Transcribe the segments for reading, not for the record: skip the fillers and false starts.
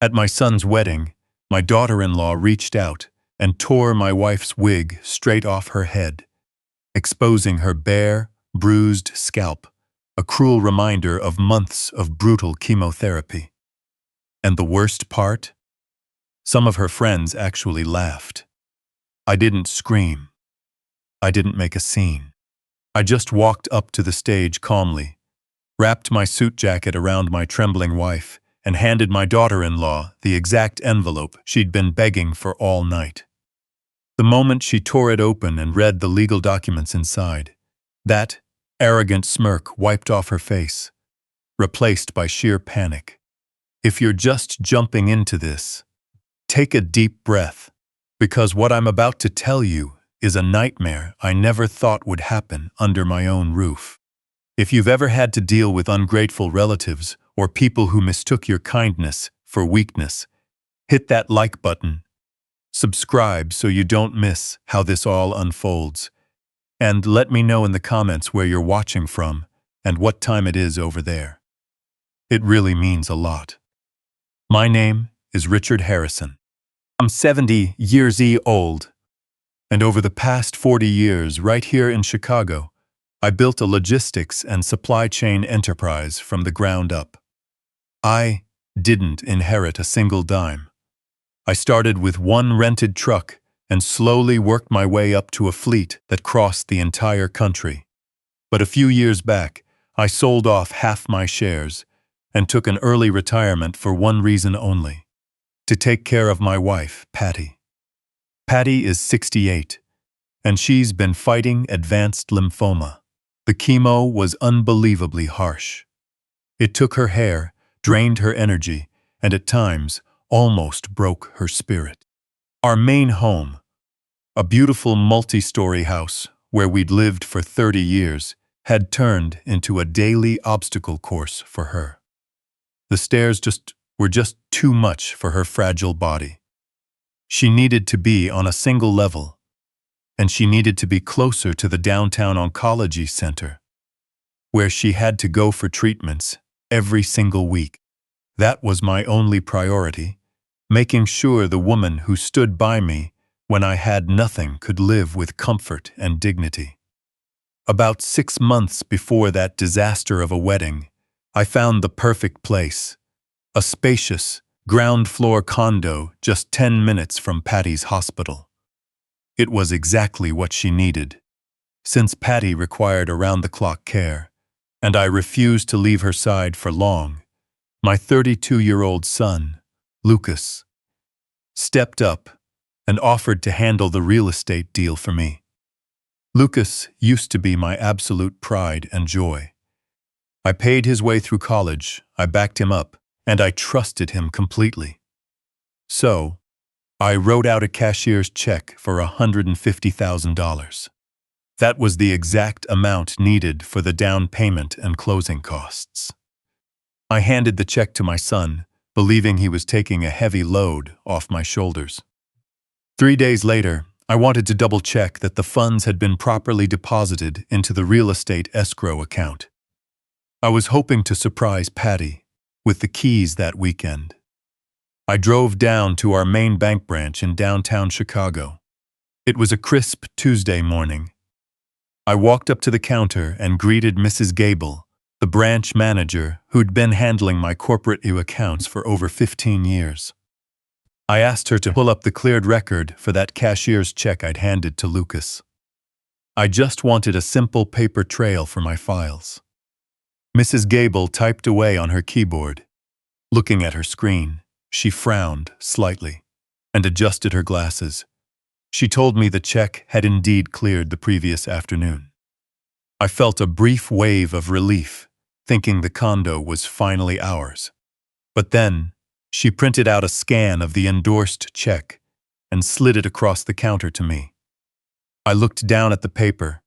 At my son's wedding, my daughter-in-law reached out and tore my wife's wig straight off her head, exposing her bare, bruised scalp, a cruel reminder of months of brutal chemotherapy. And the worst part? Some of her friends actually laughed. I didn't scream. I didn't make a scene. I just walked up to the stage calmly, wrapped my suit jacket around my trembling wife, and handed my daughter-in-law the exact envelope she'd been begging for all night. The moment she tore it open and read the legal documents inside, that arrogant smirk wiped off her face, replaced by sheer panic. If you're just jumping into this, take a deep breath, because what I'm about to tell you is a nightmare I never thought would happen under my own roof. If you've ever had to deal with ungrateful relatives or people who mistook your kindness for weakness, hit that like button. Subscribe so you don't miss how this all unfolds. And let me know in the comments where you're watching from and what time it is over there. It really means a lot. My name is Richard Harrison. I'm 70 years old, and over the past 40 years right here in Chicago, I built a logistics and supply chain enterprise from the ground up. I didn't inherit a single dime. I started with one rented truck and slowly worked my way up to a fleet that crossed the entire country. But a few years back, I sold off half my shares and took an early retirement for one reason only: to take care of my wife, Patty. Patty is 68, and she's been fighting advanced lymphoma. The chemo was unbelievably harsh. It took her hair, drained her energy, and at times almost broke her spirit. Our main home, a beautiful multi-story house where we'd lived for 30 years, had turned into a daily obstacle course for her. The stairs were just too much for her fragile body. She needed to be on a single level, and she needed to be closer to the downtown oncology center, where she had to go for treatments every single week. That was my only priority, making sure the woman who stood by me when I had nothing could live with comfort and dignity. About 6 months before that disaster of a wedding, I found the perfect place, a spacious, ground-floor condo just 10 minutes from Patty's hospital. It was exactly what she needed, since Patty required around-the-clock care, and I refused to leave her side for long. My 32-year-old son, Lucas, stepped up and offered to handle the real estate deal for me. Lucas used to be my absolute pride and joy. I paid his way through college, I backed him up, and I trusted him completely. So, I wrote out a cashier's check for $150,000. That was the exact amount needed for the down payment and closing costs. I handed the check to my son, believing he was taking a heavy load off my shoulders. 3 days later, I wanted to double-check that the funds had been properly deposited into the real estate escrow account. I was hoping to surprise Patty with the keys that weekend. I drove down to our main bank branch in downtown Chicago. It was a crisp Tuesday morning. I walked up to the counter and greeted Mrs. Gable, the branch manager who'd been handling my corporate accounts for over 15 years. I asked her to pull up the cleared record for that cashier's check I'd handed to Lucas. I just wanted a simple paper trail for my files. Mrs. Gable typed away on her keyboard. Looking at her screen, she frowned slightly and adjusted her glasses. She told me the check had indeed cleared the previous afternoon. I felt a brief wave of relief, thinking the condo was finally ours. But then, she printed out a scan of the endorsed check and slid it across the counter to me. I looked down at the paper.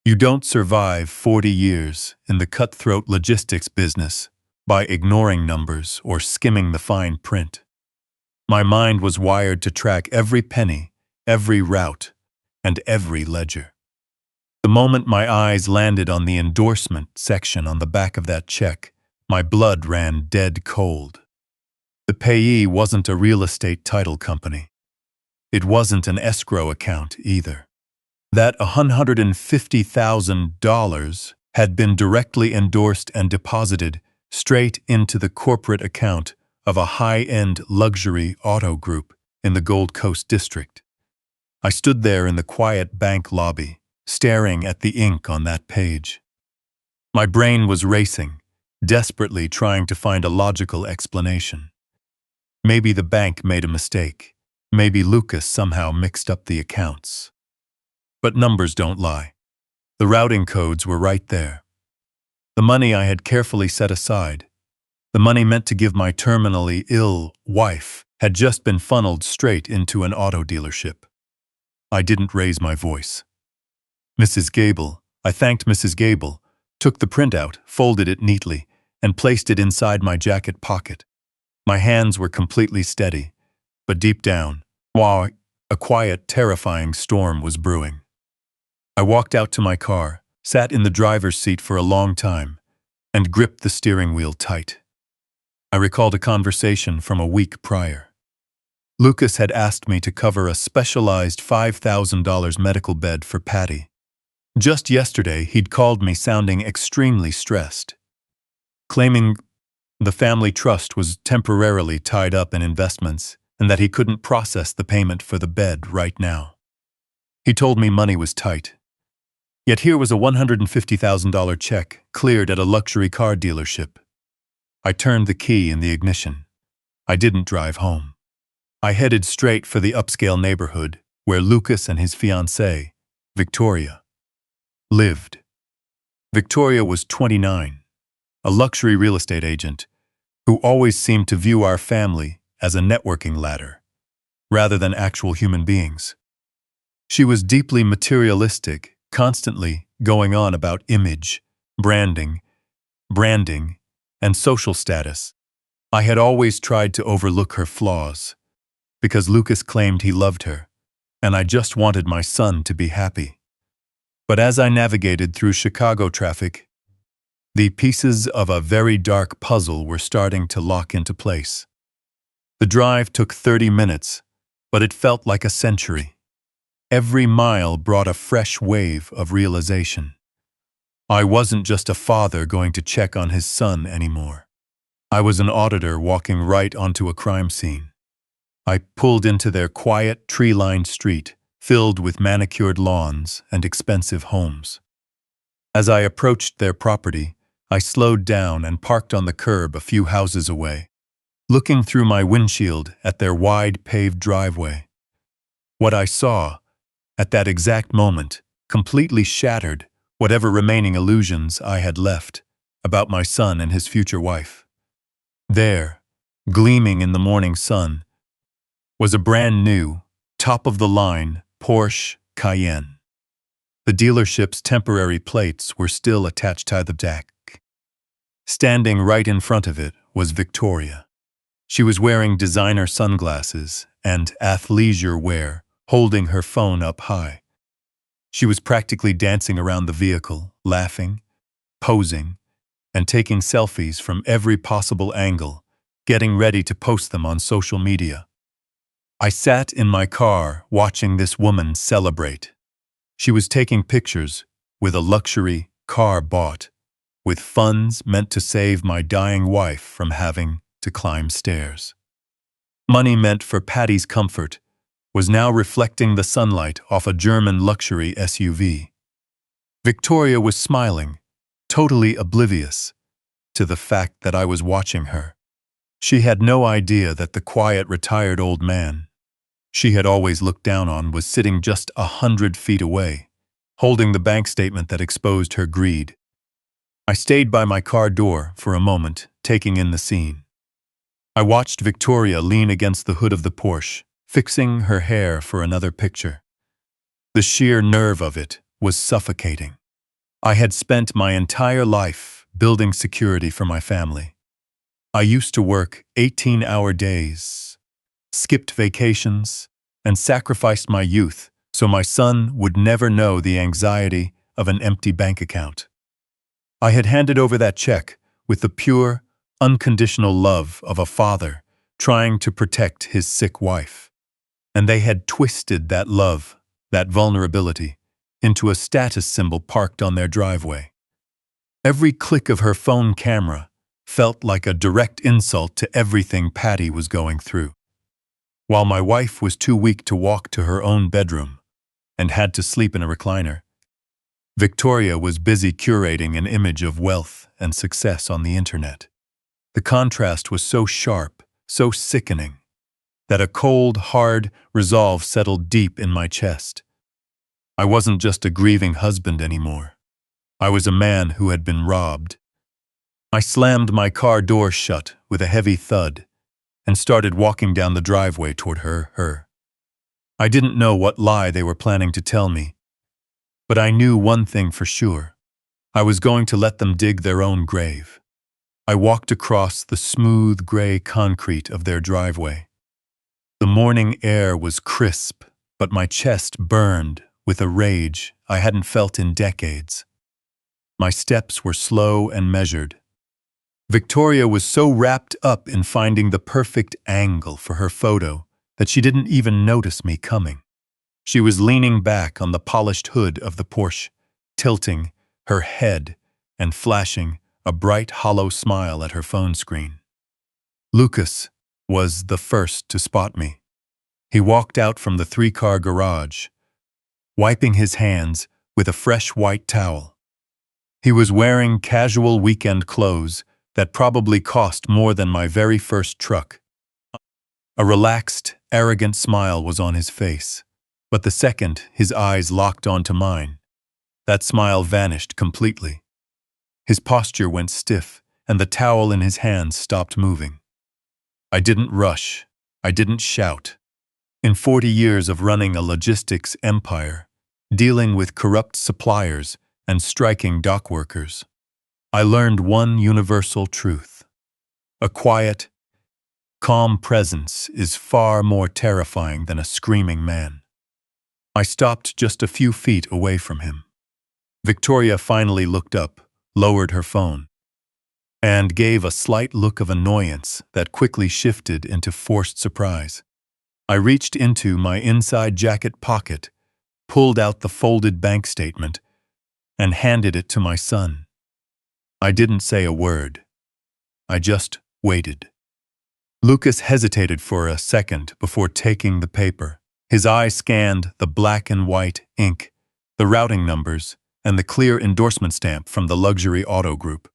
You don't survive 40 years in the cutthroat logistics business by ignoring numbers or skimming the fine print. My mind was wired to track every penny, every route, and every ledger. The moment my eyes landed on the endorsement section on the back of that check, my blood ran dead cold. The payee wasn't a real estate title company. It wasn't an escrow account either. That $150,000 had been directly endorsed and deposited straight into the corporate account of a high-end luxury auto group in the Gold Coast district. I stood there in the quiet bank lobby, staring at the ink on that page. My brain was racing, desperately trying to find a logical explanation. Maybe the bank made a mistake. Maybe Lucas somehow mixed up the accounts. But numbers don't lie. The routing codes were right there. The money I had carefully set aside, the money meant to give my terminally ill wife, had just been funneled straight into an auto dealership. I didn't raise my voice. Mrs. Gable, I thanked Mrs. Gable, took the printout, folded it neatly, and placed it inside my jacket pocket. My hands were completely steady, but deep down, a quiet, terrifying storm was brewing. I walked out to my car, sat in the driver's seat for a long time, and gripped the steering wheel tight. I recalled a conversation from a week prior. Lucas had asked me to cover a specialized $5,000 medical bed for Patty. Just yesterday, he'd called me sounding extremely stressed, claiming the family trust was temporarily tied up in investments and that he couldn't process the payment for the bed right now. He told me money was tight. Yet here was a $150,000 check cleared at a luxury car dealership. I turned the key in the ignition. I didn't drive home. I headed straight for the upscale neighborhood where Lucas and his fiancée, Victoria, lived. Victoria was 29, a luxury real estate agent who always seemed to view our family as a networking ladder, rather than actual human beings. She was deeply materialistic, constantly going on about image, branding, and social status. I had always tried to overlook her flaws, because Lucas claimed he loved her, and I just wanted my son to be happy. But as I navigated through Chicago traffic, the pieces of a very dark puzzle were starting to lock into place. The drive took 30 minutes, but it felt like a century. Every mile brought a fresh wave of realization. I wasn't just a father going to check on his son anymore. I was an auditor walking right onto a crime scene. I pulled into their quiet, tree-lined street, filled with manicured lawns and expensive homes. As I approached their property, I slowed down and parked on the curb a few houses away, looking through my windshield at their wide paved driveway. What I saw, at that exact moment, completely shattered whatever remaining illusions I had left about my son and his future wife. There, gleaming in the morning sun, was a brand new, top-of-the-line Porsche Cayenne. The dealership's temporary plates were still attached to the deck. Standing right in front of it was Victoria. She was wearing designer sunglasses and athleisure wear, holding her phone up high. She was practically dancing around the vehicle, laughing, posing, and taking selfies from every possible angle, getting ready to post them on social media. I sat in my car watching this woman celebrate. She was taking pictures with a luxury car bought, with funds meant to save my dying wife from having to climb stairs. Money meant for Patty's comfort was now reflecting the sunlight off a German luxury SUV. Victoria was smiling, totally oblivious to the fact that I was watching her. She had no idea that the quiet, retired old man she had always looked down on was sitting just 100 feet away, holding the bank statement that exposed her greed. I stayed by my car door for a moment, taking in the scene. I watched Victoria lean against the hood of the Porsche, fixing her hair for another picture. The sheer nerve of it was suffocating. I had spent my entire life building security for my family. I used to work 18-hour days, skipped vacations, and sacrificed my youth so my son would never know the anxiety of an empty bank account. I had handed over that check with the pure, unconditional love of a father trying to protect his sick wife. And they had twisted that love, that vulnerability, into a status symbol parked on their driveway. Every click of her phone camera felt like a direct insult to everything Patty was going through. While my wife was too weak to walk to her own bedroom and had to sleep in a recliner, Victoria was busy curating an image of wealth and success on the internet. The contrast was so sharp, so sickening, that a cold, hard resolve settled deep in my chest. I wasn't just a grieving husband anymore. I was a man who had been robbed. I slammed my car door shut with a heavy thud and started walking down the driveway toward her. I didn't know what lie they were planning to tell me, but I knew one thing for sure. I was going to let them dig their own grave. I walked across the smooth gray concrete of their driveway. The morning air was crisp, but my chest burned with a rage I hadn't felt in decades. My steps were slow and measured. Victoria was so wrapped up in finding the perfect angle for her photo that she didn't even notice me coming. She was leaning back on the polished hood of the Porsche, tilting her head and flashing a bright, hollow smile at her phone screen. Lucas was the first to spot me. He walked out from the 3-car garage, wiping his hands with a fresh white towel. He was wearing casual weekend clothes that probably cost more than my very first truck. A relaxed, arrogant smile was on his face, but the second his eyes locked onto mine, that smile vanished completely. His posture went stiff, and the towel in his hands stopped moving. I didn't rush. I didn't shout. In 40 years of running a logistics empire, dealing with corrupt suppliers and striking dock workers, I learned one universal truth. A quiet, calm presence is far more terrifying than a screaming man. I stopped just a few feet away from him. Victoria finally looked up, lowered her phone, and gave a slight look of annoyance that quickly shifted into forced surprise. I reached into my inside jacket pocket, pulled out the folded bank statement, and handed it to my son. I didn't say a word. I just waited. Lucas hesitated for a second before taking the paper. His eye scanned the black and white ink, the routing numbers, and the clear endorsement stamp from the luxury auto group.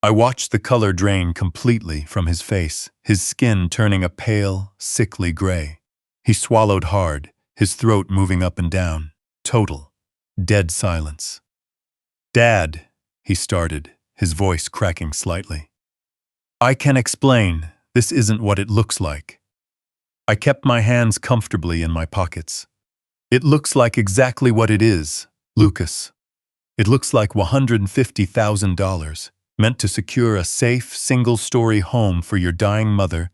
I watched the color drain completely from his face, his skin turning a pale, sickly gray. He swallowed hard, his throat moving up and down. Total, dead silence. "Dad," he started, his voice cracking slightly. "I can explain. This isn't what it looks like." I kept my hands comfortably in my pockets. "It looks like exactly what it is, Lucas. It looks like $150,000, meant to secure a safe, single-story home for your dying mother,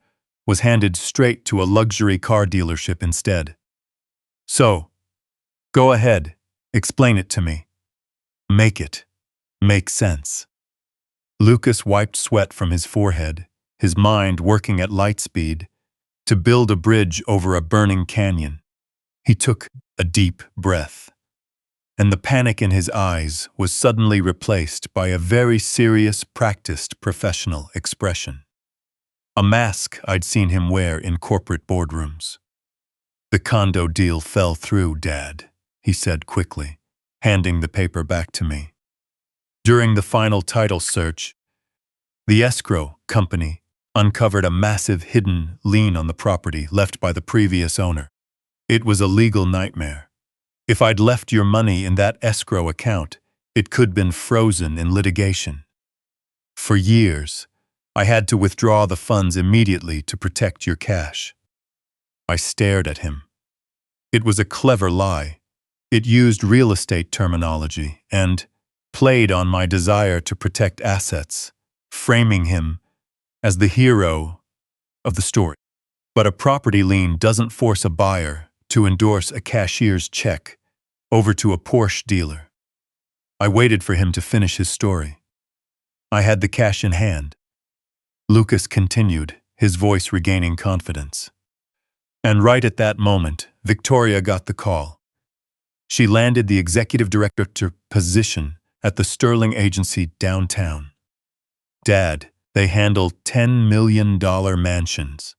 was handed straight to a luxury car dealership instead. So, go ahead, explain it to me. Make it make sense." Lucas wiped sweat from his forehead, his mind working at light speed, to build a bridge over a burning canyon. He took a deep breath, and the panic in his eyes was suddenly replaced by a very serious, practiced, professional expression. A mask I'd seen him wear in corporate boardrooms. "The condo deal fell through, Dad," he said quickly, handing the paper back to me. During the final title search, the escrow company uncovered a massive hidden lien on the property left by the previous owner. It was a legal nightmare. If I'd left your money in that escrow account, it could have been frozen in litigation. For years, I had to withdraw the funds immediately to protect your cash. I stared at him. It was a clever lie. It used real estate terminology and played on my desire to protect assets, framing him as the hero of the story. But a property lien doesn't force a buyer to endorse a cashier's check over to a Porsche dealer. I waited for him to finish his story. I had the cash in hand. Lucas continued, his voice regaining confidence. And right at that moment, Victoria got the call. She landed the executive director position at the Sterling Agency downtown. Dad, they handle $10 million mansions.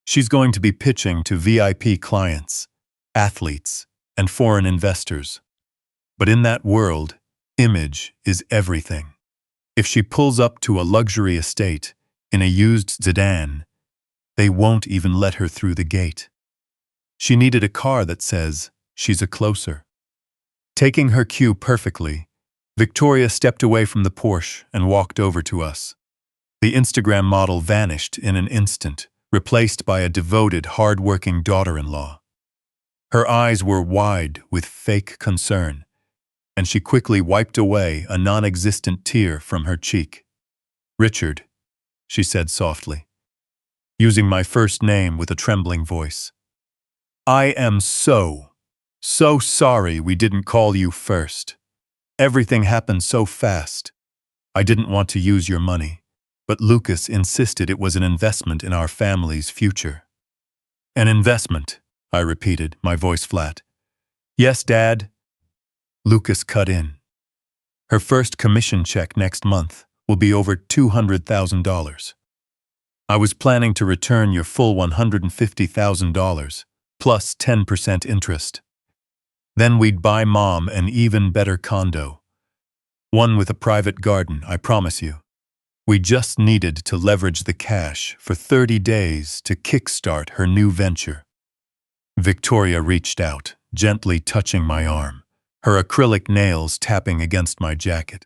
She's going to be pitching to VIP clients, athletes, and foreign investors. But in that world, image is everything. If she pulls up to a luxury estate in a used sedan, they won't even let her through the gate. She needed a car that says she's a closer. Taking her cue perfectly, Victoria stepped away from the Porsche and walked over to us. The Instagram model vanished in an instant, replaced by a devoted, hard-working daughter-in-law. Her eyes were wide with fake concern, and she quickly wiped away a non-existent tear from her cheek. "Richard," she said softly, using my first name with a trembling voice. "I am so sorry we didn't call you first. Everything happened so fast. I didn't want to use your money, but Lucas insisted it was an investment in our family's future." "An investment," I repeated, my voice flat. "Yes, Dad." Lucas cut in. "Her first commission check next month will be over $200,000. I was planning to return your full $150,000, plus 10% interest. Then we'd buy Mom an even better condo. One with a private garden, I promise you. We just needed to leverage the cash for 30 days to kickstart her new venture." Victoria reached out, gently touching my arm, her acrylic nails tapping against my jacket.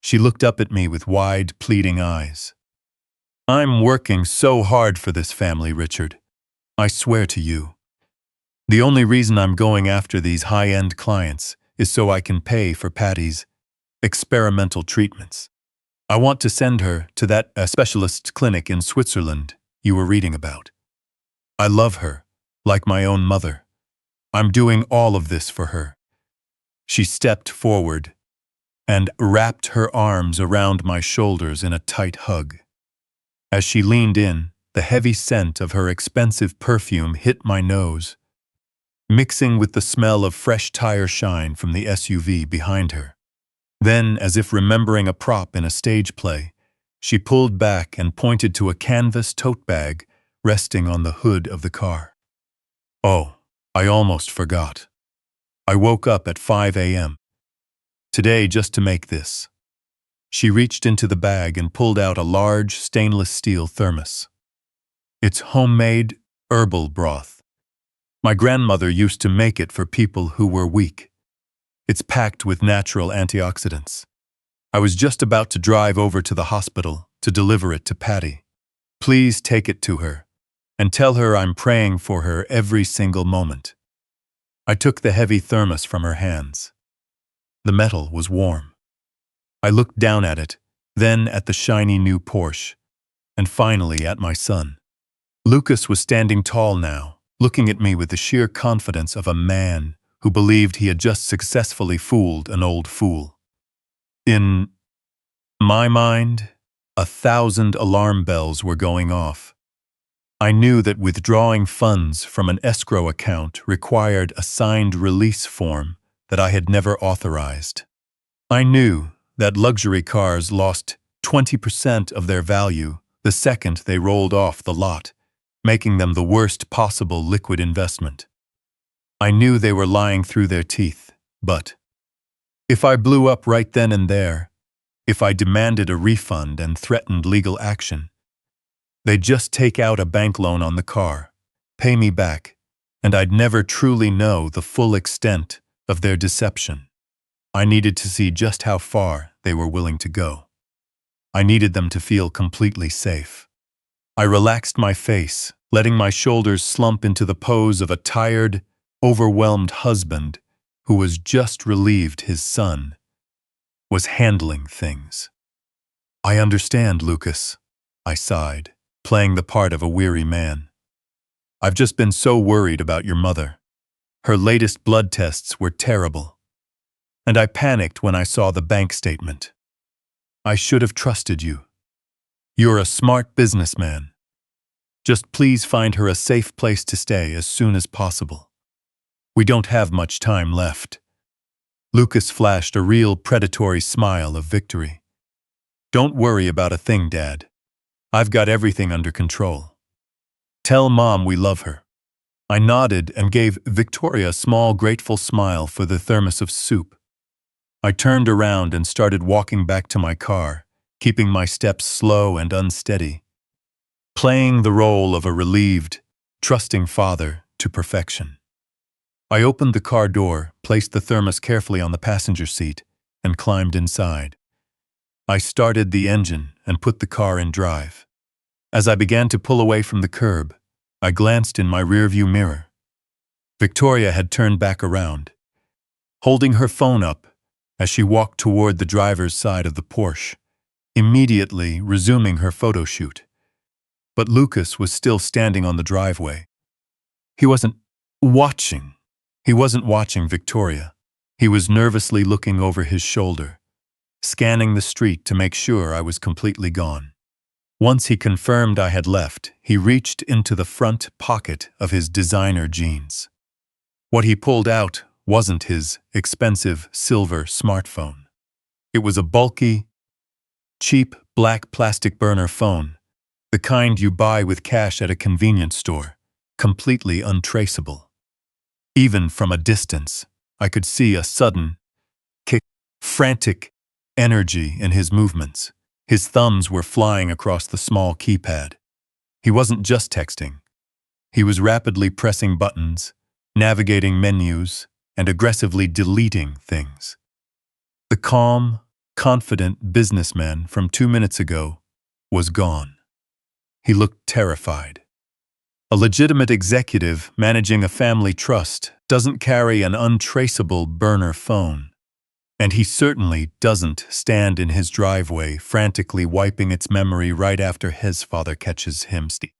She looked up at me with wide, pleading eyes. "I'm working so hard for this family, Richard. I swear to you. The only reason I'm going after these high-end clients is so I can pay for Patty's experimental treatments. I want to send her to that specialist clinic in Switzerland you were reading about. I love her, like my own mother. I'm doing all of this for her." She stepped forward and wrapped her arms around my shoulders in a tight hug. As she leaned in, the heavy scent of her expensive perfume hit my nose, mixing with the smell of fresh tire shine from the SUV behind her. Then, as if remembering a prop in a stage play, she pulled back and pointed to a canvas tote bag resting on the hood of the car. "Oh, I almost forgot. I woke up at 5 a.m. today just to make this." She reached into the bag and pulled out a large stainless steel thermos. "It's homemade herbal broth. My grandmother used to make it for people who were weak. It's packed with natural antioxidants. I was just about to drive over to the hospital to deliver it to Patty. Please take it to her and tell her I'm praying for her every single moment." I took the heavy thermos from her hands. The metal was warm. I looked down at it, then at the shiny new Porsche, and finally at my son. Lucas was standing tall now, looking at me with the sheer confidence of a man who believed he had just successfully fooled an old fool. In my mind, 1,000 alarm bells were going off. I knew that withdrawing funds from an escrow account required a signed release form that I had never authorized. I knew that luxury cars lost 20% of their value the second they rolled off the lot, making them the worst possible liquid investment. I knew they were lying through their teeth, but if I blew up right then and there, if I demanded a refund and threatened legal action, they'd just take out a bank loan on the car, pay me back, and I'd never truly know the full extent of their deception. I needed to see just how far they were willing to go. I needed them to feel completely safe. I relaxed my face, letting my shoulders slump into the pose of a tired, overwhelmed husband who was just relieved his son was handling things. "I understand, Lucas," I sighed, playing the part of a weary man. "I've just been so worried about your mother. Her latest blood tests were terrible. And I panicked when I saw the bank statement. I should have trusted you. You're a smart businessman. Just please find her a safe place to stay as soon as possible. We don't have much time left." Lucas flashed a real predatory smile of victory. "Don't worry about a thing, Dad. I've got everything under control. Tell Mom we love her." I nodded and gave Victoria a small, grateful smile for the thermos of soup. I turned around and started walking back to my car, keeping my steps slow and unsteady, playing the role of a relieved, trusting father to perfection. I opened the car door, placed the thermos carefully on the passenger seat, and climbed inside. I started the engine and put the car in drive. As I began to pull away from the curb, I glanced in my rearview mirror. Victoria had turned back around, holding her phone up as she walked toward the driver's side of the Porsche, immediately resuming her photo shoot. But Lucas was still standing on the driveway. He wasn't watching Victoria. He was nervously looking over his shoulder, scanning the street to make sure I was completely gone. Once he confirmed I had left, he reached into the front pocket of his designer jeans. What he pulled out wasn't his expensive silver smartphone. It was a bulky, cheap black plastic burner phone, the kind you buy with cash at a convenience store, completely untraceable. Even from a distance, I could see a sudden, frantic energy in his movements. His thumbs were flying across the small keypad. He wasn't just texting. He was rapidly pressing buttons, navigating menus, and aggressively deleting things. The calm, confident businessman from 2 minutes ago was gone. He looked terrified. A legitimate executive managing a family trust doesn't carry an untraceable burner phone. And he certainly doesn't stand in his driveway frantically wiping its memory right after his father catches him stealing.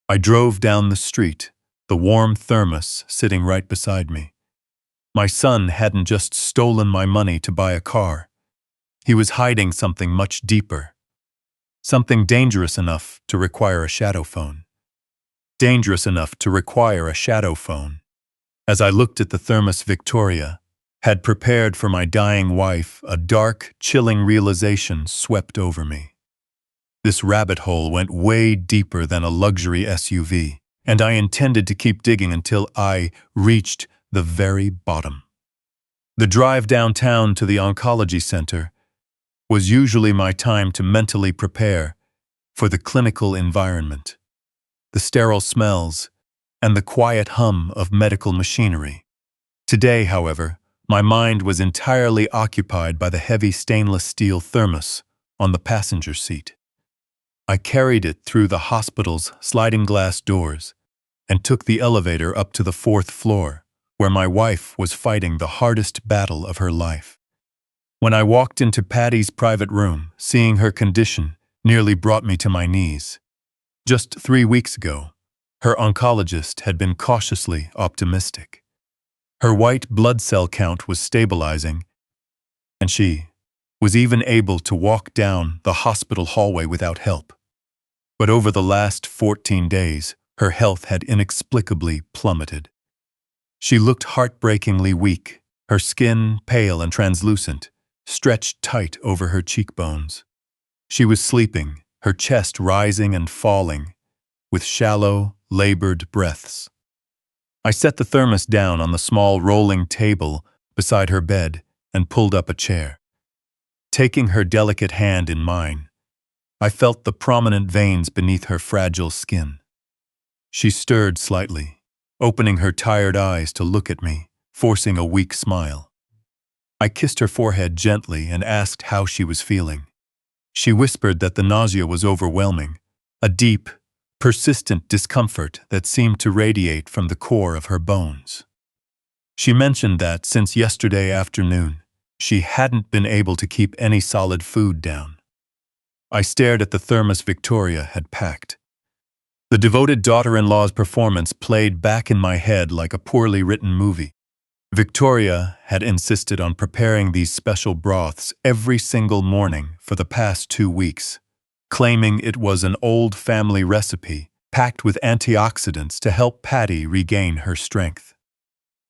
I drove down the street, the warm thermos sitting right beside me. My son hadn't just stolen my money to buy a car. He was hiding something much deeper. Something dangerous enough to require a shadow phone. Dangerous enough to require a shadow phone. As I looked at the thermos, Victoria had prepared for my dying wife, a dark, chilling realization swept over me. This rabbit hole went way deeper than a luxury SUV, and I intended to keep digging until I reached the very bottom. The drive downtown to the oncology center was usually my time to mentally prepare for the clinical environment, the sterile smells, and the quiet hum of medical machinery. Today, however, my mind was entirely occupied by the heavy stainless steel thermos on the passenger seat. I carried it through the hospital's sliding glass doors and took the elevator up to the 4th floor, where my wife was fighting the hardest battle of her life. When I walked into Patty's private room, seeing her condition nearly brought me to my knees. Just 3 weeks ago, her oncologist had been cautiously optimistic. Her white blood cell count was stabilizing, and she was even able to walk down the hospital hallway without help. But over the last 14 days, her health had inexplicably plummeted. She looked heartbreakingly weak, her skin pale and translucent, stretched tight over her cheekbones. She was sleeping, her chest rising and falling, with shallow, labored breaths. I set the thermos down on the small rolling table beside her bed and pulled up a chair. Taking her delicate hand in mine, I felt the prominent veins beneath her fragile skin. She stirred slightly, opening her tired eyes to look at me, forcing a weak smile. I kissed her forehead gently and asked how she was feeling. She whispered that the nausea was overwhelming, a deep, persistent discomfort that seemed to radiate from the core of her bones. She mentioned that since yesterday afternoon, she hadn't been able to keep any solid food down. I stared at the thermos Victoria had packed. The devoted daughter-in-law's performance played back in my head like a poorly written movie. Victoria had insisted on preparing these special broths every single morning for the past 2 weeks, claiming it was an old family recipe packed with antioxidants to help Patty regain her strength.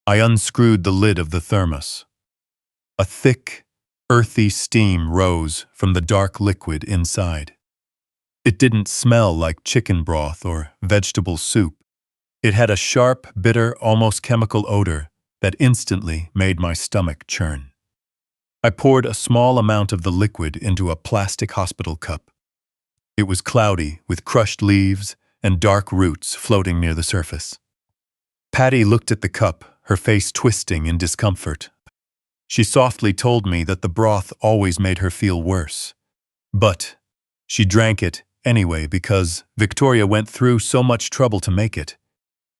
I unscrewed the lid of the thermos. A thick, earthy steam rose from the dark liquid inside. It didn't smell like chicken broth or vegetable soup. It had a sharp, bitter, almost chemical odor that instantly made my stomach churn. I poured a small amount of the liquid into a plastic hospital cup. It was cloudy, with crushed leaves and dark roots floating near the surface. Patty looked at the cup, her face twisting in discomfort. She softly told me that the broth always made her feel worse. But she drank it anyway because Victoria went through so much trouble to make it,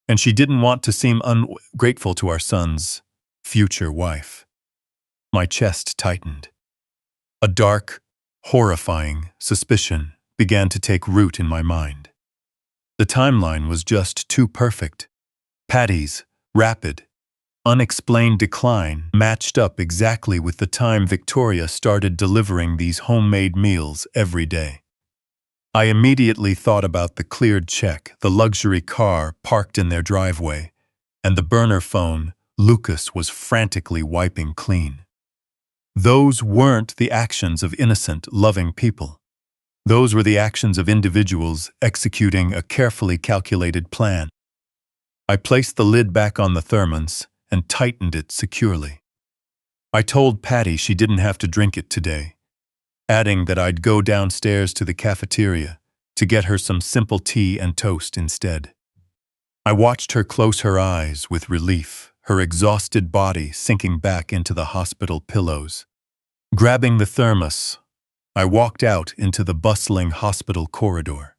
and she didn't want to seem ungrateful to our son's future wife. My chest tightened. A dark, horrifying suspicion began to take root in my mind. The timeline was just too perfect. Patty's rapid, unexplained decline matched up exactly with the time Victoria started delivering these homemade meals every day. I immediately thought about the cleared check, the luxury car parked in their driveway, and the burner phone Lucas was frantically wiping clean. Those weren't the actions of innocent, loving people. Those were the actions of individuals executing a carefully calculated plan. I placed the lid back on the thermos and tightened it securely. I told Patty she didn't have to drink it today, adding that I'd go downstairs to the cafeteria to get her some simple tea and toast instead. I watched her close her eyes with relief, her exhausted body sinking back into the hospital pillows. Grabbing the thermos, I walked out into the bustling hospital corridor.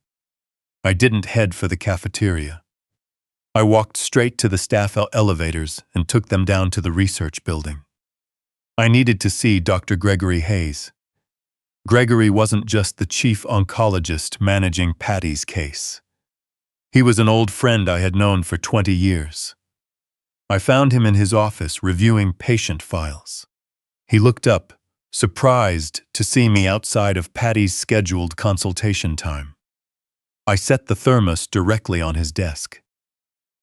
I didn't head for the cafeteria. I walked straight to the staff elevators and took them down to the research building. I needed to see Dr. Gregory Hayes. Gregory wasn't just the chief oncologist managing Patty's case. He was an old friend I had known for 20 years. I found him in his office reviewing patient files. He looked up, surprised to see me outside of Patty's scheduled consultation time. I set the thermos directly on his desk.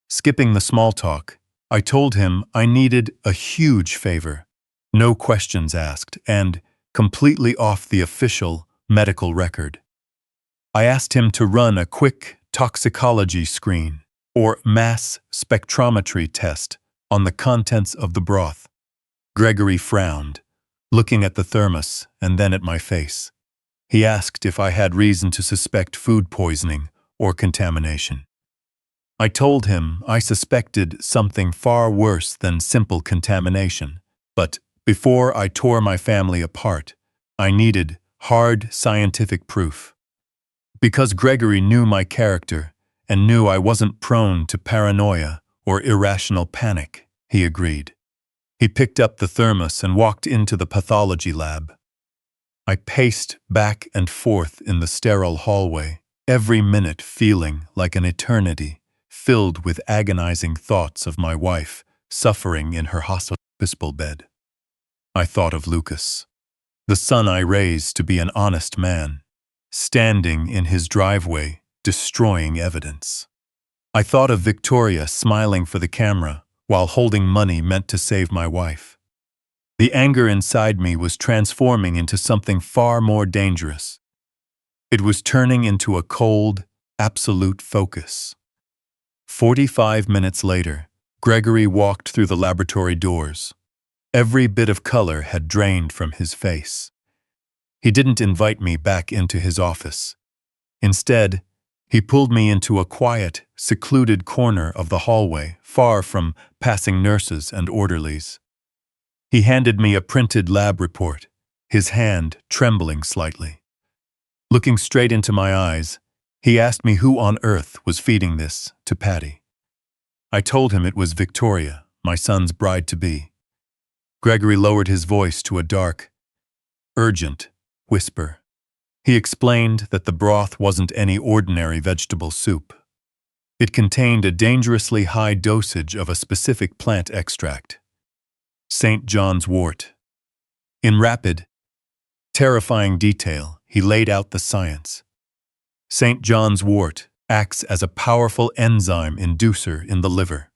Skipping the small talk, I told him I needed a huge favor, no questions asked, and completely off the official medical record. I asked him to run a quick toxicology screen or mass spectrometry test on the contents of the broth. Gregory frowned, looking at the thermos and then at my face. He asked if I had reason to suspect food poisoning or contamination. I told him I suspected something far worse than simple contamination, but before I tore my family apart, I needed hard scientific proof. Because Gregory knew my character and knew I wasn't prone to paranoia or irrational panic, he agreed. He picked up the thermos and walked into the pathology lab. I paced back and forth in the sterile hallway, every minute feeling like an eternity, filled with agonizing thoughts of my wife suffering in her hospital bed. I thought of Lucas, the son I raised to be an honest man, standing in his driveway, destroying evidence. I thought of Victoria smiling for the camera while holding money meant to save my wife. The anger inside me was transforming into something far more dangerous. It was turning into a cold, absolute focus. 45 minutes later, Gregory walked through the laboratory doors. Every bit of color had drained from his face. He didn't invite me back into his office. Instead, he pulled me into a quiet, secluded corner of the hallway, far from passing nurses and orderlies. He handed me a printed lab report, his hand trembling slightly. Looking straight into my eyes, he asked me who on earth was feeding this to Patty. I told him it was Victoria, my son's bride-to-be. Gregory lowered his voice to a dark, urgent whisper. He explained that the broth wasn't any ordinary vegetable soup. It contained a dangerously high dosage of a specific plant extract, St. John's wort. In rapid, terrifying detail, he laid out the science. St. John's wort acts as a powerful enzyme inducer in the liver.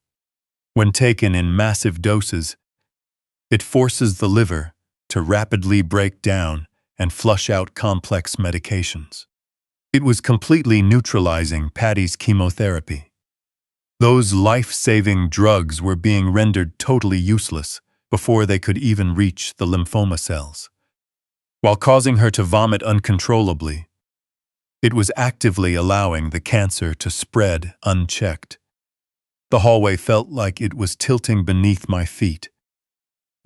When taken in massive doses, it forces the liver to rapidly break down and flush out complex medications. It was completely neutralizing Patty's chemotherapy. Those life-saving drugs were being rendered totally useless before they could even reach the lymphoma cells. While causing her to vomit uncontrollably, it was actively allowing the cancer to spread unchecked. The hallway felt like it was tilting beneath my feet.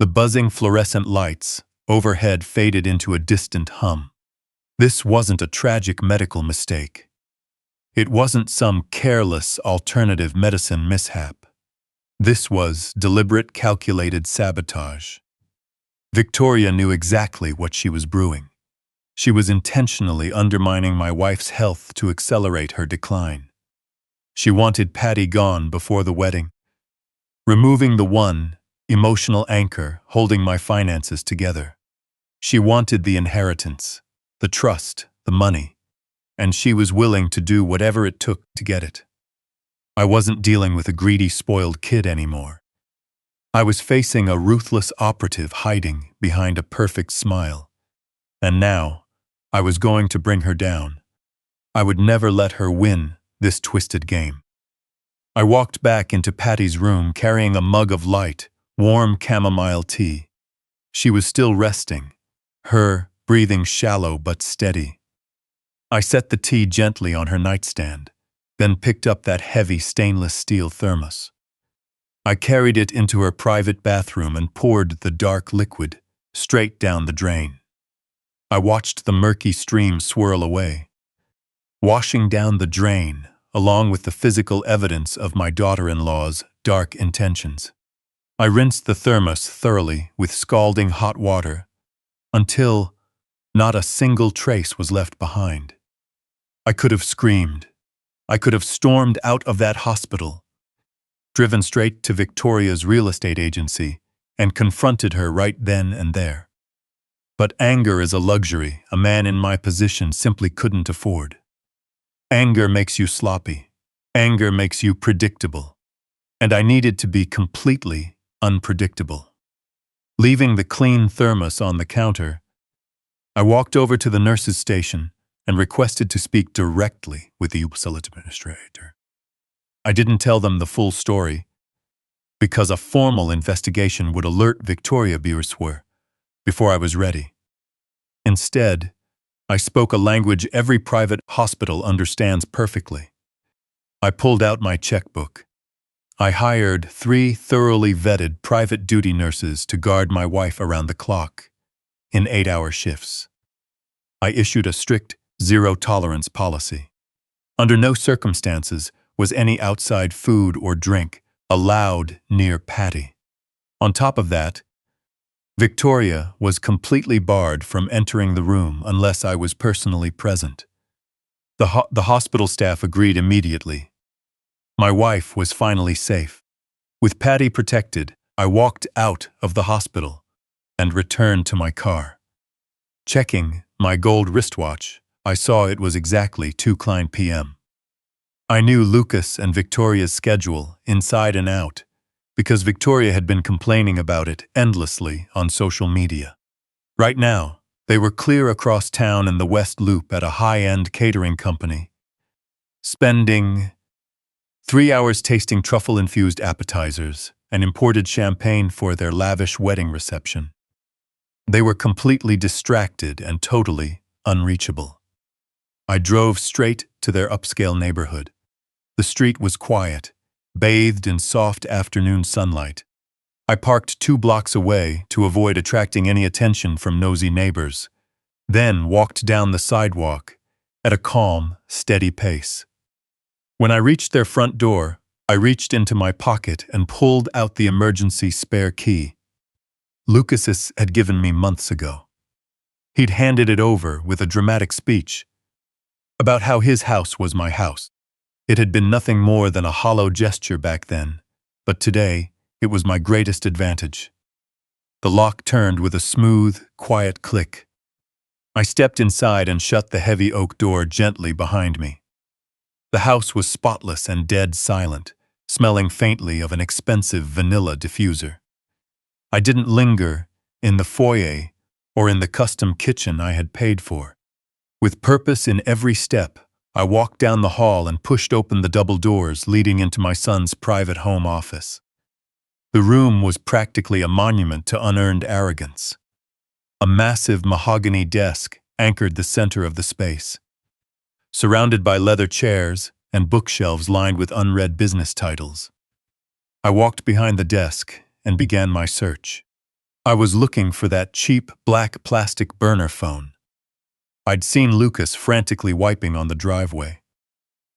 The buzzing fluorescent lights overhead faded into a distant hum. This wasn't a tragic medical mistake. It wasn't some careless alternative medicine mishap. This was deliberate, calculated sabotage. Victoria knew exactly what she was brewing. She was intentionally undermining my wife's health to accelerate her decline. She wanted Patty gone before the wedding, removing the one emotional anchor holding my finances together. She wanted the inheritance, the trust, the money, and she was willing to do whatever it took to get it. I wasn't dealing with a greedy, spoiled kid anymore. I was facing a ruthless operative hiding behind a perfect smile. And now, I was going to bring her down. I would never let her win this twisted game. I walked back into Patty's room carrying a mug of light, warm chamomile tea. She was still resting, her breathing shallow but steady. I set the tea gently on her nightstand, then picked up that heavy stainless steel thermos. I carried it into her private bathroom and poured the dark liquid straight down the drain. I watched the murky stream swirl away, washing down the drain along with the physical evidence of my daughter-in-law's dark intentions. I rinsed the thermos thoroughly with scalding hot water until not a single trace was left behind. I could have screamed. I could have stormed out of that hospital, driven straight to Victoria's real estate agency, and confronted her right then and there. But anger is a luxury a man in my position simply couldn't afford. Anger makes you sloppy. Anger makes you predictable. And I needed to be completely unpredictable. Leaving the clean thermos on the counter, I walked over to the nurse's station and requested to speak directly with the facility administrator. I didn't tell them the full story because a formal investigation would alert Victoria Burswer before I was ready. Instead, I spoke a language every private hospital understands perfectly. I pulled out my checkbook. I hired 3 thoroughly vetted private duty nurses to guard my wife around the clock in 8-hour shifts. I issued a strict zero-tolerance policy. Under no circumstances was any outside food or drink allowed near Patty. On top of that, Victoria was completely barred from entering the room unless I was personally present. The hospital staff agreed immediately. My wife was finally safe. With Patty protected, I walked out of the hospital and returned to my car. Checking my gold wristwatch, I saw it was exactly 2:00 p.m. I knew Lucas and Victoria's schedule inside and out because Victoria had been complaining about it endlessly on social media. Right now, they were clear across town in the West Loop at a high-end catering company, spending 3 hours tasting truffle-infused appetizers and imported champagne for their lavish wedding reception. They were completely distracted and totally unreachable. I drove straight to their upscale neighborhood. The street was quiet, bathed in soft afternoon sunlight. I parked 2 blocks away to avoid attracting any attention from nosy neighbors, then walked down the sidewalk at a calm, steady pace. When I reached their front door, I reached into my pocket and pulled out the emergency spare key Lucas had given me months ago. He'd handed it over with a dramatic speech about how his house was my house. It had been nothing more than a hollow gesture back then, but today it was my greatest advantage. The lock turned with a smooth, quiet click. I stepped inside and shut the heavy oak door gently behind me. The house was spotless and dead silent, smelling faintly of an expensive vanilla diffuser. I didn't linger in the foyer or in the custom kitchen I had paid for. With purpose in every step, I walked down the hall and pushed open the double doors leading into my son's private home office. The room was practically a monument to unearned arrogance. A massive mahogany desk anchored the center of the space, surrounded by leather chairs and bookshelves lined with unread business titles. I walked behind the desk and began my search. I was looking for that cheap black plastic burner phone. I'd seen Lucas frantically wiping on the driveway.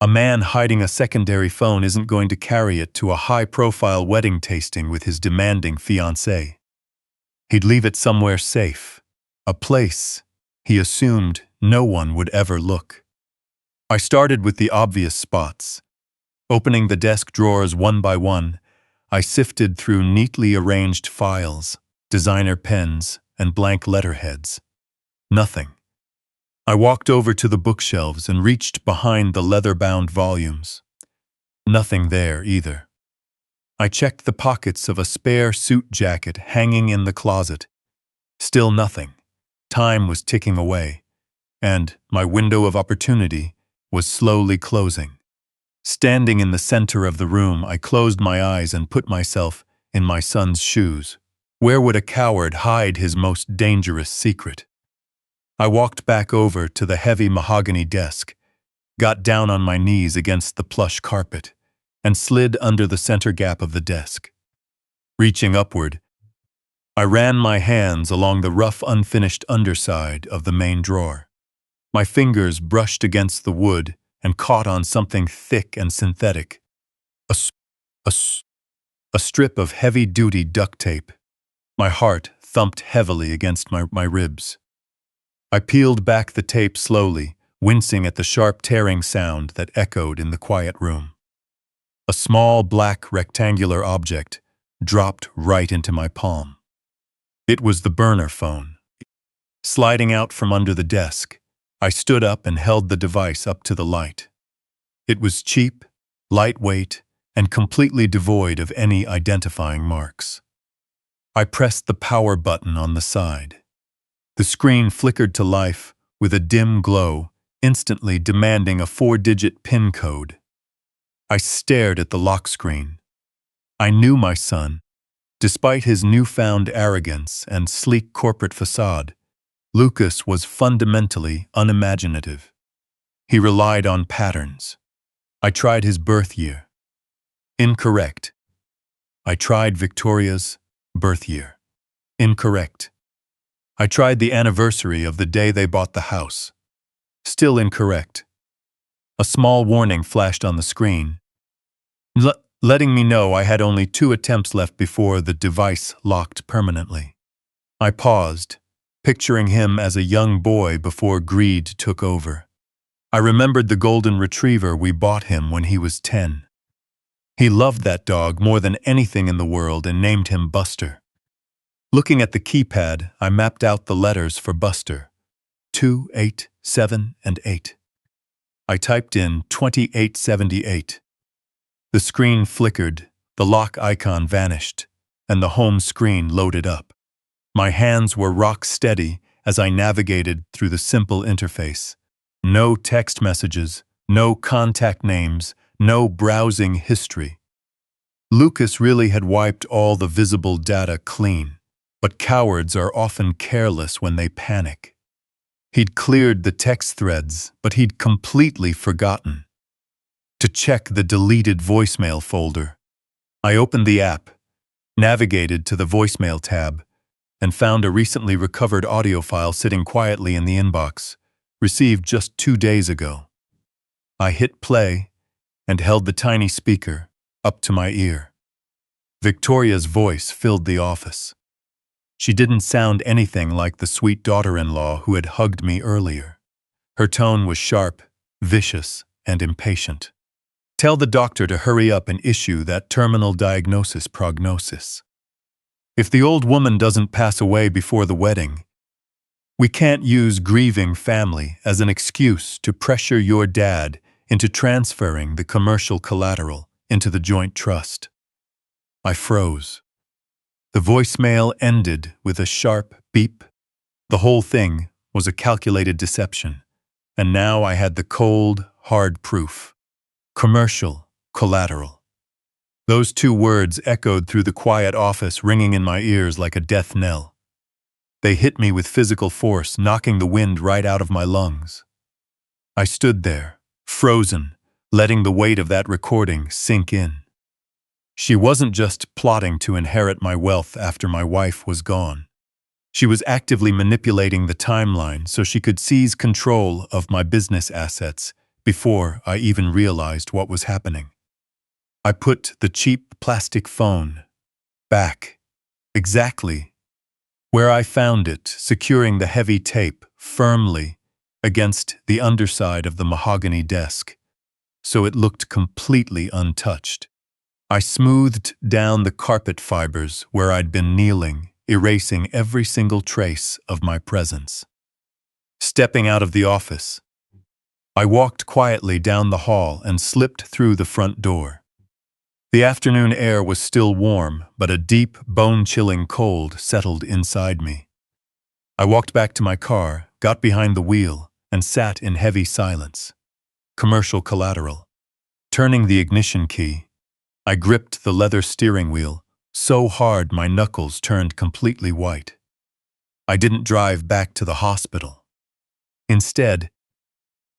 A man hiding a secondary phone isn't going to carry it to a high-profile wedding tasting with his demanding fiancée. He'd leave it somewhere safe, a place he assumed no one would ever look. I started with the obvious spots. Opening the desk drawers one by one, I sifted through neatly arranged files, designer pens, and blank letterheads. Nothing. I walked over to the bookshelves and reached behind the leather-bound volumes. Nothing there either. I checked the pockets of a spare suit jacket hanging in the closet. Still nothing. Time was ticking away, and my window of opportunity was slowly closing. Standing in the center of the room, I closed my eyes and put myself in my son's shoes. Where would a coward hide his most dangerous secret? I walked back over to the heavy mahogany desk, got down on my knees against the plush carpet, and slid under the center gap of the desk. Reaching upward, I ran my hands along the rough, unfinished underside of the main drawer. My fingers brushed against the wood and caught on something thick and synthetic. A strip of heavy-duty duct tape. My heart thumped heavily against my ribs. I peeled back the tape slowly, wincing at the sharp tearing sound that echoed in the quiet room. A small black rectangular object dropped right into my palm. It was the burner phone. Sliding out from under the desk, I stood up and held the device up to the light. It was cheap, lightweight, and completely devoid of any identifying marks. I pressed the power button on the side. The screen flickered to life with a dim glow, instantly demanding a 4-digit PIN code. I stared at the lock screen. I knew my son. Despite his newfound arrogance and sleek corporate facade, Lucas was fundamentally unimaginative. He relied on patterns. I tried his birth year. Incorrect. I tried Victoria's birth year. Incorrect. I tried the anniversary of the day they bought the house. Still incorrect. A small warning flashed on the screen, letting me know I had only 2 attempts left before the device locked permanently. I paused, picturing him as a young boy before greed took over. I remembered the golden retriever we bought him when he was 10. He loved that dog more than anything in the world and named him Buster. Looking at the keypad, I mapped out the letters for Buster. 2, 8, 7, and 8. I typed in 2878. The screen flickered, the lock icon vanished, and the home screen loaded up. My hands were rock steady as I navigated through the simple interface. No text messages, no contact names, no browsing history. Lucas really had wiped all the visible data clean, but cowards are often careless when they panic. He'd cleared the text threads, but he'd completely forgotten to check the deleted voicemail folder. I opened the app, navigated to the voicemail tab, and found a recently recovered audio file sitting quietly in the inbox, received just 2 days ago. I hit play and held the tiny speaker up to my ear. Victoria's voice filled the office. She didn't sound anything like the sweet daughter-in-law who had hugged me earlier. Her tone was sharp, vicious, and impatient. Tell the doctor to hurry up and issue that terminal diagnosis prognosis. If the old woman doesn't pass away before the wedding, we can't use grieving family as an excuse to pressure your dad into transferring the commercial collateral into the joint trust. I froze. The voicemail ended with a sharp beep. The whole thing was a calculated deception, and now I had the cold, hard proof. Commercial collateral. Those two words echoed through the quiet office, ringing in my ears like a death knell. They hit me with physical force, knocking the wind right out of my lungs. I stood there, frozen, letting the weight of that recording sink in. She wasn't just plotting to inherit my wealth after my wife was gone. She was actively manipulating the timeline so she could seize control of my business assets before I even realized what was happening. I put the cheap plastic phone back, exactly where I found it, securing the heavy tape firmly against the underside of the mahogany desk, so it looked completely untouched. I smoothed down the carpet fibers where I'd been kneeling, erasing every single trace of my presence. Stepping out of the office, I walked quietly down the hall and slipped through the front door. The afternoon air was still warm, but a deep, bone-chilling cold settled inside me. I walked back to my car, got behind the wheel, and sat in heavy silence. Commercial collateral. Turning the ignition key, I gripped the leather steering wheel so hard my knuckles turned completely white. I didn't drive back to the hospital. Instead,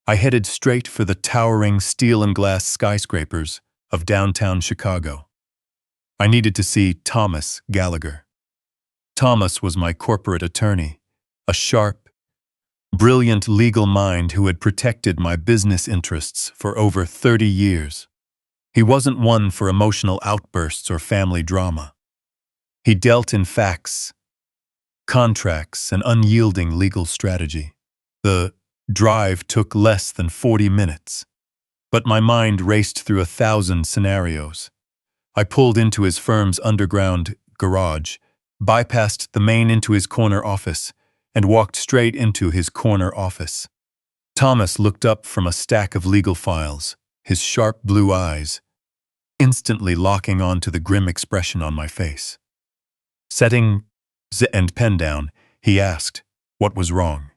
I headed straight for the towering steel and glass skyscrapers of downtown Chicago. I needed to see Thomas Gallagher. Thomas was my corporate attorney, a sharp, brilliant legal mind who had protected my business interests for over 30 years. He wasn't one for emotional outbursts or family drama. He dealt in facts, contracts, and unyielding legal strategy. The drive took less than 40 minutes, but my mind raced through 1,000 scenarios. I pulled into his firm's underground garage, bypassed the main into his corner office, and walked straight into his corner office. Thomas looked up from a stack of legal files, his sharp blue eyes instantly locking on to the grim expression on my face. Setting and pen down, he asked, what was wrong?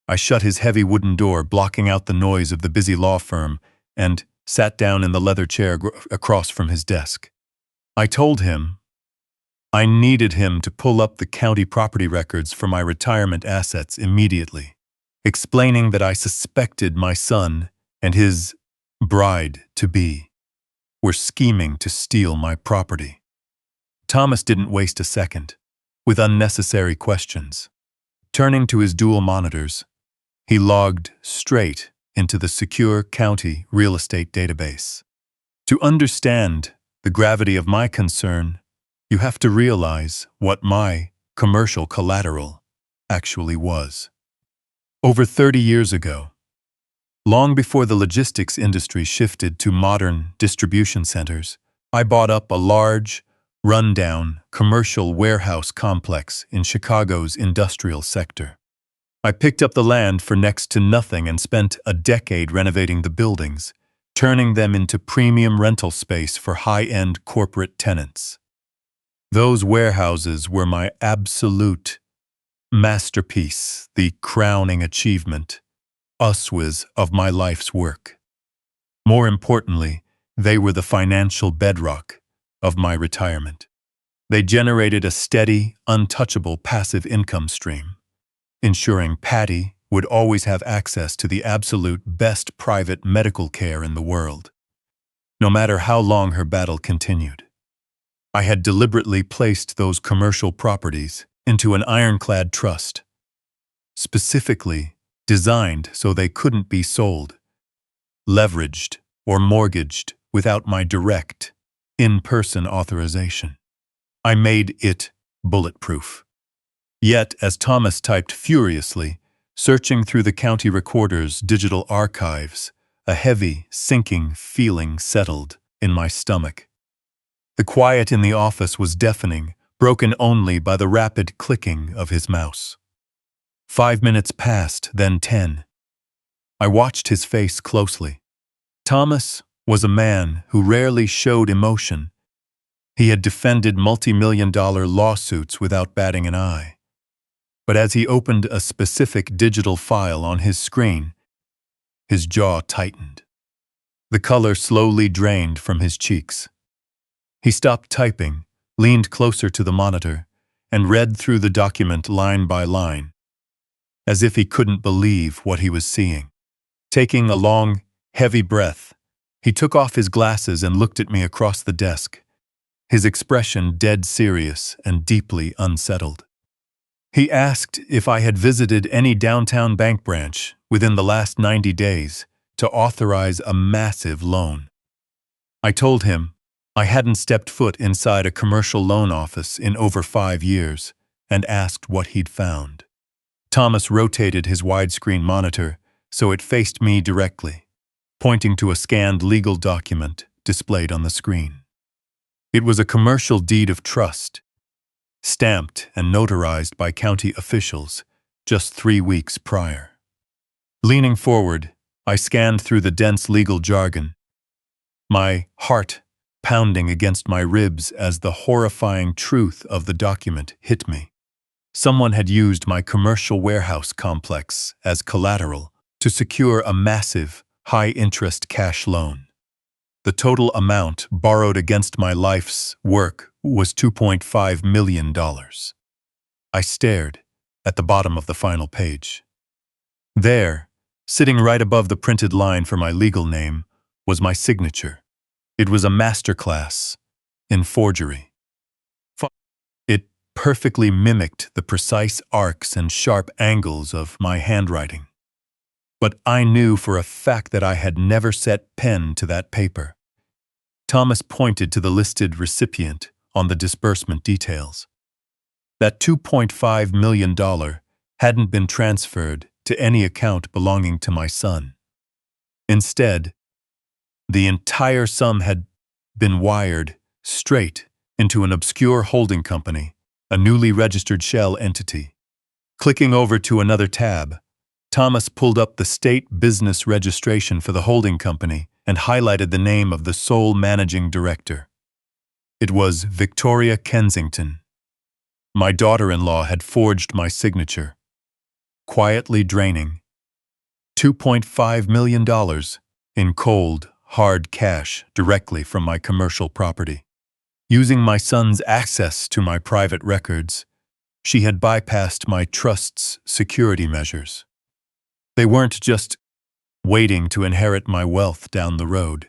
I shut his heavy wooden door, blocking out the noise of the busy law firm, and sat down in the leather chair across from his desk. I told him I needed him to pull up the county property records for my retirement assets immediately, explaining that I suspected my son and his bride-to-be were scheming to steal my property. Thomas didn't waste a second with unnecessary questions. Turning to his dual monitors, he logged straight into the secure county real estate database. To understand the gravity of my concern, you have to realize what my commercial collateral actually was. Over 30 years ago, long before the logistics industry shifted to modern distribution centers, I bought up a large, run-down commercial warehouse complex in Chicago's industrial sector. I picked up the land for next to nothing and spent a decade renovating the buildings, turning them into premium rental space for high-end corporate tenants. Those warehouses were my absolute masterpiece, the crowning achievement, of my life's work. More importantly, they were the financial bedrock of my retirement. They generated a steady, untouchable passive income stream, ensuring Patty would always have access to the absolute best private medical care in the world, no matter how long her battle continued. I had deliberately placed those commercial properties into an ironclad trust, specifically designed so they couldn't be sold, leveraged, or mortgaged without my direct, in-person authorization. I made it bulletproof. Yet, as Thomas typed furiously, searching through the county recorder's digital archives, a heavy, sinking feeling settled in my stomach. The quiet in the office was deafening, broken only by the rapid clicking of his mouse. 5 minutes passed, then 10. I watched his face closely. Thomas was a man who rarely showed emotion. He had defended multi-million-dollar lawsuits without batting an eye. But as he opened a specific digital file on his screen, his jaw tightened. The color slowly drained from his cheeks. He stopped typing, leaned closer to the monitor, and read through the document line by line, as if he couldn't believe what he was seeing. Taking a long, heavy breath, he took off his glasses and looked at me across the desk, his expression dead serious and deeply unsettled. He asked if I had visited any downtown bank branch within the last 90 days to authorize a massive loan. I told him I hadn't stepped foot inside a commercial loan office in over 5 years and asked what he'd found. Thomas rotated his widescreen monitor so it faced me directly, pointing to a scanned legal document displayed on the screen. It was a commercial deed of trust, stamped and notarized by county officials just 3 weeks prior. Leaning forward, I scanned through the dense legal jargon, my heart pounding against my ribs as the horrifying truth of the document hit me. Someone had used my commercial warehouse complex as collateral to secure a massive, high-interest cash loan. The total amount borrowed against my life's work was $2.5 million. I stared at the bottom of the final page. There, sitting right above the printed line for my legal name, was my signature. It was a masterclass in forgery. It perfectly mimicked the precise arcs and sharp angles of my handwriting. But I knew for a fact that I had never set pen to that paper. Thomas pointed to the listed recipient on the disbursement details. That $2.5 million hadn't been transferred to any account belonging to my son. Instead, the entire sum had been wired straight into an obscure holding company, a newly registered shell entity. Clicking over to another tab, Thomas pulled up the state business registration for the holding company and highlighted the name of the sole managing director. It was Victoria Kensington. My daughter-in-law had forged my signature, quietly draining $2.5 million in cold, hard cash directly from my commercial property. Using my son's access to my private records, she had bypassed my trust's security measures. They weren't just waiting to inherit my wealth down the road.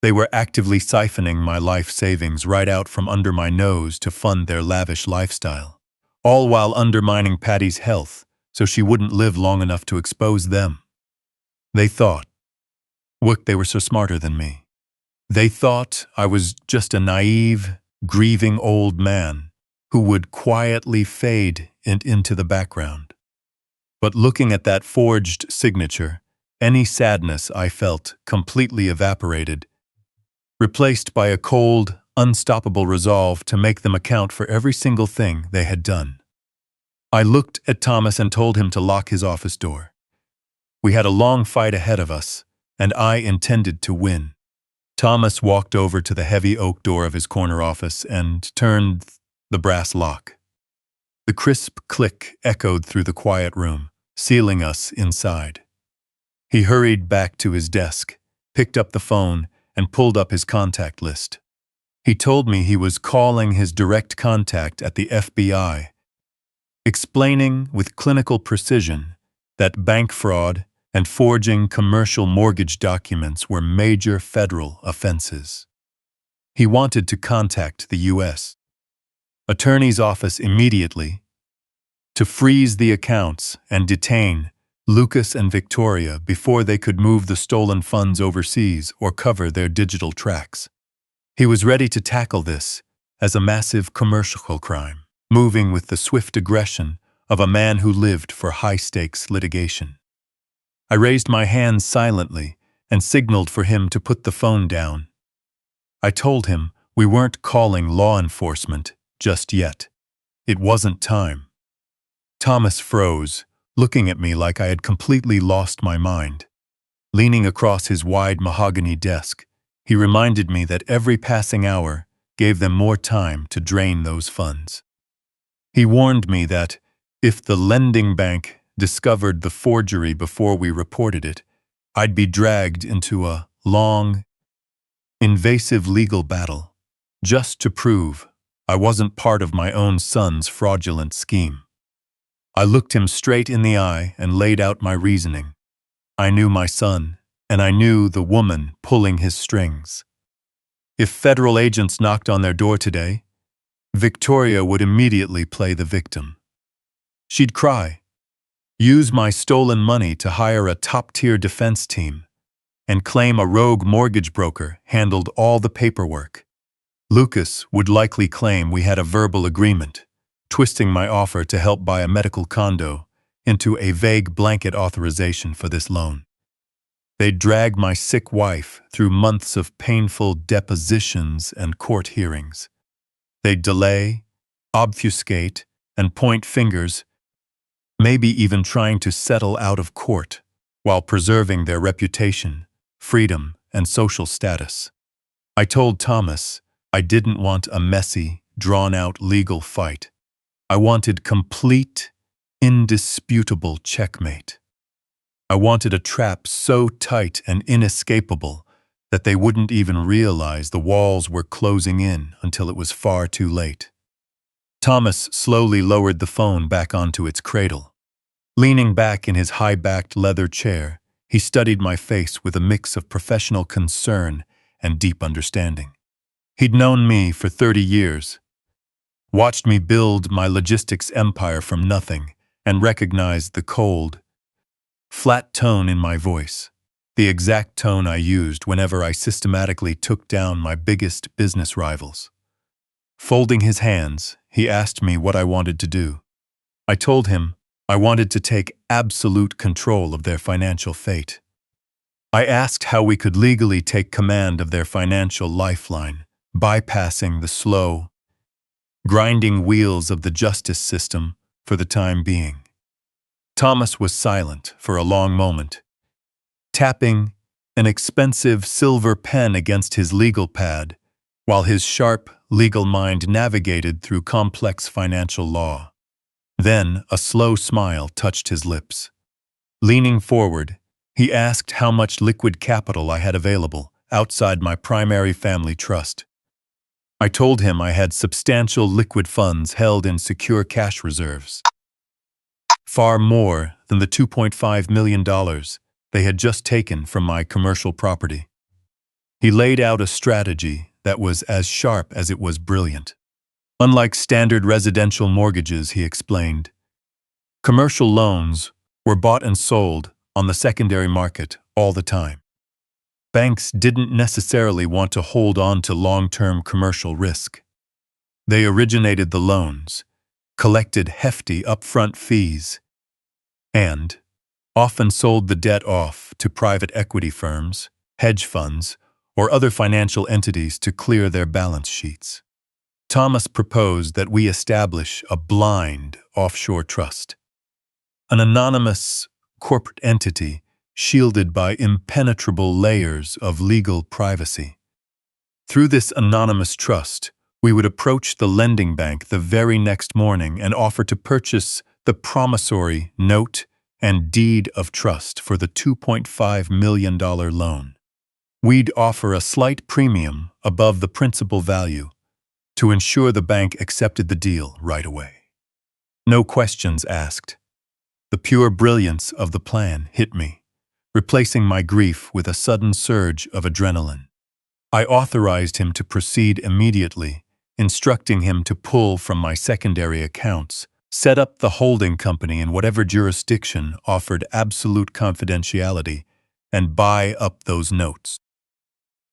They were actively siphoning my life savings right out from under my nose to fund their lavish lifestyle, all while undermining Patty's health so she wouldn't live long enough to expose them. They thought, look, they were so smarter than me. They thought I was just a naive, grieving old man who would quietly fade into the background. But looking at that forged signature, any sadness I felt completely evaporated, replaced by a cold, unstoppable resolve to make them account for every single thing they had done. I looked at Thomas and told him to lock his office door. We had a long fight ahead of us, and I intended to win. Thomas walked over to the heavy oak door of his corner office and turned the brass lock. The crisp click echoed through the quiet room, sealing us inside. He hurried back to his desk, picked up the phone, and pulled up his contact list. He told me he was calling his direct contact at the FBI, explaining with clinical precision that bank fraud and forging commercial mortgage documents were major federal offenses. He wanted to contact the U.S. Attorney's Office immediately to freeze the accounts and detain Lucas and Victoria before they could move the stolen funds overseas or cover their digital tracks. He was ready to tackle this as a massive commercial crime, moving with the swift aggression of a man who lived for high-stakes litigation. I raised my hands silently and signaled for him to put the phone down. I told him we weren't calling law enforcement just yet. It wasn't time. Thomas froze, looking at me like I had completely lost my mind. Leaning across his wide mahogany desk, he reminded me that every passing hour gave them more time to drain those funds. He warned me that if the lending bank discovered the forgery before we reported it, I'd be dragged into a long, invasive legal battle, just to prove I wasn't part of my own son's fraudulent scheme. I looked him straight in the eye and laid out my reasoning. I knew my son, and I knew the woman pulling his strings. If federal agents knocked on their door today, Victoria would immediately play the victim. She'd cry, use my stolen money to hire a top-tier defense team, and claim a rogue mortgage broker handled all the paperwork. Lucas would likely claim we had a verbal agreement, twisting my offer to help buy a medical condo into a vague blanket authorization for this loan. They'd drag my sick wife through months of painful depositions and court hearings. They'd delay, obfuscate, and point fingers, maybe even trying to settle out of court, while preserving their reputation, freedom, and social status. I told Thomas I didn't want a messy, drawn-out legal fight. I wanted complete, indisputable checkmate. I wanted a trap so tight and inescapable that they wouldn't even realize the walls were closing in until it was far too late. Thomas slowly lowered the phone back onto its cradle. Leaning back in his high-backed leather chair, he studied my face with a mix of professional concern and deep understanding. He'd known me for 30 years, watched me build my logistics empire from nothing, and recognized the cold, flat tone in my voice, the exact tone I used whenever I systematically took down my biggest business rivals. Folding his hands, he asked me what I wanted to do. I told him I wanted to take absolute control of their financial fate. I asked how we could legally take command of their financial lifeline, bypassing the slow, grinding wheels of the justice system for the time being. Thomas was silent for a long moment, tapping an expensive silver pen against his legal pad, while his sharp, legal mind navigated through complex financial law. Then a slow smile touched his lips. Leaning forward, he asked how much liquid capital I had available outside my primary family trust. I told him I had substantial liquid funds held in secure cash reserves, far more than the $2.5 million they had just taken from my commercial property. He laid out a strategy that was as sharp as it was brilliant. Unlike standard residential mortgages, he explained, commercial loans were bought and sold on the secondary market all the time. Banks didn't necessarily want to hold on to long-term commercial risk. They originated the loans, collected hefty upfront fees, and often sold the debt off to private equity firms, hedge funds, or other financial entities to clear their balance sheets. Thomas proposed that we establish a blind offshore trust, an anonymous corporate entity shielded by impenetrable layers of legal privacy. Through this anonymous trust, we would approach the lending bank the very next morning and offer to purchase the promissory note and deed of trust for the $2.5 million loan. We'd offer a slight premium above the principal value to ensure the bank accepted the deal right away. No questions asked. The pure brilliance of the plan hit me, replacing my grief with a sudden surge of adrenaline. I authorized him to proceed immediately, instructing him to pull from my secondary accounts, set up the holding company in whatever jurisdiction offered absolute confidentiality, and buy up those notes.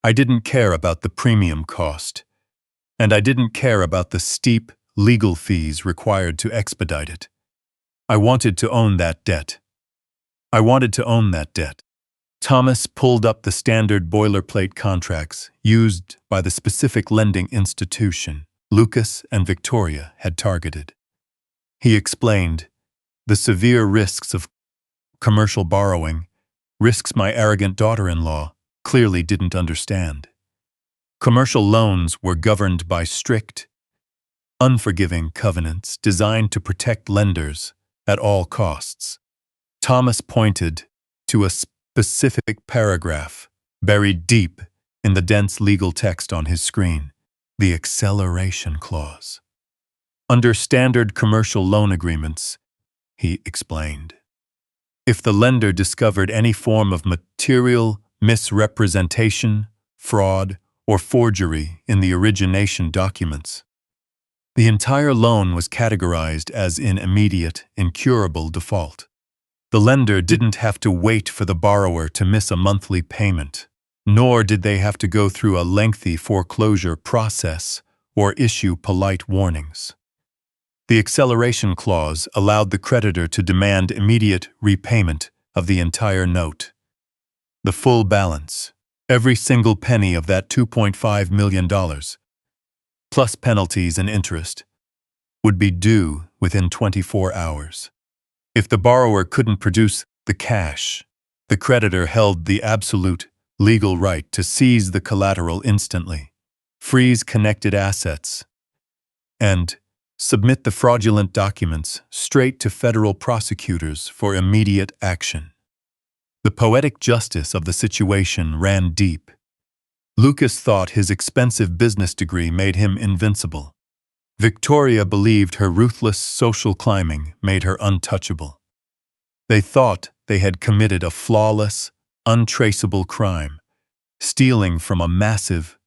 I didn't care about the premium cost, and I didn't care about the steep legal fees required to expedite it. I wanted to own that debt. Thomas pulled up the standard boilerplate contracts used by the specific lending institution Lucas and Victoria had targeted. He explained the severe risks of commercial borrowing risks my arrogant daughter-in-law clearly didn't understand. Commercial loans were governed by strict, unforgiving covenants designed to protect lenders at all costs. Thomas pointed to a specific paragraph buried deep in the dense legal text on his screen, the acceleration clause. Under standard commercial loan agreements, he explained, if the lender discovered any form of material misrepresentation, fraud, or forgery in the origination documents, the entire loan was categorized as in immediate, incurable default. The lender didn't have to wait for the borrower to miss a monthly payment, nor did they have to go through a lengthy foreclosure process or issue polite warnings. The acceleration clause allowed the creditor to demand immediate repayment of the entire note. The full balance, every single penny of that $2.5 million, plus penalties and interest, would be due within 24 hours. If the borrower couldn't produce the cash, the creditor held the absolute legal right to seize the collateral instantly, freeze connected assets, and submit the fraudulent documents straight to federal prosecutors for immediate action. The poetic justice of the situation ran deep. Lucas thought his expensive business degree made him invincible. Victoria believed her ruthless social climbing made her untouchable. They thought they had committed a flawless, untraceable crime, stealing from a massive,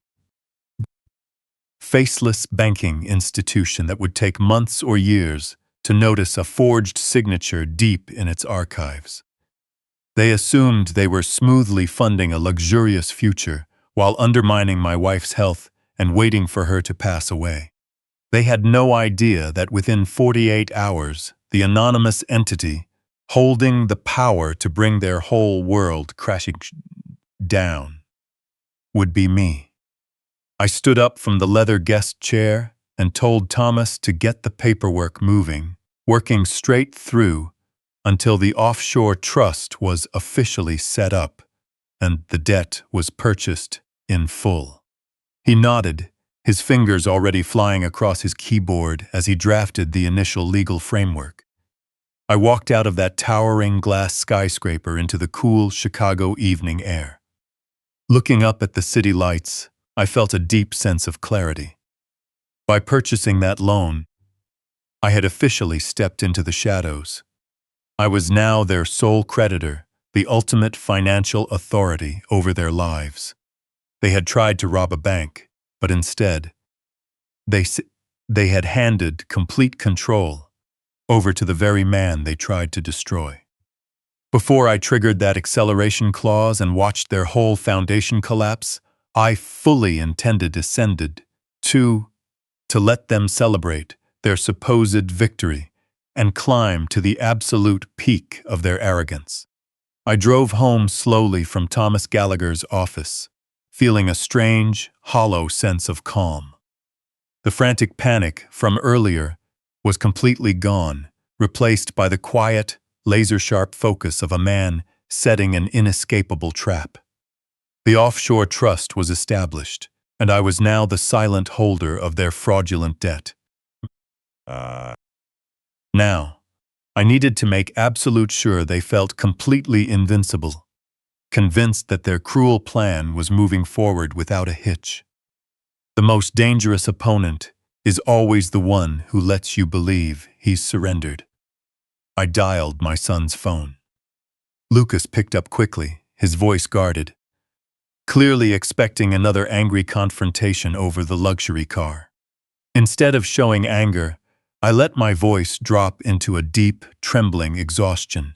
faceless banking institution that would take months or years to notice a forged signature deep in its archives. They assumed they were smoothly funding a luxurious future while undermining my wife's health and waiting for her to pass away. They had no idea that within 48 hours, the anonymous entity holding the power to bring their whole world crashing down would be me. I stood up from the leather guest chair and told Thomas to get the paperwork moving, working straight through until the offshore trust was officially set up and the debt was purchased in full. He nodded, his fingers already flying across his keyboard as he drafted the initial legal framework. I walked out of that towering glass skyscraper into the cool Chicago evening air. Looking up at the city lights, I felt a deep sense of clarity. By purchasing that loan, I had officially stepped into the shadows. I was now their sole creditor, the ultimate financial authority over their lives. They had tried to rob a bank, but instead, they had handed complete control over to the very man they tried to destroy. Before I triggered that acceleration clause and watched their whole foundation collapse, I fully intended to let them celebrate their supposed victory and climb to the absolute peak of their arrogance. I drove home slowly from Thomas Gallagher's office, feeling a strange, hollow sense of calm. The frantic panic from earlier was completely gone, replaced by the quiet, laser-sharp focus of a man setting an inescapable trap. The offshore trust was established, and I was now the silent holder of their fraudulent debt. Now, I needed to make absolute sure they felt completely invincible, convinced that their cruel plan was moving forward without a hitch. The most dangerous opponent is always the one who lets you believe he's surrendered. I dialed my son's phone. Lucas picked up quickly, his voice guarded, clearly expecting another angry confrontation over the luxury car. Instead of showing anger, I let my voice drop into a deep, trembling exhaustion,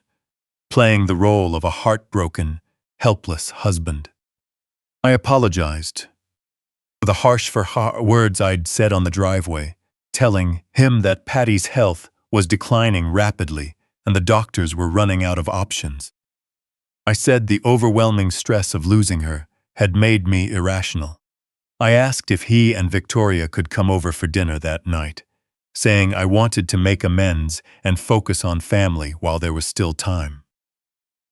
playing the role of a heartbroken, helpless husband. I apologized for the harsh words I'd said on the driveway, telling him that Patty's health was declining rapidly and the doctors were running out of options. I said the overwhelming stress of losing her had made me irrational. I asked if he and Victoria could come over for dinner that night, saying I wanted to make amends and focus on family while there was still time.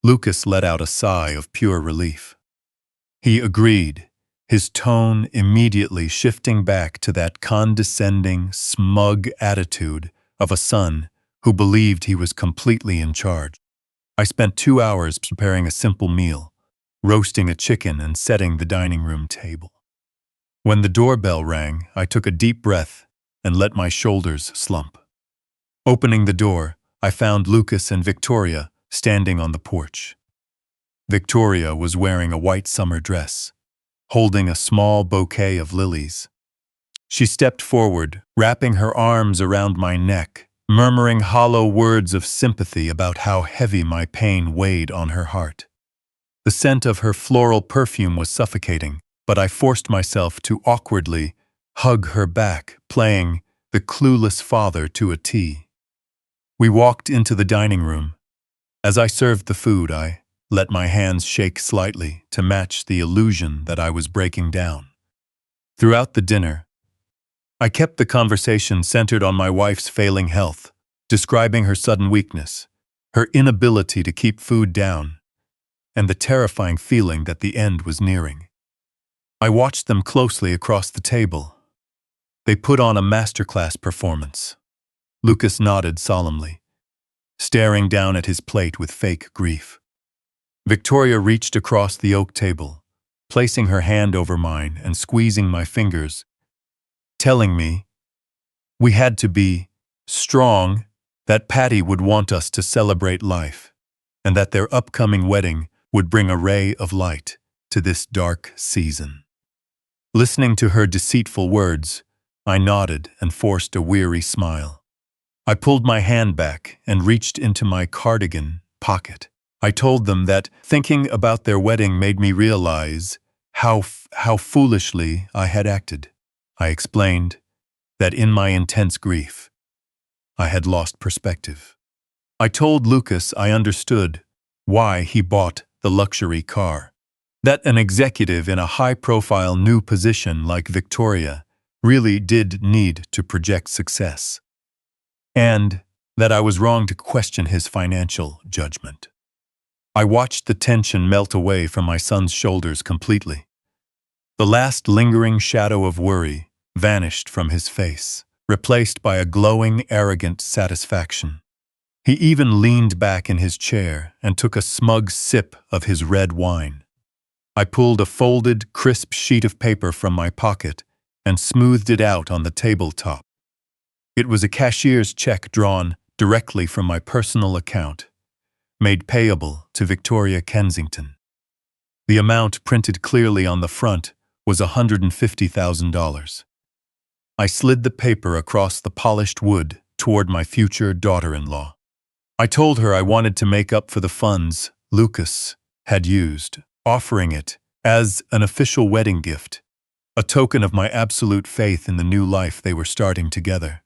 Lucas let out a sigh of pure relief. He agreed, his tone immediately shifting back to that condescending, smug attitude of a son who believed he was completely in charge. I spent 2 hours preparing a simple meal, roasting a chicken and setting the dining room table. When the doorbell rang, I took a deep breath and let my shoulders slump. Opening the door, I found Lucas and Victoria standing on the porch. Victoria was wearing a white summer dress, holding a small bouquet of lilies. She stepped forward, wrapping her arms around my neck, murmuring hollow words of sympathy about how heavy my pain weighed on her heart. The scent of her floral perfume was suffocating, but I forced myself to awkwardly hug her back, playing the clueless father to a T. We walked into the dining room. As I served the food, I let my hands shake slightly to match the illusion that I was breaking down. Throughout the dinner, I kept the conversation centered on my wife's failing health, describing her sudden weakness, her inability to keep food down, and the terrifying feeling that the end was nearing. I watched them closely across the table. They put on a masterclass performance. Lucas nodded solemnly, staring down at his plate with fake grief. Victoria reached across the oak table, placing her hand over mine and squeezing my fingers, telling me we had to be strong, that Patty would want us to celebrate life, and that their upcoming wedding would bring a ray of light to this dark season. Listening to her deceitful words, I nodded and forced a weary smile. I pulled my hand back and reached into my cardigan pocket. I told them that thinking about their wedding made me realize how foolishly I had acted. I explained that in my intense grief, I had lost perspective. I told Lucas I understood why he bought the luxury car, that an executive in a high-profile new position like Victoria really did need to project success, and that I was wrong to question his financial judgment. I watched the tension melt away from my son's shoulders completely. The last lingering shadow of worry vanished from his face, replaced by a glowing, arrogant satisfaction. He even leaned back in his chair and took a smug sip of his red wine. I pulled a folded, crisp sheet of paper from my pocket and smoothed it out on the tabletop. It was a cashier's check drawn directly from my personal account, made payable to Victoria Kensington. The amount printed clearly on the front was $150,000. I slid the paper across the polished wood toward my future daughter-in-law. I told her I wanted to make up for the funds Lucas had used, offering it as an official wedding gift, a token of my absolute faith in the new life they were starting together.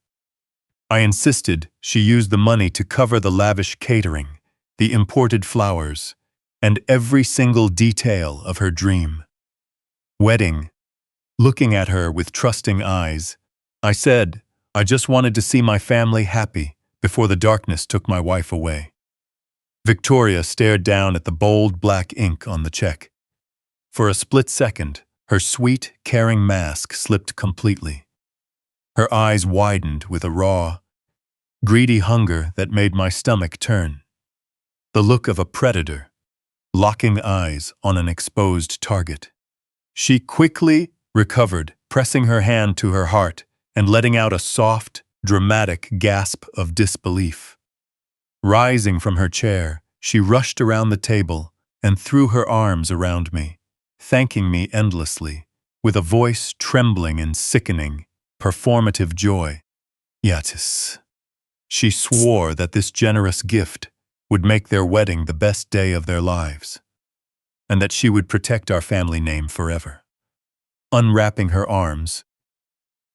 I insisted she use the money to cover the lavish catering, the imported flowers, and every single detail of her dream wedding. Looking at her with trusting eyes, I said, I just wanted to see my family happy before the darkness took my wife away. Victoria stared down at the bold black ink on the check. For a split second, her sweet, caring mask slipped completely. Her eyes widened with a raw, greedy hunger that made my stomach turn. The look of a predator, locking eyes on an exposed target. She quickly recovered, pressing her hand to her heart and letting out a soft, dramatic gasp of disbelief. Rising from her chair, she rushed around the table and threw her arms around me, thanking me endlessly, with a voice trembling in sickening, performative joy. Yatis. She swore that this generous gift would make their wedding the best day of their lives, and that she would protect our family name forever. Unwrapping her arms,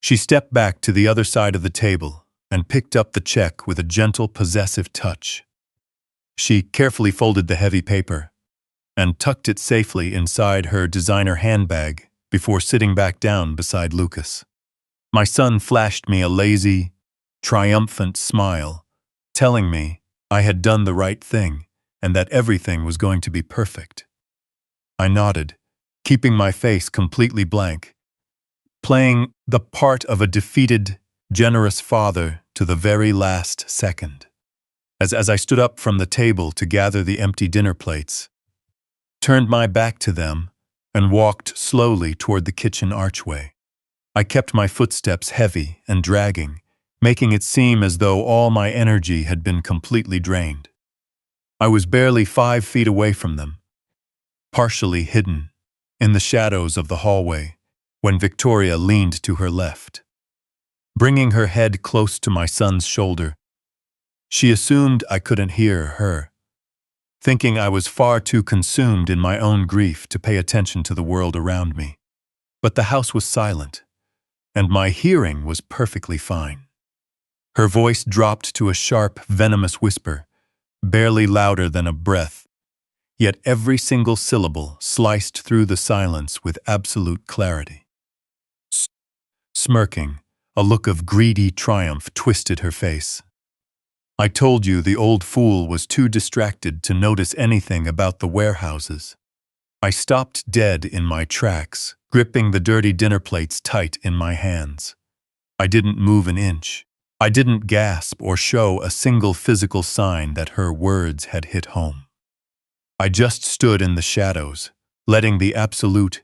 she stepped back to the other side of the table and picked up the check with a gentle, possessive touch. She carefully folded the heavy paper and tucked it safely inside her designer handbag before sitting back down beside Lucas. My son flashed me a lazy, triumphant smile, telling me I had done the right thing and that everything was going to be perfect. I nodded, keeping my face completely blank, playing the part of a defeated, generous father to the very last second. As I stood up from the table to gather the empty dinner plates, turned my back to them, and walked slowly toward the kitchen archway. I kept my footsteps heavy and dragging, making it seem as though all my energy had been completely drained. I was barely 5 feet away from them, partially hidden in the shadows of the hallway, when Victoria leaned to her left. Bringing her head close to my son's shoulder, she assumed I couldn't hear her, thinking I was far too consumed in my own grief to pay attention to the world around me. But the house was silent, and my hearing was perfectly fine. Her voice dropped to a sharp, venomous whisper, barely louder than a breath, yet every single syllable sliced through the silence with absolute clarity. Smirking, a look of greedy triumph twisted her face. I told you the old fool was too distracted to notice anything about the warehouses. I stopped dead in my tracks, gripping the dirty dinner plates tight in my hands. I didn't move an inch. I didn't gasp or show a single physical sign that her words had hit home. I just stood in the shadows, letting the absolute,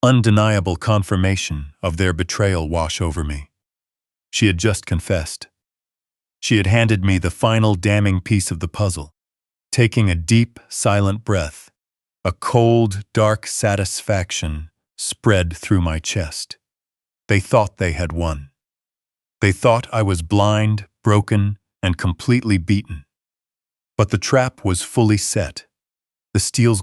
undeniable confirmation of their betrayal wash over me. She had just confessed. She had handed me the final damning piece of the puzzle. Taking a deep, silent breath, a cold, dark satisfaction spread through my chest. They thought they had won. They thought I was blind, broken, and completely beaten. But the trap was fully set. The steel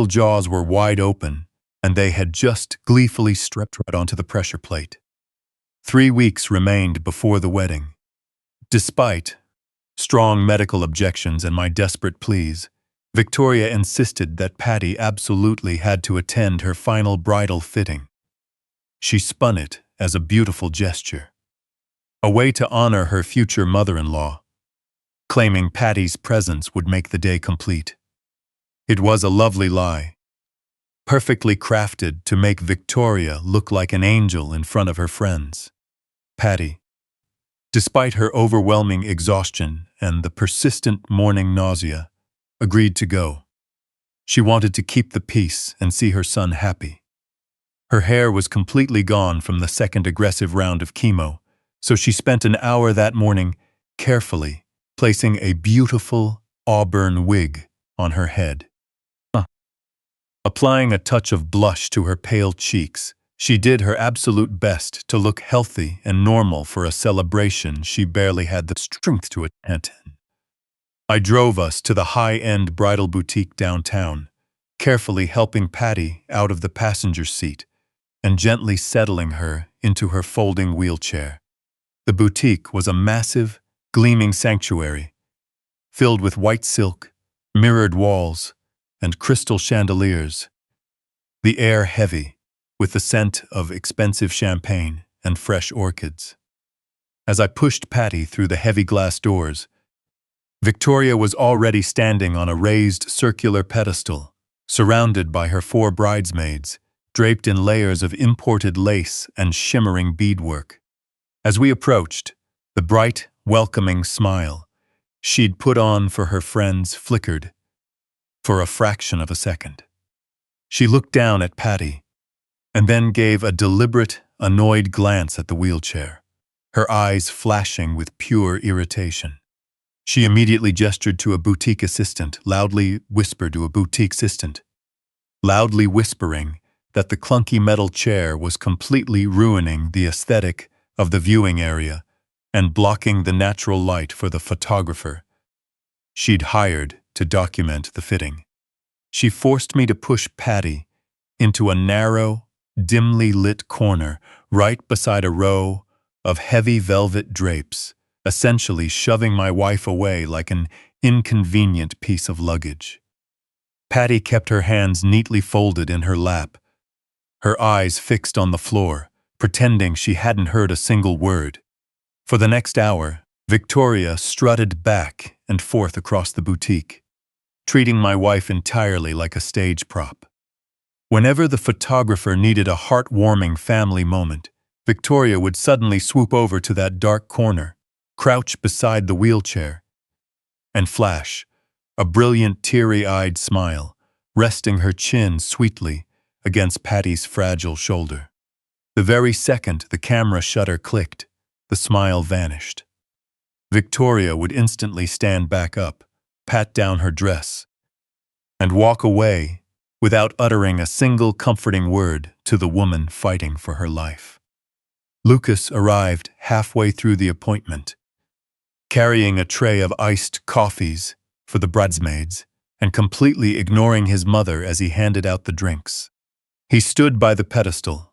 jaws were wide open, and they had just gleefully stepped right onto the pressure plate. 3 weeks remained before the wedding. Despite strong medical objections and my desperate pleas, Victoria insisted that Patty absolutely had to attend her final bridal fitting. She spun it as a beautiful gesture, a way to honor her future mother-in-law, claiming Patty's presence would make the day complete. It was a lovely lie, perfectly crafted to make Victoria look like an angel in front of her friends. Patty, despite her overwhelming exhaustion and the persistent morning nausea, agreed to go. She wanted to keep the peace and see her son happy. Her hair was completely gone from the second aggressive round of chemo, so she spent an hour that morning carefully placing a beautiful auburn wig on her head. Applying a touch of blush to her pale cheeks, she did her absolute best to look healthy and normal for a celebration she barely had the strength to attend. I drove us to the high-end bridal boutique downtown, carefully helping Patty out of the passenger seat and gently settling her into her folding wheelchair. The boutique was a massive, gleaming sanctuary, filled with white silk, mirrored walls, and crystal chandeliers. The air heavy, with the scent of expensive champagne and fresh orchids. As I pushed Patty through the heavy glass doors, Victoria was already standing on a raised circular pedestal, surrounded by her 4 bridesmaids, draped in layers of imported lace and shimmering beadwork. As we approached, the bright, welcoming smile she'd put on for her friends flickered for a fraction of a second. She looked down at Patty, and then gave a deliberate, annoyed glance at the wheelchair, her eyes flashing with pure irritation. She immediately gestured to a boutique assistant, loudly whispering that the clunky metal chair was completely ruining the aesthetic of the viewing area and blocking the natural light for the photographer she'd hired to document the fitting. She forced me to push Patty into a narrow, dimly lit corner right beside a row of heavy velvet drapes, essentially shoving my wife away like an inconvenient piece of luggage. Patty kept her hands neatly folded in her lap, her eyes fixed on the floor, pretending she hadn't heard a single word. For the next hour, Victoria strutted back and forth across the boutique, treating my wife entirely like a stage prop. Whenever the photographer needed a heartwarming family moment, Victoria would suddenly swoop over to that dark corner, crouch beside the wheelchair, and flash a brilliant teary-eyed smile, resting her chin sweetly against Patty's fragile shoulder. The very second the camera shutter clicked, the smile vanished. Victoria would instantly stand back up, pat down her dress, and walk away without uttering a single comforting word to the woman fighting for her life. Lucas arrived halfway through the appointment, carrying a tray of iced coffees for the bridesmaids and completely ignoring his mother as he handed out the drinks. He stood by the pedestal,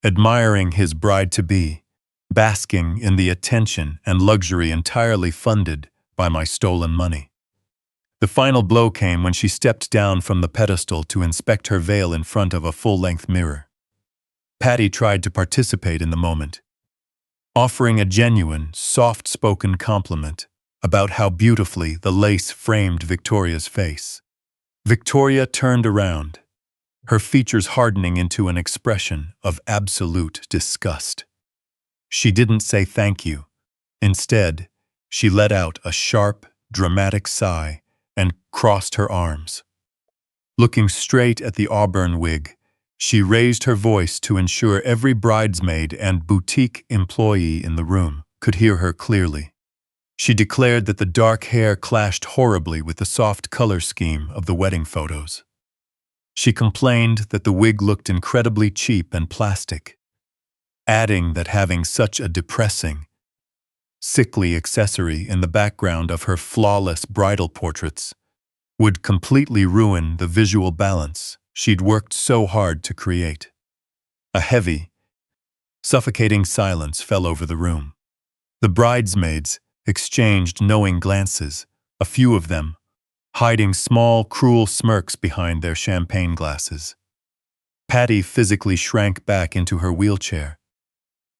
admiring his bride-to-be, basking in the attention and luxury entirely funded by my stolen money. The final blow came when she stepped down from the pedestal to inspect her veil in front of a full-length mirror. Patty tried to participate in the moment, offering a genuine, soft-spoken compliment about how beautifully the lace framed Victoria's face. Victoria turned around, her features hardening into an expression of absolute disgust. She didn't say thank you. Instead, she let out a sharp, dramatic sigh and crossed her arms. Looking straight at the auburn wig, she raised her voice to ensure every bridesmaid and boutique employee in the room could hear her clearly. She declared that the dark hair clashed horribly with the soft color scheme of the wedding photos. She complained that the wig looked incredibly cheap and plastic, adding that having such a depressing, sickly accessory in the background of her flawless bridal portraits would completely ruin the visual balance she'd worked so hard to create. A heavy, suffocating silence fell over the room. The bridesmaids exchanged knowing glances, a few of them hiding small, cruel smirks behind their champagne glasses. Patty physically shrank back into her wheelchair.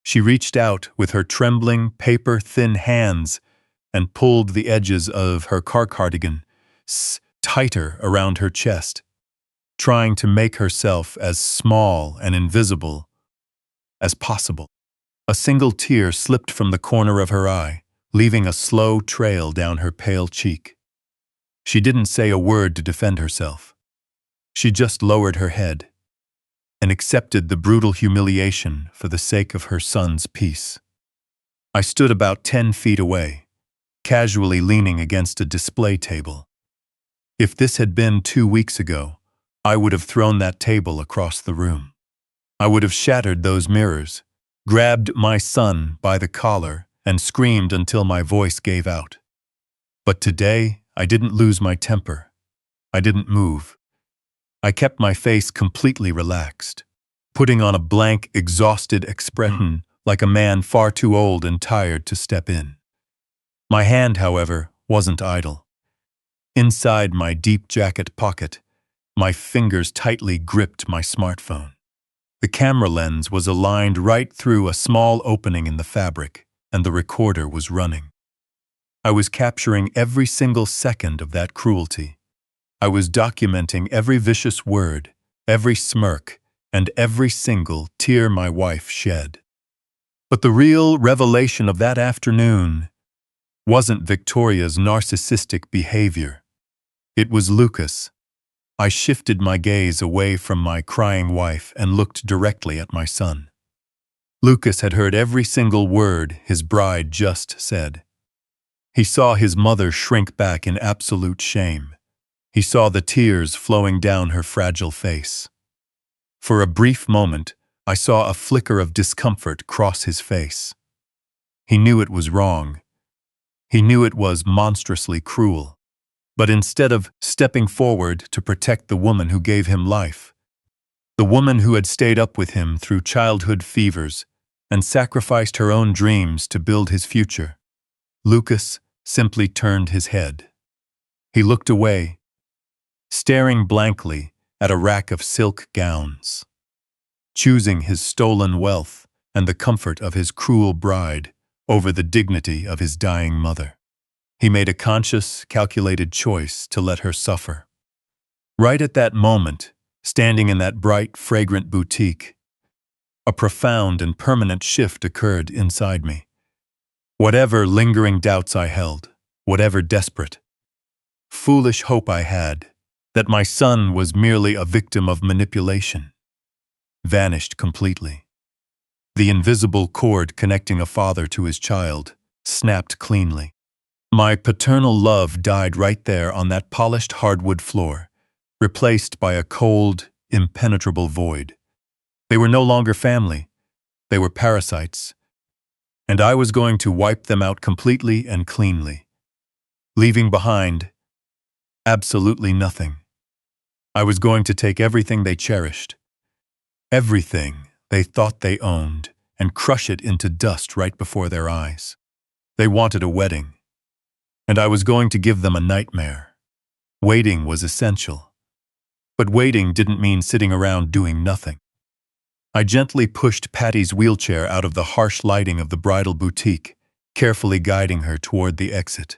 She reached out with her trembling, paper-thin hands and pulled the edges of her cardigan tighter around her chest, trying to make herself as small and invisible as possible. A single tear slipped from the corner of her eye, leaving a slow trail down her pale cheek. She didn't say a word to defend herself. She just lowered her head and accepted the brutal humiliation for the sake of her son's peace. I stood about 10 feet away, casually leaning against a display table. If this had been 2 weeks ago, I would have thrown that table across the room. I would have shattered those mirrors, grabbed my son by the collar, and screamed until my voice gave out. But today, I didn't lose my temper. I didn't move. I kept my face completely relaxed, putting on a blank, exhausted expression like a man far too old and tired to step in. My hand, however, wasn't idle. Inside my deep jacket pocket, my fingers tightly gripped my smartphone. The camera lens was aligned right through a small opening in the fabric, and the recorder was running. I was capturing every single second of that cruelty. I was documenting every vicious word, every smirk, and every single tear my wife shed. But the real revelation of that afternoon wasn't Victoria's narcissistic behavior. It was Lucas. I shifted my gaze away from my crying wife and looked directly at my son. Lucas had heard every single word his bride just said. He saw his mother shrink back in absolute shame. He saw the tears flowing down her fragile face. For a brief moment, I saw a flicker of discomfort cross his face. He knew it was wrong. He knew it was monstrously cruel. But instead of stepping forward to protect the woman who gave him life, the woman who had stayed up with him through childhood fevers and sacrificed her own dreams to build his future, Lucas simply turned his head. He looked away, staring blankly at a rack of silk gowns, choosing his stolen wealth and the comfort of his cruel bride over the dignity of his dying mother. He made a conscious, calculated choice to let her suffer. Right at that moment, standing in that bright, fragrant boutique, a profound and permanent shift occurred inside me. Whatever lingering doubts I held, whatever desperate, foolish hope I had that my son was merely a victim of manipulation, vanished completely. The invisible cord connecting a father to his child snapped cleanly. My paternal love died right there on that polished hardwood floor, replaced by a cold, impenetrable void. They were no longer family. They were parasites. And I was going to wipe them out completely and cleanly, leaving behind absolutely nothing. I was going to take everything they cherished, everything they thought they owned, and crush it into dust right before their eyes. They wanted a wedding, and I was going to give them a nightmare. Waiting was essential, but waiting didn't mean sitting around doing nothing. I gently pushed Patty's wheelchair out of the harsh lighting of the bridal boutique, carefully guiding her toward the exit.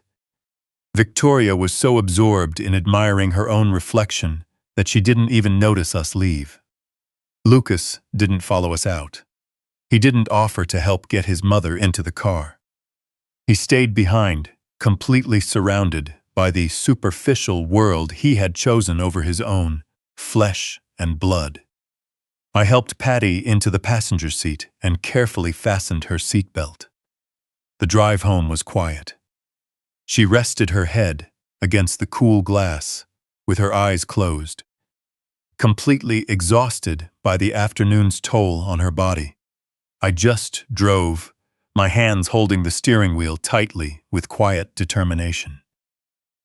Victoria was so absorbed in admiring her own reflection that she didn't even notice us leave. Lucas didn't follow us out. He didn't offer to help get his mother into the car. He stayed behind, completely surrounded by the superficial world he had chosen over his own flesh and blood. I helped Patty into the passenger seat and carefully fastened her seatbelt. The drive home was quiet. She rested her head against the cool glass, with her eyes closed, completely exhausted by the afternoon's toll on her body. I just drove, my hands holding the steering wheel tightly with quiet determination.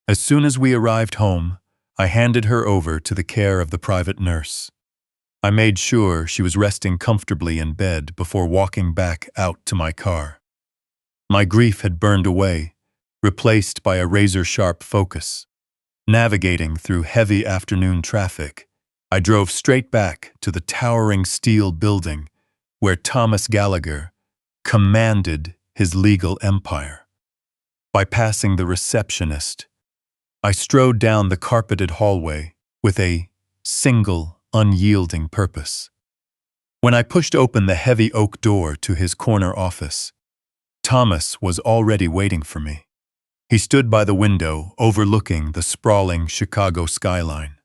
As soon as we arrived home, I handed her over to the care of the private nurse. I made sure she was resting comfortably in bed before walking back out to my car. My grief had burned away, replaced by a razor-sharp focus. Navigating through heavy afternoon traffic, I drove straight back to the towering steel building where Thomas Gallagher commanded his legal empire. Bypassing the receptionist, I strode down the carpeted hallway with a single, unyielding purpose. When I pushed open the heavy oak door to his corner office, Thomas was already waiting for me. He stood by the window overlooking the sprawling Chicago skyline.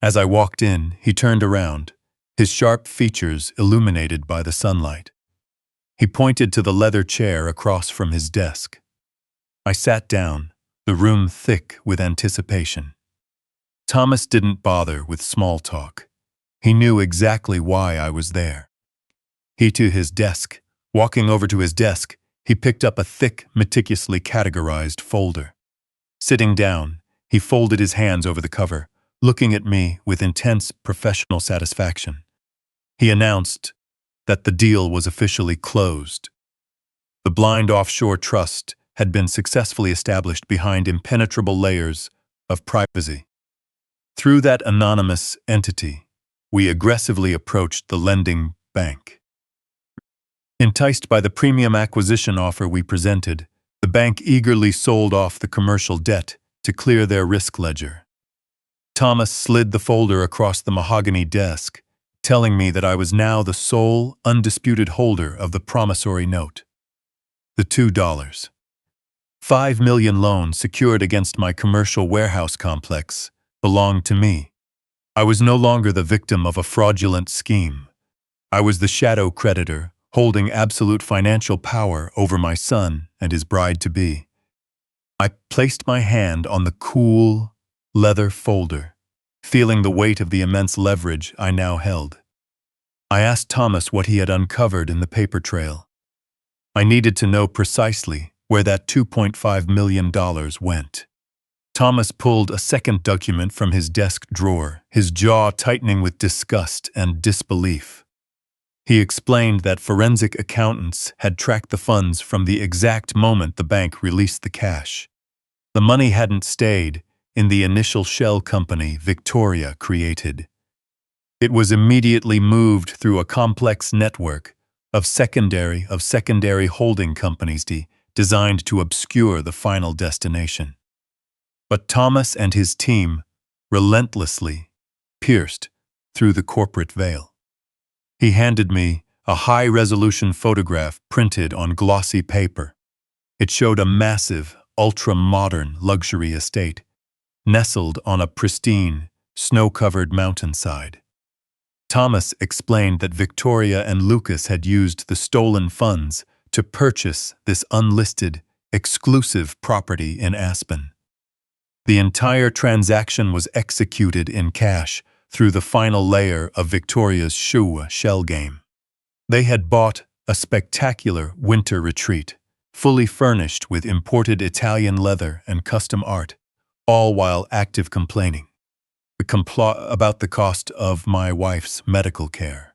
As I walked in, he turned around, his sharp features illuminated by the sunlight. He pointed to the leather chair across from his desk. I sat down, the room thick with anticipation. Thomas didn't bother with small talk. He knew exactly why I was there. Walking over to his desk, he picked up a thick, meticulously categorized folder. Sitting down, he folded his hands over the cover, looking at me with intense professional satisfaction. He announced that the deal was officially closed. The blind offshore trust had been successfully established behind impenetrable layers of privacy. Through that anonymous entity, we aggressively approached the lending bank. Enticed by the premium acquisition offer we presented, the bank eagerly sold off the commercial debt to clear their risk ledger. Thomas slid the folder across the mahogany desk, telling me that I was now the sole, undisputed holder of the promissory note. The $2.5 million loan secured against my commercial warehouse complex belonged to me. I was no longer the victim of a fraudulent scheme. I was the shadow creditor, holding absolute financial power over my son and his bride-to-be. I placed my hand on the cool, leather folder, feeling the weight of the immense leverage I now held. I asked Thomas what he had uncovered in the paper trail. I needed to know precisely where that $2.5 million went. Thomas pulled a second document from his desk drawer, his jaw tightening with disgust and disbelief. He explained that forensic accountants had tracked the funds from the exact moment the bank released the cash. The money hadn't stayed in the initial shell company Victoria created. It was immediately moved through a complex network of secondary holding companies designed to obscure the final destination. But Thomas and his team relentlessly pierced through the corporate veil. He handed me a high-resolution photograph printed on glossy paper. It showed a massive, ultra-modern luxury estate, nestled on a pristine, snow-covered mountainside. Thomas explained that Victoria and Lucas had used the stolen funds to purchase this unlisted, exclusive property in Aspen. The entire transaction was executed in cash through the final layer of Victoria's shell game. They had bought a spectacular winter retreat, fully furnished with imported Italian leather and custom art, all while active complaining about the cost of my wife's medical care.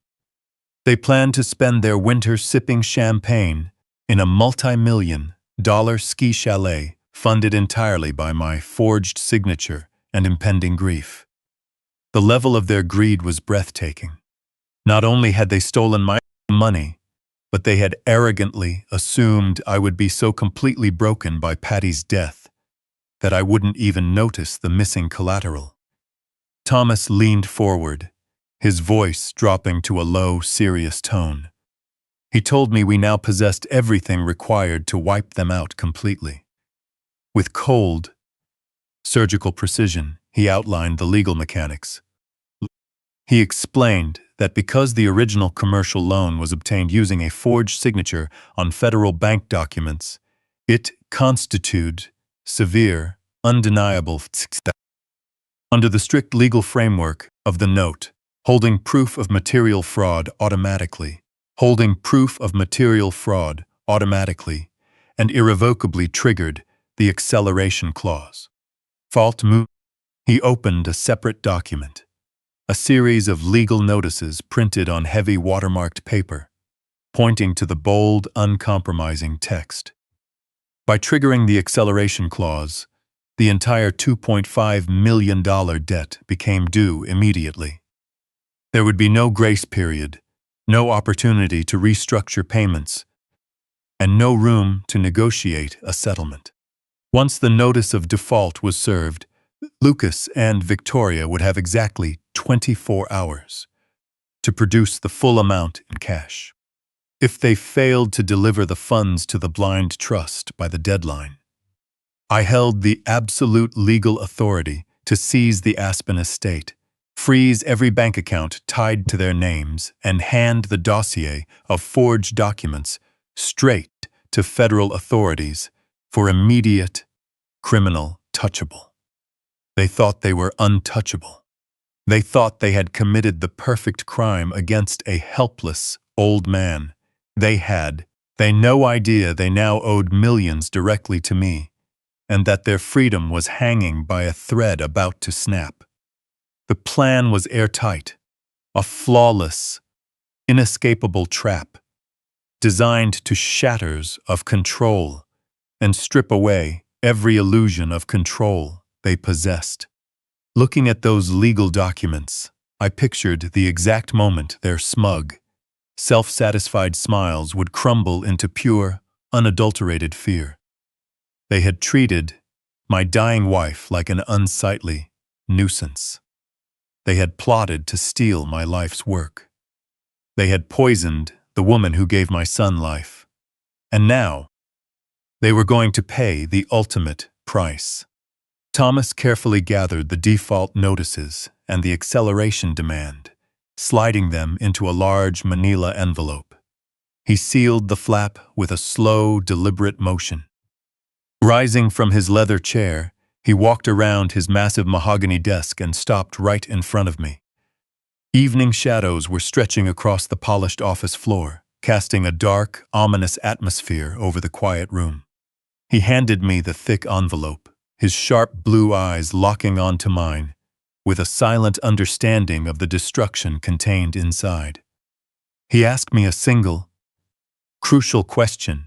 They planned to spend their winter sipping champagne in a multi-million-dollar ski chalet funded entirely by my forged signature and impending grief. The level of their greed was breathtaking. Not only had they stolen my money, but they had arrogantly assumed I would be so completely broken by Patty's death that I wouldn't even notice the missing collateral. Thomas leaned forward, his voice dropping to a low, serious tone. He told me we now possessed everything required to wipe them out completely. With cold, surgical precision, he outlined the legal mechanics. He explained that because the original commercial loan was obtained using a forged signature on federal bank documents, it constituted severe, undeniable under the strict legal framework of the note, holding proof of material fraud automatically, and irrevocably triggered the acceleration clause. He opened a separate document, a series of legal notices printed on heavy watermarked paper, pointing to the bold, uncompromising text. By triggering the acceleration clause, the entire $2.5 million debt became due immediately. There would be no grace period, no opportunity to restructure payments, and no room to negotiate a settlement. Once the notice of default was served, Lucas and Victoria would have exactly 24 hours to produce the full amount in cash. If they failed to deliver the funds to the blind trust by the deadline, I held the absolute legal authority to seize the Aspen estate, freeze every bank account tied to their names, and hand the dossier of forged documents straight to federal authorities for immediate criminal touchable. They thought they were untouchable. They thought they had committed the perfect crime against a helpless old man. They no idea they now owed millions directly to me, and that their freedom was hanging by a thread about to snap. The plan was airtight, a flawless, inescapable trap, designed to shatters of control and strip away every illusion of control they possessed. Looking at those legal documents, I pictured the exact moment their smug, self-satisfied smiles would crumble into pure, unadulterated fear. They had treated my dying wife like an unsightly nuisance. They had plotted to steal my life's work. They had poisoned the woman who gave my son life. And now, they were going to pay the ultimate price. Thomas carefully gathered the default notices and the acceleration demand, sliding them into a large manila envelope. He sealed the flap with a slow, deliberate motion. Rising from his leather chair, he walked around his massive mahogany desk and stopped right in front of me. Evening shadows were stretching across the polished office floor, casting a dark, ominous atmosphere over the quiet room. He handed me the thick envelope, his sharp blue eyes locking onto mine, with a silent understanding of the destruction contained inside. He asked me a single, crucial question.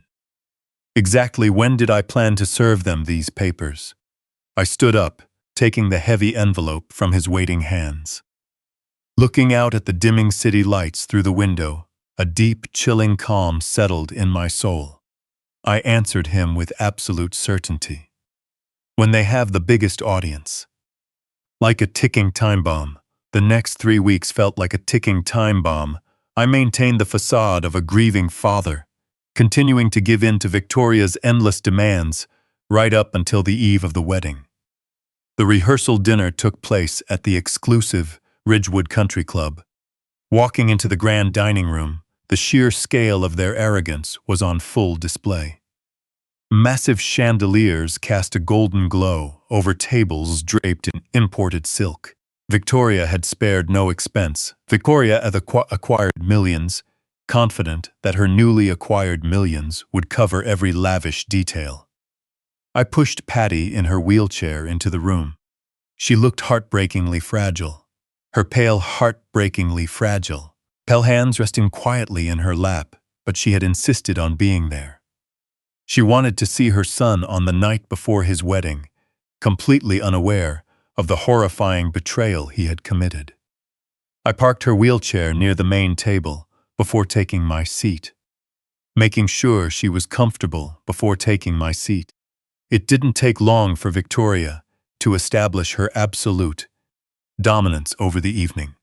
Exactly when did I plan to serve them these papers? I stood up, taking the heavy envelope from his waiting hands. Looking out at the dimming city lights through the window, A deep, chilling calm settled in my soul. I answered him with absolute certainty. When they have the biggest audience. Like a ticking time bomb. The next 3 weeks felt like a ticking time bomb. I maintained the facade of a grieving father, continuing to give in to Victoria's endless demands right up until the eve of the wedding. The rehearsal dinner took place at the exclusive Ridgewood Country Club. Walking into the grand dining room, the sheer scale of their arrogance was on full display. Massive chandeliers cast a golden glow over tables draped in imported silk. Victoria had spared no expense. Victoria had acquired millions, confident that her newly acquired millions would cover every lavish detail. I pushed Patty in her wheelchair into the room. She looked heartbreakingly fragile. Her pale hands resting quietly in her lap, but she had insisted on being there. She wanted to see her son on the night before his wedding, completely unaware of the horrifying betrayal he had committed. I parked her wheelchair near the main table before taking my seat, making sure she was comfortable before taking my seat. It didn't take long for Victoria to establish her absolute dominance over the evening.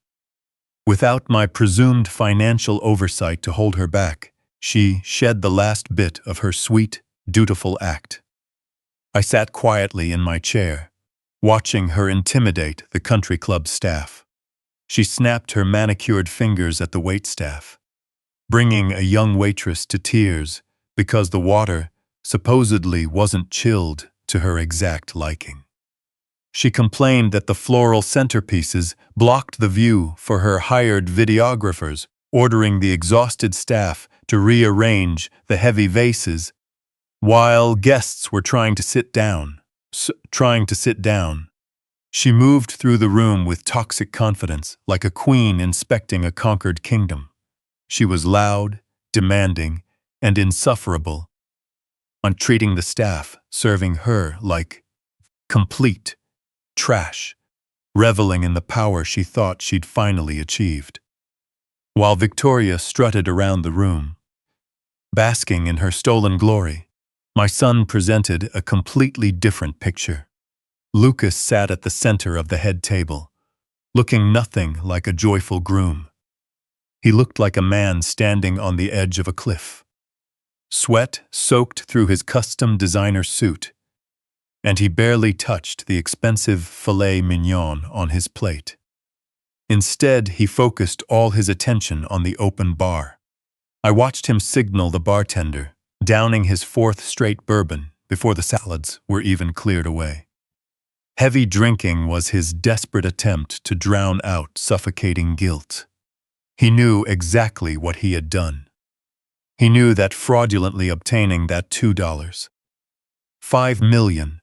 Without my presumed financial oversight to hold her back, she shed the last bit of her sweet, dutiful act. I sat quietly in my chair, watching her intimidate the country club staff. She snapped her manicured fingers at the waitstaff, bringing a young waitress to tears because the water supposedly wasn't chilled to her exact liking. She complained that the floral centerpieces blocked the view for her hired videographers, ordering the exhausted staff to rearrange the heavy vases while guests were trying to sit down. She moved through the room with toxic confidence, like a queen inspecting a conquered kingdom. She was loud, demanding, and insufferable, on treating the staff, serving her like complete trash, reveling in the power she thought she'd finally achieved. While Victoria strutted around the room, basking in her stolen glory, my son presented a completely different picture. Lucas sat at the center of the head table, looking nothing like a joyful groom. He looked like a man standing on the edge of a cliff. Sweat soaked through his custom designer suit, and he barely touched the expensive filet mignon on his plate. Instead, he focused all his attention on the open bar. I watched him signal the bartender, downing his fourth straight bourbon before the salads were even cleared away. Heavy drinking was his desperate attempt to drown out suffocating guilt. He knew exactly what he had done. He knew that fraudulently obtaining that $2.5 million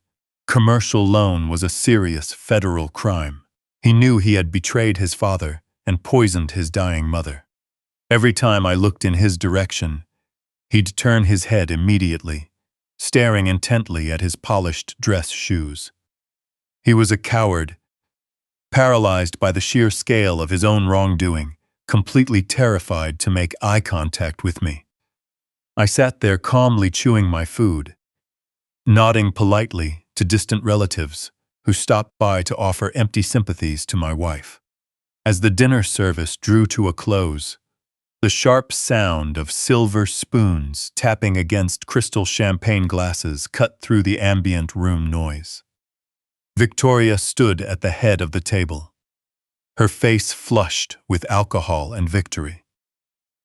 commercial loan was a serious federal crime. He knew he had betrayed his father and poisoned his dying mother. Every time I looked in his direction, he'd turn his head immediately, staring intently at his polished dress shoes. He was a coward, paralyzed by the sheer scale of his own wrongdoing, completely terrified to make eye contact with me. I sat there calmly chewing my food, nodding politely to distant relatives who stopped by to offer empty sympathies to my wife. As the dinner service drew to a close, the sharp sound of silver spoons tapping against crystal champagne glasses cut through the ambient room noise. Victoria stood at the head of the table, her face flushed with alcohol and victory.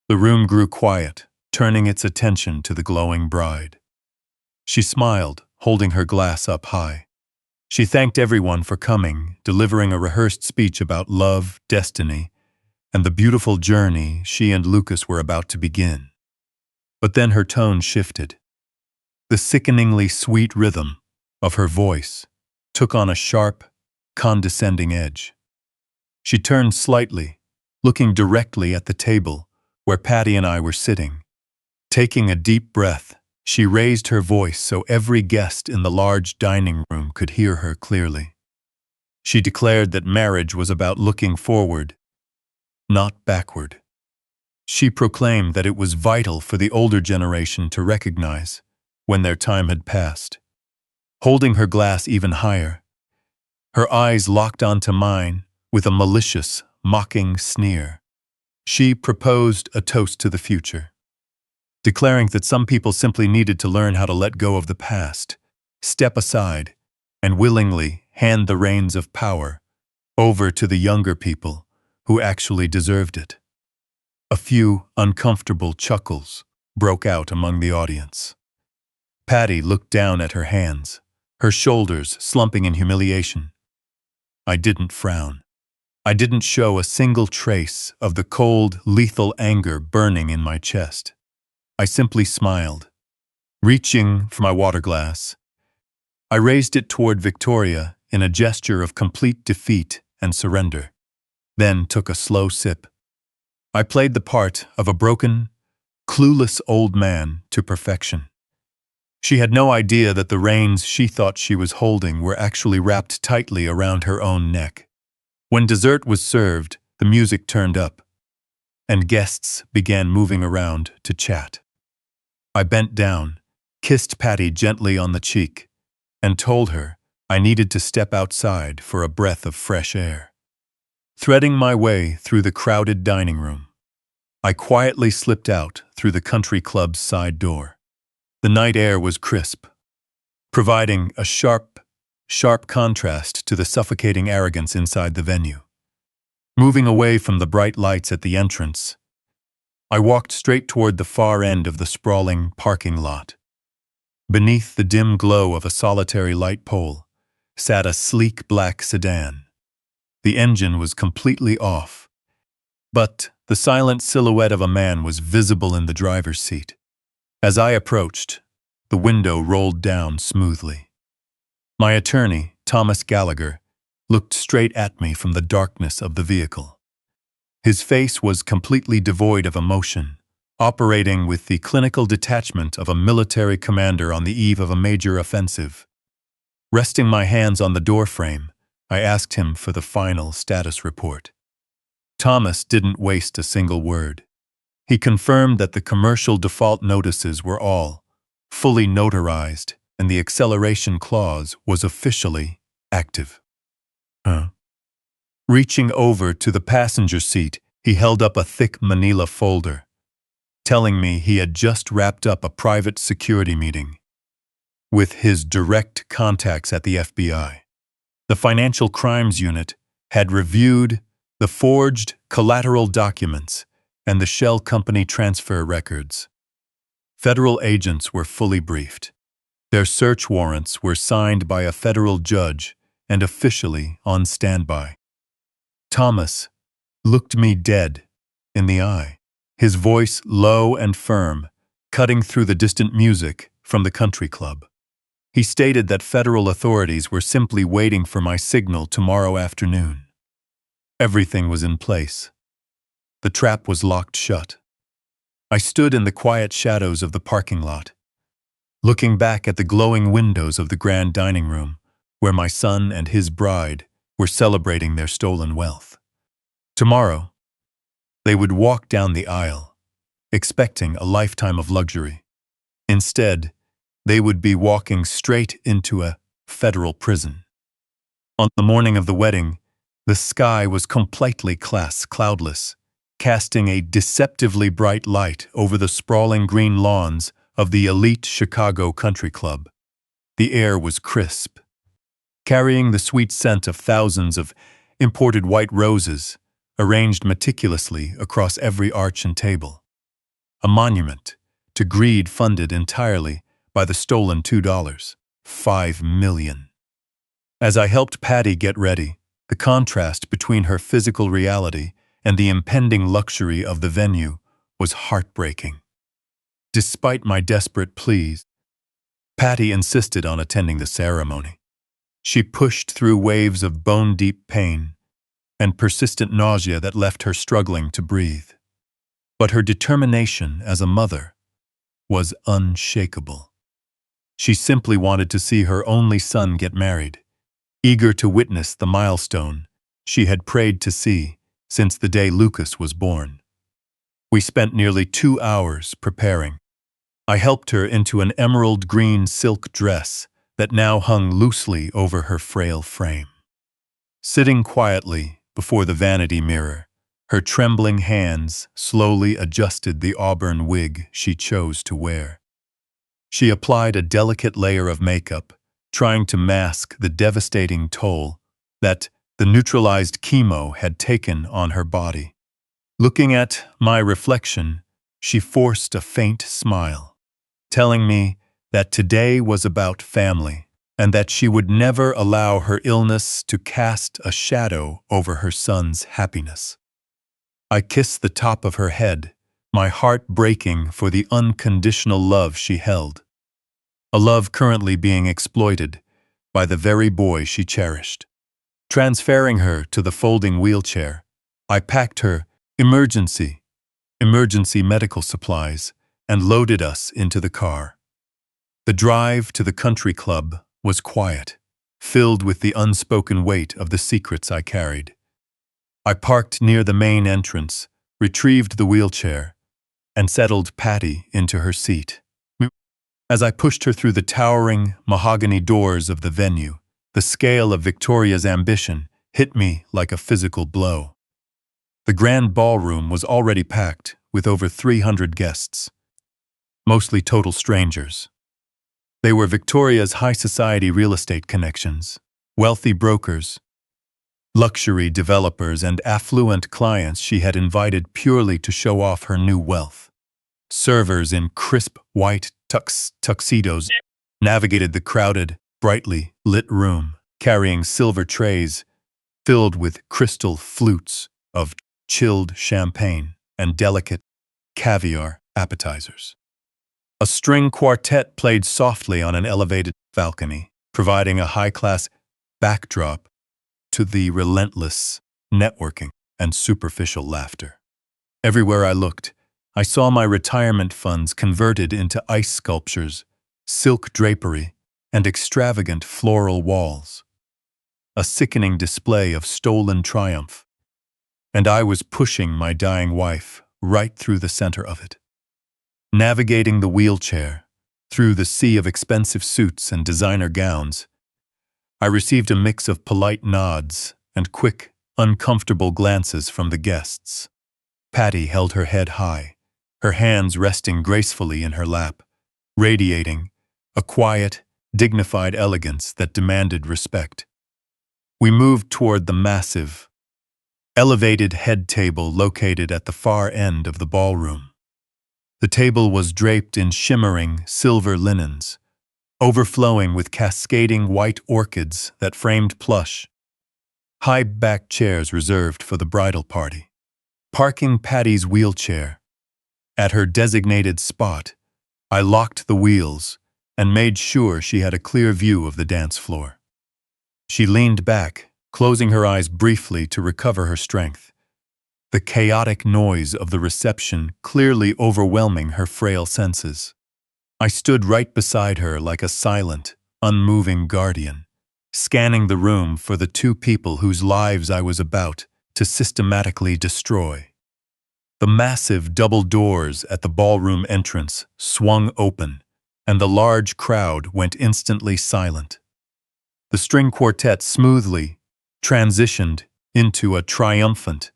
The room grew quiet, turning its attention to the glowing bride. She smiled, holding her glass up high. She thanked everyone for coming, delivering a rehearsed speech about love, destiny, and the beautiful journey she and Lucas were about to begin. But then her tone shifted. The sickeningly sweet rhythm of her voice took on a sharp, condescending edge. She turned slightly, looking directly at the table where Patty and I were sitting. Taking a deep breath, she raised her voice so every guest in the large dining room could hear her clearly. She declared that marriage was about looking forward, not backward. She proclaimed that it was vital for the older generation to recognize when their time had passed. Holding her glass even higher, her eyes locked onto mine with a malicious, mocking sneer, she proposed a toast to the future, declaring that some people simply needed to learn how to let go of the past, step aside, and willingly hand the reins of power over to the younger people who actually deserved it. A few uncomfortable chuckles broke out among the audience. Patty looked down at her hands, her shoulders slumping in humiliation. I didn't frown. I didn't show a single trace of the cold, lethal anger burning in my chest. I simply smiled. Reaching for my water glass, I raised it toward Victoria in a gesture of complete defeat and surrender, then took a slow sip. I played the part of a broken, clueless old man to perfection. She had no idea that the reins she thought she was holding were actually wrapped tightly around her own neck. When dessert was served, the music turned up, and guests began moving around to chat. I bent down, kissed Patty gently on the cheek, and told her I needed to step outside for a breath of fresh air. Threading my way through the crowded dining room, I quietly slipped out through the country club's side door. The night air was crisp, providing a sharp contrast to the suffocating arrogance inside the venue. Moving away from the bright lights at the entrance, I walked straight toward the far end of the sprawling parking lot. Beneath the dim glow of a solitary light pole sat a sleek black sedan. The engine was completely off, but the silent silhouette of a man was visible in the driver's seat. As I approached, the window rolled down smoothly. My attorney, Thomas Gallagher, looked straight at me from the darkness of the vehicle. His face was completely devoid of emotion, operating with the clinical detachment of a military commander on the eve of a major offensive. Resting my hands on the doorframe, I asked him for the final status report. Thomas didn't waste a single word. He confirmed that the commercial default notices were all fully notarized and the acceleration clause was officially active. Reaching over to the passenger seat, he held up a thick manila folder, telling me he had just wrapped up a private security meeting with his direct contacts at the FBI. The Financial Crimes Unit had reviewed the forged collateral documents and the shell company transfer records. Federal agents were fully briefed. Their search warrants were signed by a federal judge and officially on standby. Thomas looked me dead in the eye, his voice low and firm, cutting through the distant music from the country club. He stated that federal authorities were simply waiting for my signal tomorrow afternoon. Everything was in place. The trap was locked shut. I stood in the quiet shadows of the parking lot, looking back at the glowing windows of the grand dining room, where my son and his bride were celebrating their stolen wealth. Tomorrow, they would walk down the aisle, expecting a lifetime of luxury. Instead, they would be walking straight into a federal prison. On the morning of the wedding, the sky was completely cloudless, casting a deceptively bright light over the sprawling green lawns of the elite Chicago Country Club. The air was crisp, carrying the sweet scent of thousands of imported white roses arranged meticulously across every arch and table. A monument to greed funded entirely by the stolen $2, $5 million. As I helped Patty get ready, the contrast between her physical reality and the impending luxury of the venue was heartbreaking. Despite my desperate pleas, Patty insisted on attending the ceremony. She pushed through waves of bone-deep pain and persistent nausea that left her struggling to breathe. But her determination as a mother was unshakable. She simply wanted to see her only son get married, eager to witness the milestone she had prayed to see since the day Lucas was born. We spent nearly 2 hours preparing. I helped her into an emerald green silk dress that now hung loosely over her frail frame. Sitting quietly before the vanity mirror, her trembling hands slowly adjusted the auburn wig she chose to wear. She applied a delicate layer of makeup, trying to mask the devastating toll that the neutralized chemo had taken on her body. Looking at my reflection, she forced a faint smile, telling me that today was about family and that she would never allow her illness to cast a shadow over her son's happiness. I kissed the top of her head, my heart breaking for the unconditional love she held, a love currently being exploited by the very boy she cherished. Transferring her to the folding wheelchair, I packed her emergency medical supplies and loaded us into the car. The drive to the country club was quiet, filled with the unspoken weight of the secrets I carried. I parked near the main entrance, retrieved the wheelchair, and settled Patty into her seat. As I pushed her through the towering mahogany doors of the venue, the scale of Victoria's ambition hit me like a physical blow. The grand ballroom was already packed with over 300 guests, mostly total strangers. They were Victoria's high society real estate connections, wealthy brokers, luxury developers, and affluent clients she had invited purely to show off her new wealth. Servers in crisp white tuxedos navigated the crowded, brightly lit room, carrying silver trays filled with crystal flutes of chilled champagne and delicate caviar appetizers. A string quartet played softly on an elevated balcony, providing a high-class backdrop to the relentless networking and superficial laughter. Everywhere I looked, I saw my retirement funds converted into ice sculptures, silk drapery, and extravagant floral walls. A sickening display of stolen triumph. And I was pushing my dying wife right through the center of it. Navigating the wheelchair, through the sea of expensive suits and designer gowns, I received a mix of polite nods and quick, uncomfortable glances from the guests. Patty held her head high, her hands resting gracefully in her lap, radiating a quiet, dignified elegance that demanded respect. We moved toward the massive, elevated head table located at the far end of the ballroom. The table was draped in shimmering silver linens, overflowing with cascading white orchids that framed plush, high-backed chairs reserved for the bridal party. Parking Patty's wheelchair at her designated spot, I locked the wheels and made sure she had a clear view of the dance floor. She leaned back, closing her eyes briefly to recover her strength, the chaotic noise of the reception clearly overwhelming her frail senses. I stood right beside her like a silent, unmoving guardian, scanning the room for the two people whose lives I was about to systematically destroy. The massive double doors at the ballroom entrance swung open, and the large crowd went instantly silent. The string quartet smoothly transitioned into a triumphant,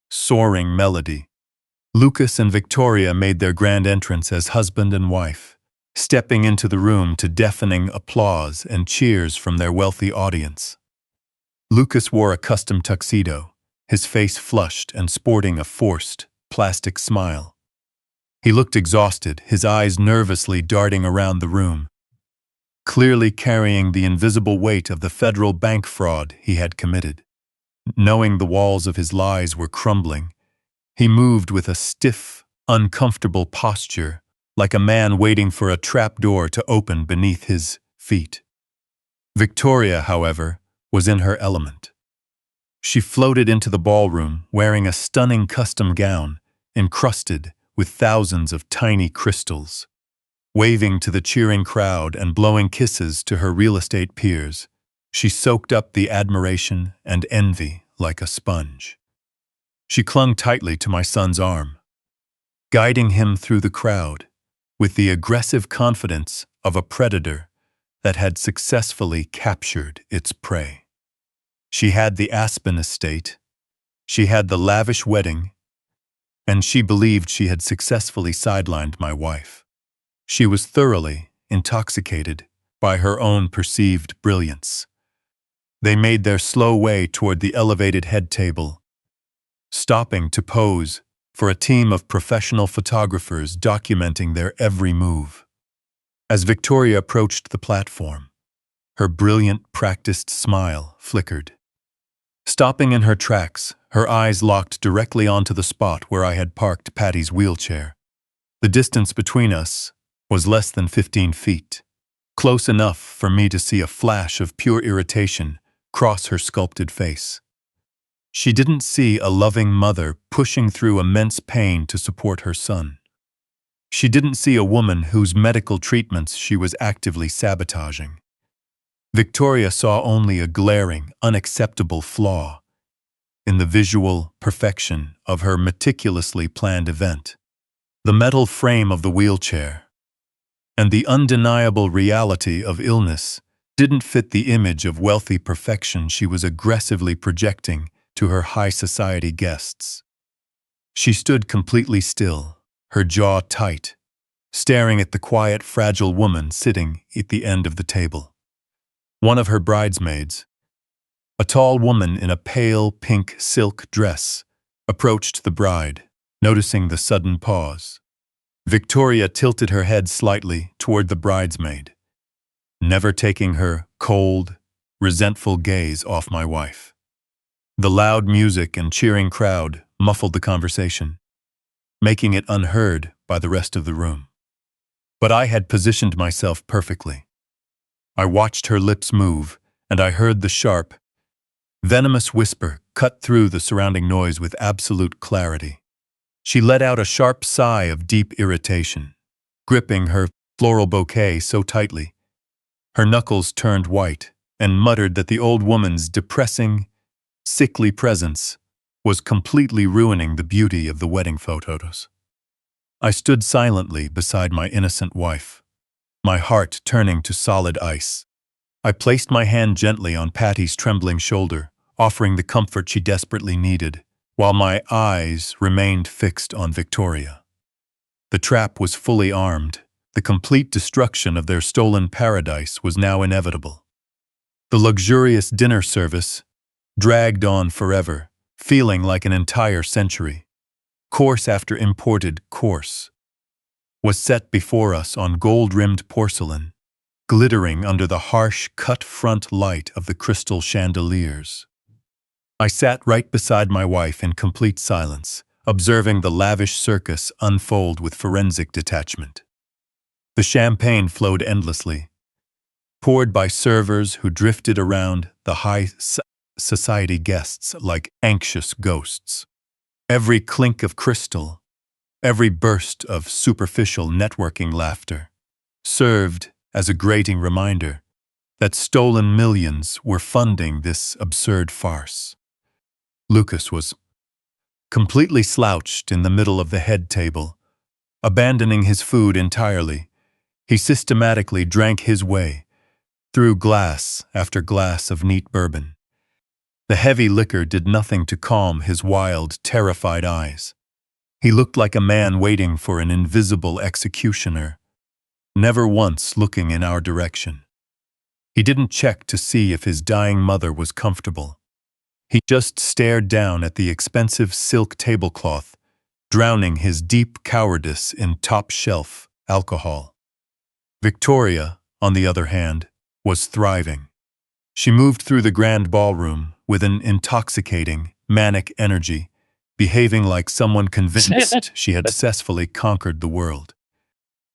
soaring melody. Lucas and Victoria made their grand entrance as husband and wife, stepping into the room to deafening applause and cheers from their wealthy audience. Lucas wore a custom tuxedo, his face flushed and sporting a forced, plastic smile. He looked exhausted, his eyes nervously darting around the room, clearly carrying the invisible weight of the federal bank fraud he had committed. Knowing the walls of his lies were crumbling, he moved with a stiff, uncomfortable posture, like a man waiting for a trapdoor to open beneath his feet. Victoria, however, was in her element. She floated into the ballroom wearing a stunning custom gown, encrusted with thousands of tiny crystals. Waving to the cheering crowd and blowing kisses to her real estate peers, she soaked up the admiration and envy like a sponge. She clung tightly to my son's arm, guiding him through the crowd with the aggressive confidence of a predator that had successfully captured its prey. She had the Aspen estate, she had the lavish wedding, and she believed she had successfully sidelined my wife. She was thoroughly intoxicated by her own perceived brilliance. They made their slow way toward the elevated head table, stopping to pose for a team of professional photographers documenting their every move. As Victoria approached the platform, her brilliant, practiced smile flickered. Stopping in her tracks, her eyes locked directly onto the spot where I had parked Patty's wheelchair. The distance between us was less than 15 feet, close enough for me to see a flash of pure irritation cross her sculpted face. She didn't see a loving mother pushing through immense pain to support her son. She didn't see a woman whose medical treatments she was actively sabotaging. Victoria saw only a glaring, unacceptable flaw in the visual perfection of her meticulously planned event. The metal frame of the wheelchair and the undeniable reality of illness didn't fit the image of wealthy perfection she was aggressively projecting to her high society guests. She stood completely still, her jaw tight, staring at the quiet, fragile woman sitting at the end of the table. One of her bridesmaids, a tall woman in a pale pink silk dress, approached the bride, noticing the sudden pause. Victoria tilted her head slightly toward the bridesmaid, never taking her cold, resentful gaze off my wife. The loud music and cheering crowd muffled the conversation, making it unheard by the rest of the room. But I had positioned myself perfectly. I watched her lips move, and I heard the sharp, venomous whisper cut through the surrounding noise with absolute clarity. She let out a sharp sigh of deep irritation, gripping her floral bouquet so tightly. Her knuckles turned white, and muttered that the old woman's depressing, sickly presence was completely ruining the beauty of the wedding photos. I stood silently beside my innocent wife, my heart turning to solid ice. I placed my hand gently on Patty's trembling shoulder, offering the comfort she desperately needed, while my eyes remained fixed on Victoria. The trap was fully armed. The complete destruction of their stolen paradise was now inevitable. The luxurious dinner service dragged on forever, feeling like an entire century. Course after imported course was set before us on gold-rimmed porcelain, glittering under the harsh cut-front light of the crystal chandeliers. I sat right beside my wife in complete silence, observing the lavish circus unfold with forensic detachment. The champagne flowed endlessly, poured by servers who drifted around the high society guests like anxious ghosts. Every clink of crystal, every burst of superficial networking laughter served as a grating reminder that stolen millions were funding this absurd farce. Lucas was completely slouched in the middle of the head table, abandoning his food entirely. He systematically drank his way through glass after glass of neat bourbon. The heavy liquor did nothing to calm his wild, terrified eyes. He looked like a man waiting for an invisible executioner, never once looking in our direction. He didn't check to see if his dying mother was comfortable. He just stared down at the expensive silk tablecloth, drowning his deep cowardice in top-shelf alcohol. Victoria, on the other hand, was thriving. She moved through the grand ballroom with an intoxicating, manic energy, behaving like someone convinced she had successfully conquered the world.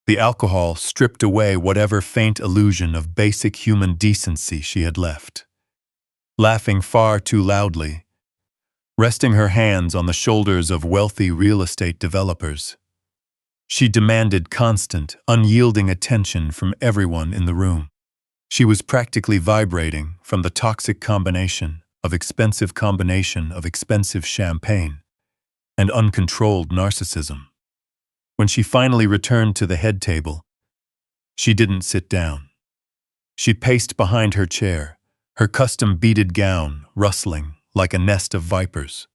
The alcohol stripped away whatever faint illusion of basic human decency she had left. Laughing far too loudly, resting her hands on the shoulders of wealthy real estate developers, she demanded constant, unyielding attention from everyone in the room. She was practically vibrating from the toxic combination of expensive champagne and uncontrolled narcissism. When she finally returned to the head table, she didn't sit down. She paced behind her chair, her custom beaded gown rustling like a nest of vipers.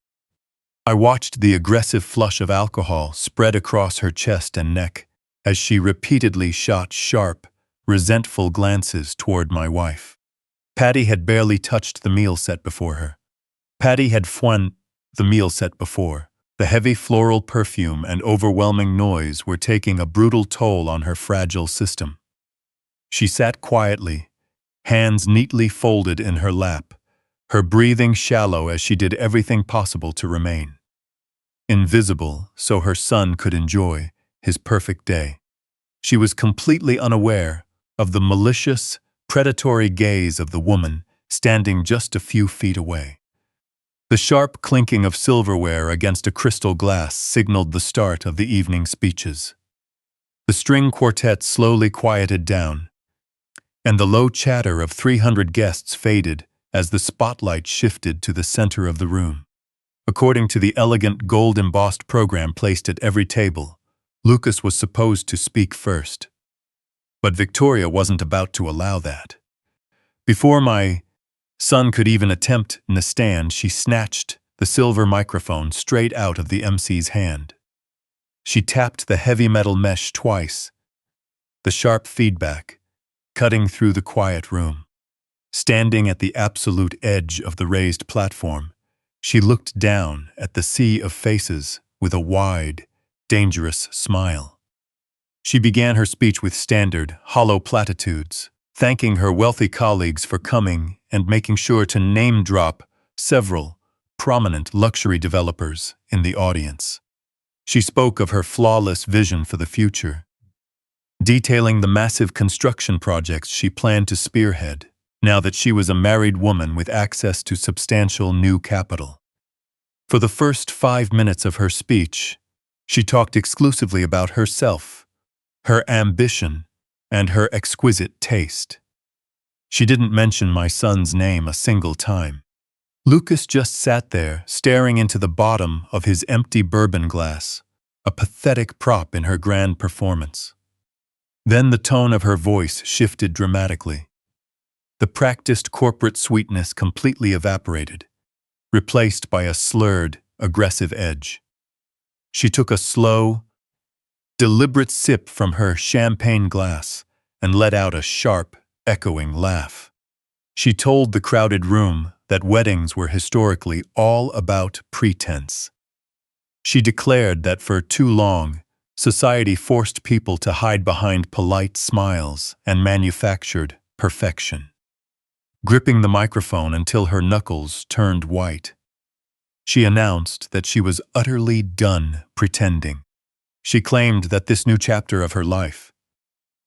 I watched the aggressive flush of alcohol spread across her chest and neck as she repeatedly shot sharp, resentful glances toward my wife. Patty had barely touched the meal set before her. Patty had fwon the meal set before. The heavy floral perfume and overwhelming noise were taking a brutal toll on her fragile system. She sat quietly, hands neatly folded in her lap, her breathing shallow as she did everything possible to remain invisible so her son could enjoy his perfect day. She was completely unaware of the malicious, predatory gaze of the woman standing just a few feet away. The sharp clinking of silverware against a crystal glass signaled the start of the evening speeches. The string quartet slowly quieted down, and the low chatter of 300 guests faded as the spotlight shifted to the center of the room. According to the elegant gold-embossed program placed at every table, Lucas was supposed to speak first. But Victoria wasn't about to allow that. Before my son could even attempt a stand, she snatched the silver microphone straight out of the MC's hand. She tapped the heavy metal mesh twice, the sharp feedback cutting through the quiet room. Standing at the absolute edge of the raised platform, she looked down at the sea of faces with a wide, dangerous smile. She began her speech with standard, hollow platitudes, thanking her wealthy colleagues for coming and making sure to name-drop several prominent luxury developers in the audience. She spoke of her flawless vision for the future, detailing the massive construction projects she planned to spearhead, now that she was a married woman with access to substantial new capital. For the first 5 minutes of her speech, she talked exclusively about herself, her ambition, and her exquisite taste. She didn't mention my son's name a single time. Lucas just sat there, staring into the bottom of his empty bourbon glass, a pathetic prop in her grand performance. Then the tone of her voice shifted dramatically. The practiced corporate sweetness completely evaporated, replaced by a slurred, aggressive edge. She took a slow, deliberate sip from her champagne glass and let out a sharp, echoing laugh. She told the crowded room that weddings were historically all about pretense. She declared that for too long, society forced people to hide behind polite smiles and manufactured perfection. Gripping the microphone until her knuckles turned white, she announced that she was utterly done pretending. She claimed that this new chapter of her life,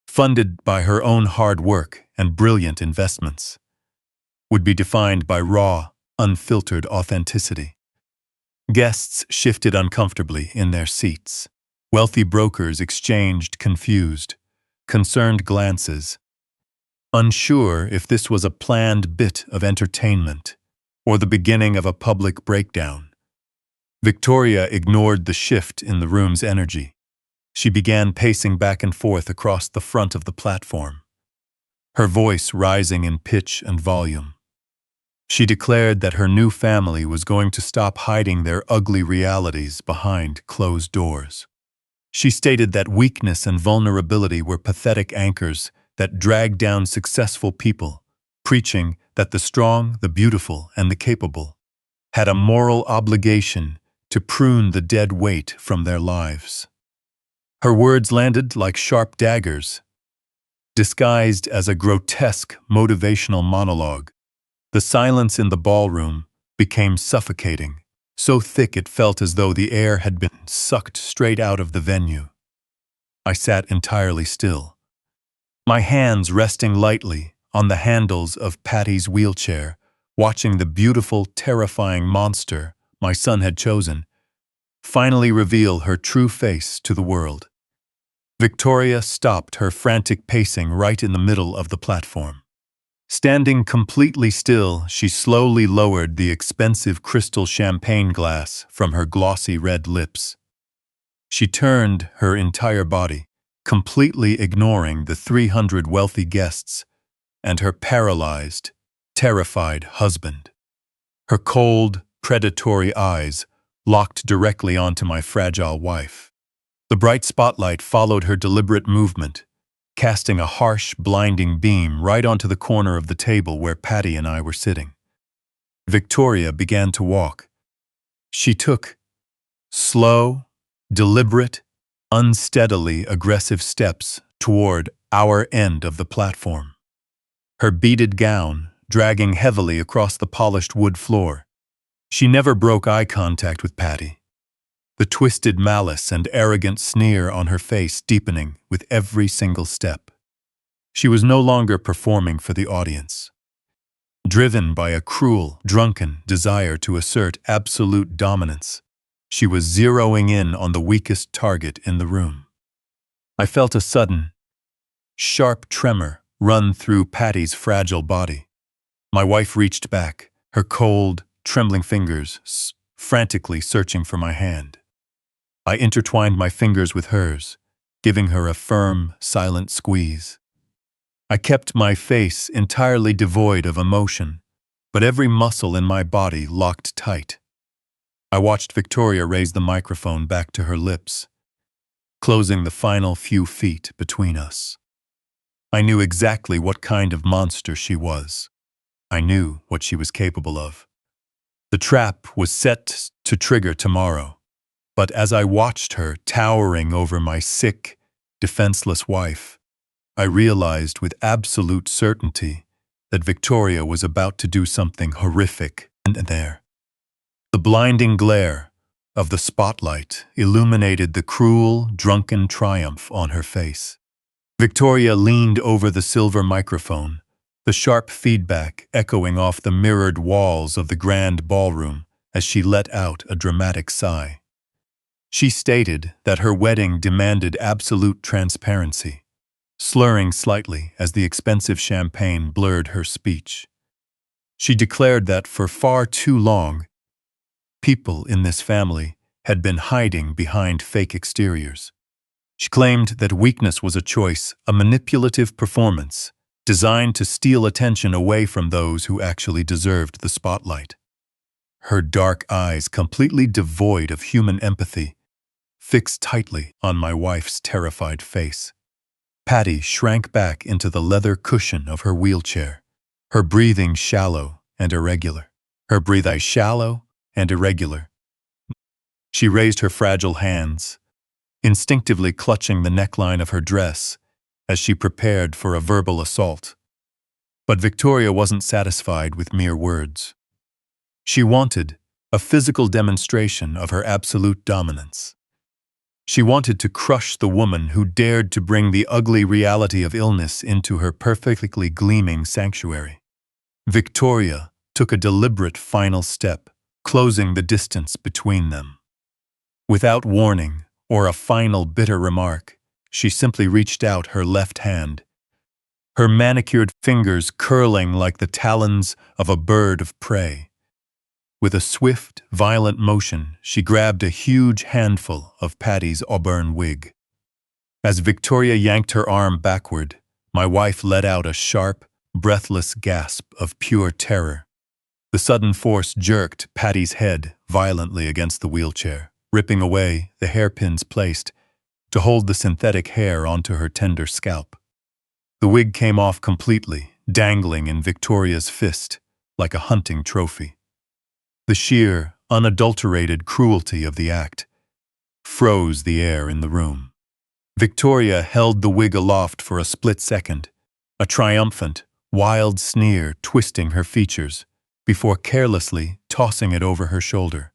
funded by her own hard work and brilliant investments, would be defined by raw, unfiltered authenticity. Guests shifted uncomfortably in their seats. Wealthy brokers exchanged confused, concerned glances, unsure if this was a planned bit of entertainment or the beginning of a public breakdown. Victoria ignored the shift in the room's energy. She began pacing back and forth across the front of the platform, her voice rising in pitch and volume. She declared that her new family was going to stop hiding their ugly realities behind closed doors. She stated that weakness and vulnerability were pathetic anchors that dragged down successful people, preaching that the strong, the beautiful, and the capable had a moral obligation to prune the dead weight from their lives. Her words landed like sharp daggers, disguised as a grotesque motivational monologue. The silence in the ballroom became suffocating, so thick it felt as though the air had been sucked straight out of the venue. I sat entirely still, my hands resting lightly on the handles of Patty's wheelchair, watching the beautiful, terrifying monster my son had chosen finally reveal her true face to the world. Victoria stopped her frantic pacing right in the middle of the platform. Standing completely still, she slowly lowered the expensive crystal champagne glass from her glossy red lips. She turned her entire body, completely ignoring the 300 wealthy guests and her paralyzed, terrified husband. Her cold, predatory eyes locked directly onto my fragile wife. The bright spotlight followed her deliberate movement, casting a harsh, blinding beam right onto the corner of the table where Patty and I were sitting. Victoria began to walk. She took slow, deliberate, unsteadily aggressive steps toward our end of the platform. Her beaded gown dragging heavily across the polished wood floor. She never broke eye contact with Patty, the twisted malice and arrogant sneer on her face deepening with every single step. She was no longer performing for the audience. Driven by a cruel, drunken desire to assert absolute dominance, she was zeroing in on the weakest target in the room. I felt a sudden, sharp tremor run through Patty's fragile body. My wife reached back, her cold, trembling fingers frantically searching for my hand. I intertwined my fingers with hers, giving her a firm, silent squeeze. I kept my face entirely devoid of emotion, but every muscle in my body locked tight. I watched Victoria raise the microphone back to her lips, closing the final few feet between us. I knew exactly what kind of monster she was. I knew what she was capable of. The trap was set to trigger tomorrow, but as I watched her towering over my sick, defenseless wife, I realized with absolute certainty that Victoria was about to do something horrific there. The blinding glare of the spotlight illuminated the cruel, drunken triumph on her face. Victoria leaned over the silver microphone, the sharp feedback echoing off the mirrored walls of the grand ballroom as she let out a dramatic sigh. She stated that her wedding demanded absolute transparency, slurring slightly as the expensive champagne blurred her speech. She declared that for far too long, people in this family had been hiding behind fake exteriors. She claimed that weakness was a choice, a manipulative performance, designed to steal attention away from those who actually deserved the spotlight. Her dark eyes, completely devoid of human empathy, fixed tightly on my wife's terrified face. Patty shrank back into the leather cushion of her wheelchair, her breathing shallow and irregular. She raised her fragile hands, instinctively clutching the neckline of her dress as she prepared for a verbal assault. But Victoria wasn't satisfied with mere words. She wanted a physical demonstration of her absolute dominance. She wanted to crush the woman who dared to bring the ugly reality of illness into her perfectly gleaming sanctuary. Victoria took a deliberate final step, closing the distance between them. Without warning or a final bitter remark, she simply reached out her left hand, her manicured fingers curling like the talons of a bird of prey. With a swift, violent motion, she grabbed a huge handful of Patty's auburn wig. As Victoria yanked her arm backward, my wife let out a sharp, breathless gasp of pure terror. The sudden force jerked Patty's head violently against the wheelchair, ripping away the hairpins placed to hold the synthetic hair onto her tender scalp. The wig came off completely, dangling in Victoria's fist like a hunting trophy. The sheer, unadulterated cruelty of the act froze the air in the room. Victoria held the wig aloft for a split second, a triumphant, wild sneer twisting her features, before carelessly tossing it over her shoulder.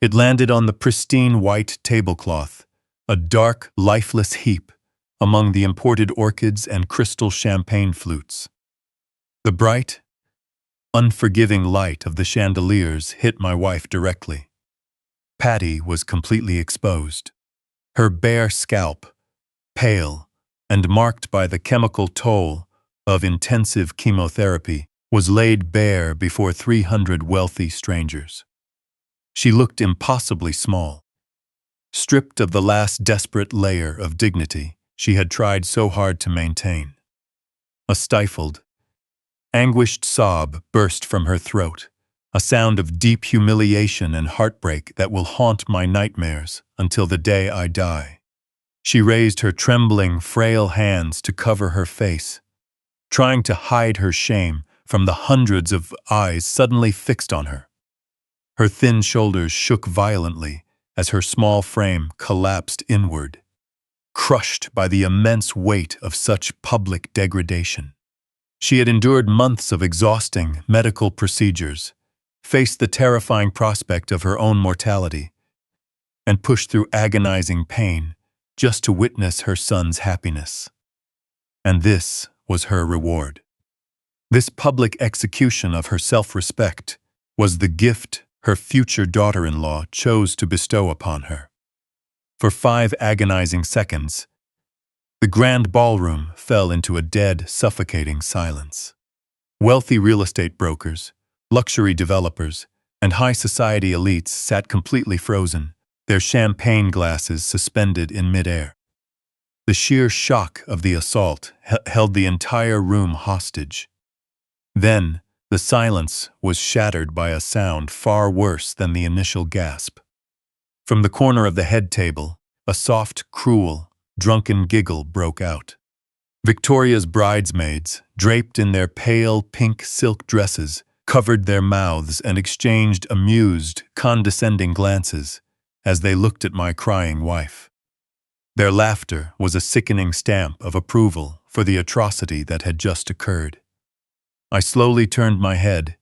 It landed on the pristine white tablecloth, a dark, lifeless heap among the imported orchids and crystal champagne flutes. The bright, unforgiving light of the chandeliers hit my wife directly. Patty was completely exposed. Her bare scalp, pale and marked by the chemical toll of intensive chemotherapy, was laid bare before 300 wealthy strangers. She looked impossibly small, stripped of the last desperate layer of dignity she had tried so hard to maintain. A stifled, anguished sob burst from her throat, a sound of deep humiliation and heartbreak that will haunt my nightmares until the day I die. She raised her trembling, frail hands to cover her face, trying to hide her shame from the hundreds of eyes suddenly fixed on her. Her thin shoulders shook violently as her small frame collapsed inward, crushed by the immense weight of such public degradation. She had endured months of exhausting medical procedures, faced the terrifying prospect of her own mortality, and pushed through agonizing pain just to witness her son's happiness. And this was her reward. This public execution of her self-respect was the gift her future daughter-in-law chose to bestow upon her. For 5 agonizing seconds, the grand ballroom fell into a dead, suffocating silence. Wealthy real estate brokers, luxury developers, and high society elites sat completely frozen, their champagne glasses suspended in midair. The sheer shock of the assault held the entire room hostage. Then, the silence was shattered by a sound far worse than the initial gasp. From the corner of the head table, a soft, cruel, drunken giggle broke out. Victoria's bridesmaids, draped in their pale pink silk dresses, covered their mouths and exchanged amused, condescending glances as they looked at my crying wife. Their laughter was a sickening stamp of approval for the atrocity that had just occurred. I slowly turned my head,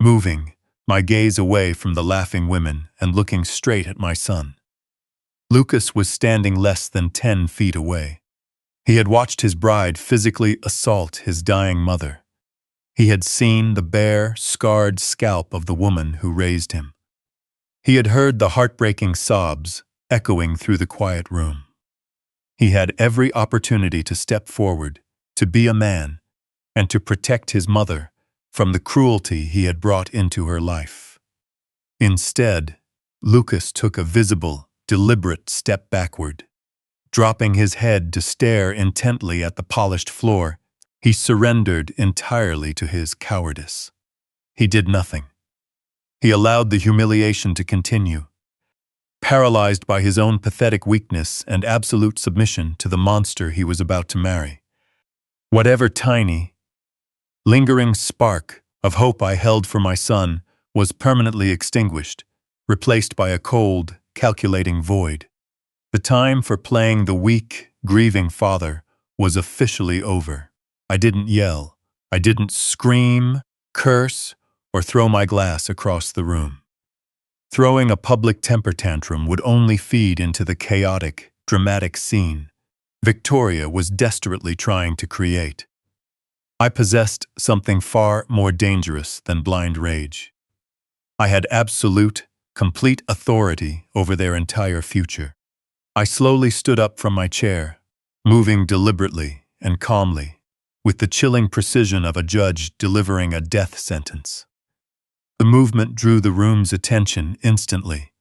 moving my gaze away from the laughing women and looking straight at my son. Lucas was standing less than 10 feet away. He had watched his bride physically assault his dying mother. He had seen the bare, scarred scalp of the woman who raised him. He had heard the heartbreaking sobs echoing through the quiet room. He had every opportunity to step forward, to be a man, and to protect his mother from the cruelty he had brought into her life. Instead, Lucas took a visible, deliberate step backward. Dropping his head to stare intently at the polished floor, he surrendered entirely to his cowardice. He did nothing. He allowed the humiliation to continue, paralyzed by his own pathetic weakness and absolute submission to the monster he was about to marry. Whatever tiny, lingering spark of hope I held for my son was permanently extinguished, replaced by a cold, calculating void. The time for playing the weak, grieving father was officially over. I didn't yell. I didn't scream, curse, or throw my glass across the room. Throwing a public temper tantrum would only feed into the chaotic, dramatic scene Victoria was desperately trying to create. I possessed something far more dangerous than blind rage. I had absolute, complete authority over their entire future. I slowly stood up from my chair, moving deliberately and calmly, with the chilling precision of a judge delivering a death sentence. The movement drew the room's attention instantly,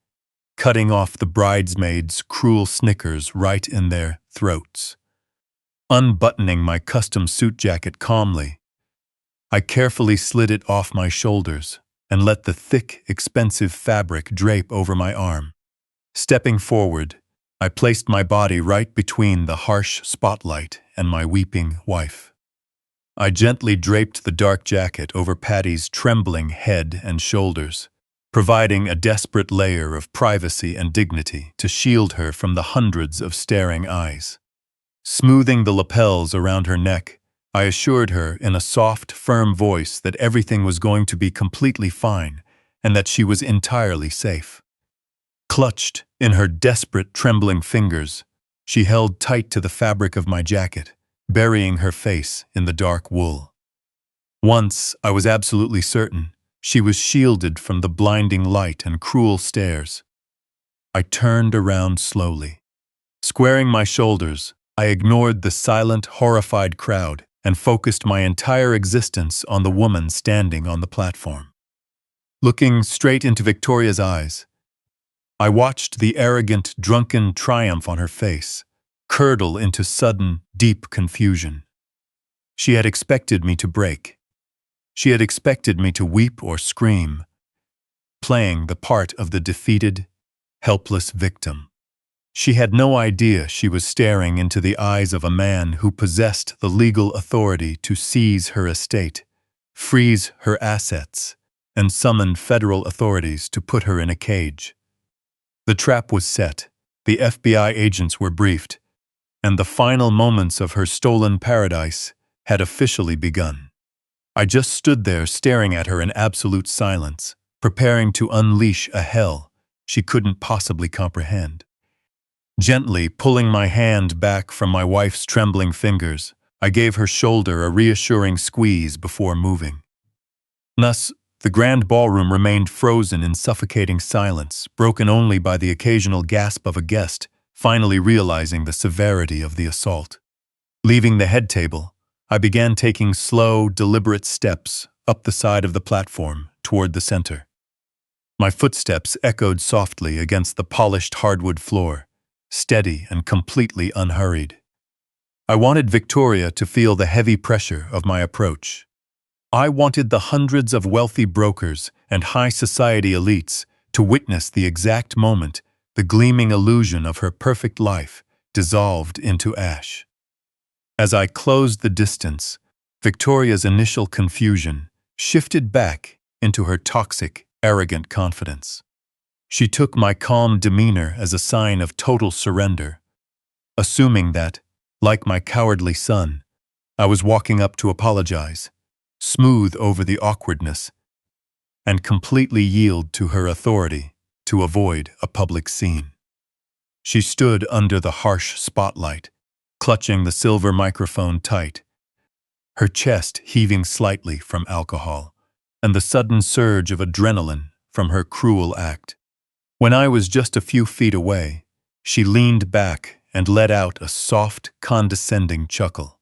cutting off the bridesmaids' cruel snickers right in their throats. Unbuttoning my custom suit jacket calmly, I carefully slid it off my shoulders and let the thick, expensive fabric drape over my arm. Stepping forward, I placed my body right between the harsh spotlight and my weeping wife. I gently draped the dark jacket over Patty's trembling head and shoulders, providing a desperate layer of privacy and dignity to shield her from the hundreds of staring eyes. Smoothing the lapels around her neck, I assured her in a soft, firm voice that everything was going to be completely fine and that she was entirely safe. Clutched in her desperate, trembling fingers, she held tight to the fabric of my jacket, burying her face in the dark wool. Once I was absolutely certain she was shielded from the blinding light and cruel stares. I turned around slowly. Squaring my shoulders, I ignored the silent, horrified crowd and focused my entire existence on the woman standing on the platform. Looking straight into Victoria's eyes, I watched the arrogant, drunken triumph on her face curdle into sudden, deep confusion. She had expected me to break. She had expected me to weep or scream, playing the part of the defeated, helpless victim. She had no idea she was staring into the eyes of a man who possessed the legal authority to seize her estate, freeze her assets, and summon federal authorities to put her in a cage. The trap was set, the FBI agents were briefed, and the final moments of her stolen paradise had officially begun. I just stood there staring at her in absolute silence, preparing to unleash a hell she couldn't possibly comprehend. Gently pulling my hand back from my wife's trembling fingers, I gave her shoulder a reassuring squeeze before moving. Thus, the grand ballroom remained frozen in suffocating silence, broken only by the occasional gasp of a guest finally realizing the severity of the assault. Leaving the head table, I began taking slow, deliberate steps up the side of the platform toward the center. My footsteps echoed softly against the polished hardwood floor, steady and completely unhurried. I wanted Victoria to feel the heavy pressure of my approach. I wanted the hundreds of wealthy brokers and high society elites to witness the exact moment the gleaming illusion of her perfect life dissolved into ash. As I closed the distance, Victoria's initial confusion shifted back into her toxic, arrogant confidence. She took my calm demeanor as a sign of total surrender, assuming that, like my cowardly son, I was walking up to apologize, smooth over the awkwardness, and completely yield to her authority to avoid a public scene. She stood under the harsh spotlight, clutching the silver microphone tight, her chest heaving slightly from alcohol, and the sudden surge of adrenaline from her cruel act. When I was just a few feet away, she leaned back and let out a soft, condescending chuckle.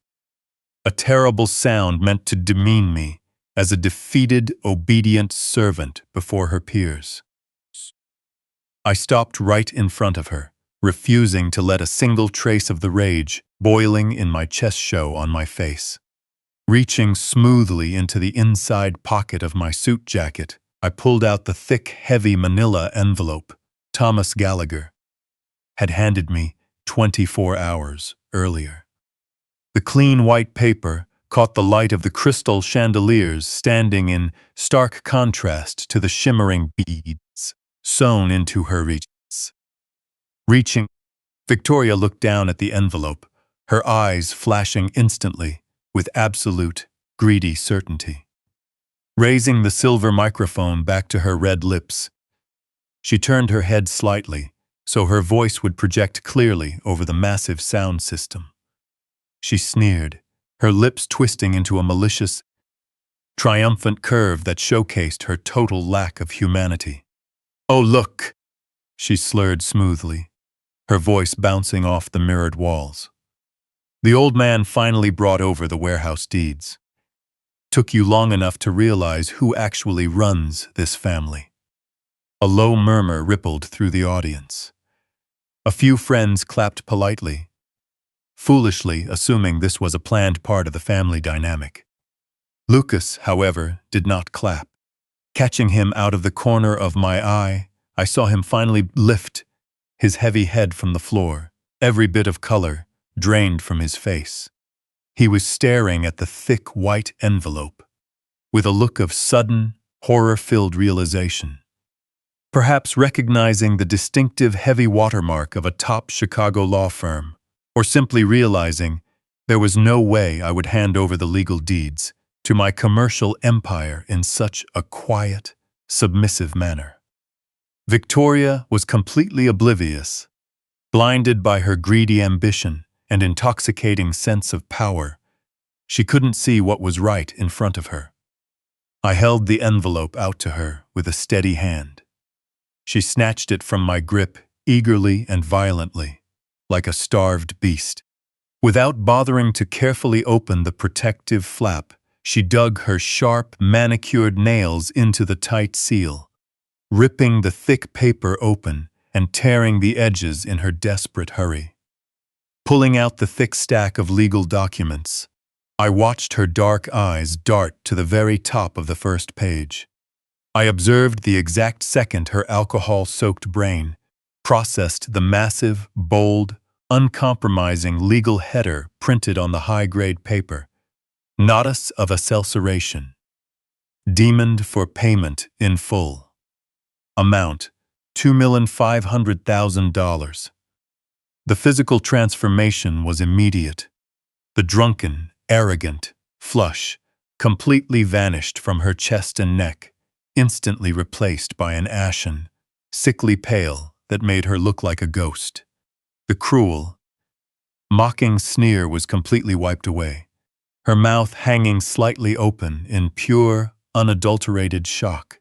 A terrible sound meant to demean me as a defeated, obedient servant before her peers. I stopped right in front of her, refusing to let a single trace of the rage boiling in my chest show on my face. Reaching smoothly into the inside pocket of my suit jacket, I pulled out the thick, heavy manila envelope Thomas Gallagher had handed me 24 hours earlier. The clean white paper caught the light of the crystal chandeliers standing in stark contrast to the shimmering beads sewn into her regions. Reaching, Victoria looked down at the envelope, her eyes flashing instantly with absolute, greedy certainty. Raising the silver microphone back to her red lips, she turned her head slightly so her voice would project clearly over the massive sound system. She sneered, her lips twisting into a malicious, triumphant curve that showcased her total lack of humanity. "Oh, look," she slurred smoothly, her voice bouncing off the mirrored walls. "The old man finally brought over the warehouse deeds. Took you long enough to realize who actually runs this family." A low murmur rippled through the audience. A few friends clapped politely, foolishly assuming this was a planned part of the family dynamic. Lucas, however, did not clap. Catching him out of the corner of my eye, I saw him finally lift his heavy head from the floor, every bit of color drained from his face. He was staring at the thick white envelope with a look of sudden, horror-filled realization. Perhaps recognizing the distinctive heavy watermark of a top Chicago law firm, or simply realizing there was no way I would hand over the legal deeds to my commercial empire in such a quiet, submissive manner. Victoria was completely oblivious, blinded by her greedy ambition and intoxicating sense of power. She couldn't see what was right in front of her. I held the envelope out to her with a steady hand. She snatched it from my grip eagerly and violently, like a starved beast. Without bothering to carefully open the protective flap, she dug her sharp, manicured nails into the tight seal, ripping the thick paper open and tearing the edges in her desperate hurry. Pulling out the thick stack of legal documents, I watched her dark eyes dart to the very top of the first page. I observed the exact second her alcohol-soaked brain processed the massive, bold, uncompromising legal header printed on the high-grade paper. Notice of accelceration. Deemed for payment in full. Amount, $2,500,000. The physical transformation was immediate. The drunken, arrogant flush completely vanished from her chest and neck, instantly replaced by an ashen, sickly pale that made her look like a ghost. The cruel, mocking sneer was completely wiped away, her mouth hanging slightly open in pure, unadulterated shock.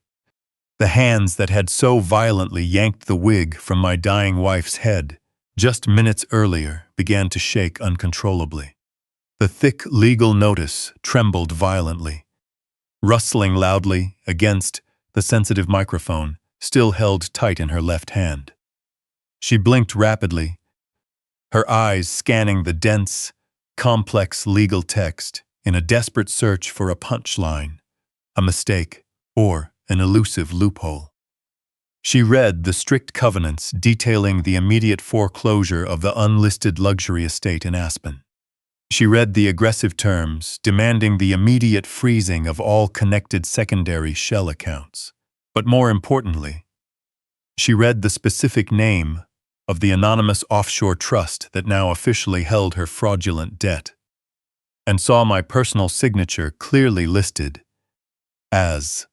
The hands that had so violently yanked the wig from my dying wife's head just minutes earlier began to shake uncontrollably. The thick legal notice trembled violently, rustling loudly against the sensitive microphone still held tight in her left hand. She blinked rapidly, her eyes scanning the dense, complex legal text in a desperate search for a punchline, a mistake, or an elusive loophole. She read the strict covenants detailing the immediate foreclosure of the unlisted luxury estate in Aspen. She read the aggressive terms demanding the immediate freezing of all connected secondary shell accounts. But more importantly, she read the specific name of the anonymous offshore trust that now officially held her fraudulent debt, and saw my personal signature clearly listed as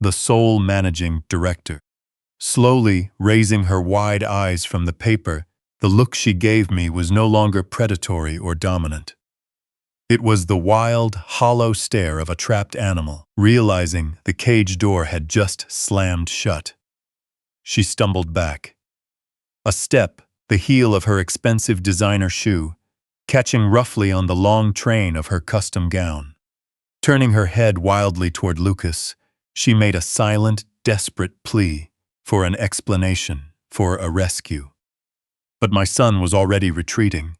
the sole managing director. Slowly raising her wide eyes from the paper, the look she gave me was no longer predatory or dominant. It was the wild, hollow stare of a trapped animal, realizing the cage door had just slammed shut. She stumbled back. A step, the heel of her expensive designer shoe, catching roughly on the long train of her custom gown. Turning her head wildly toward Lucas, she made a silent, desperate plea for an explanation, for a rescue. But my son was already retreating.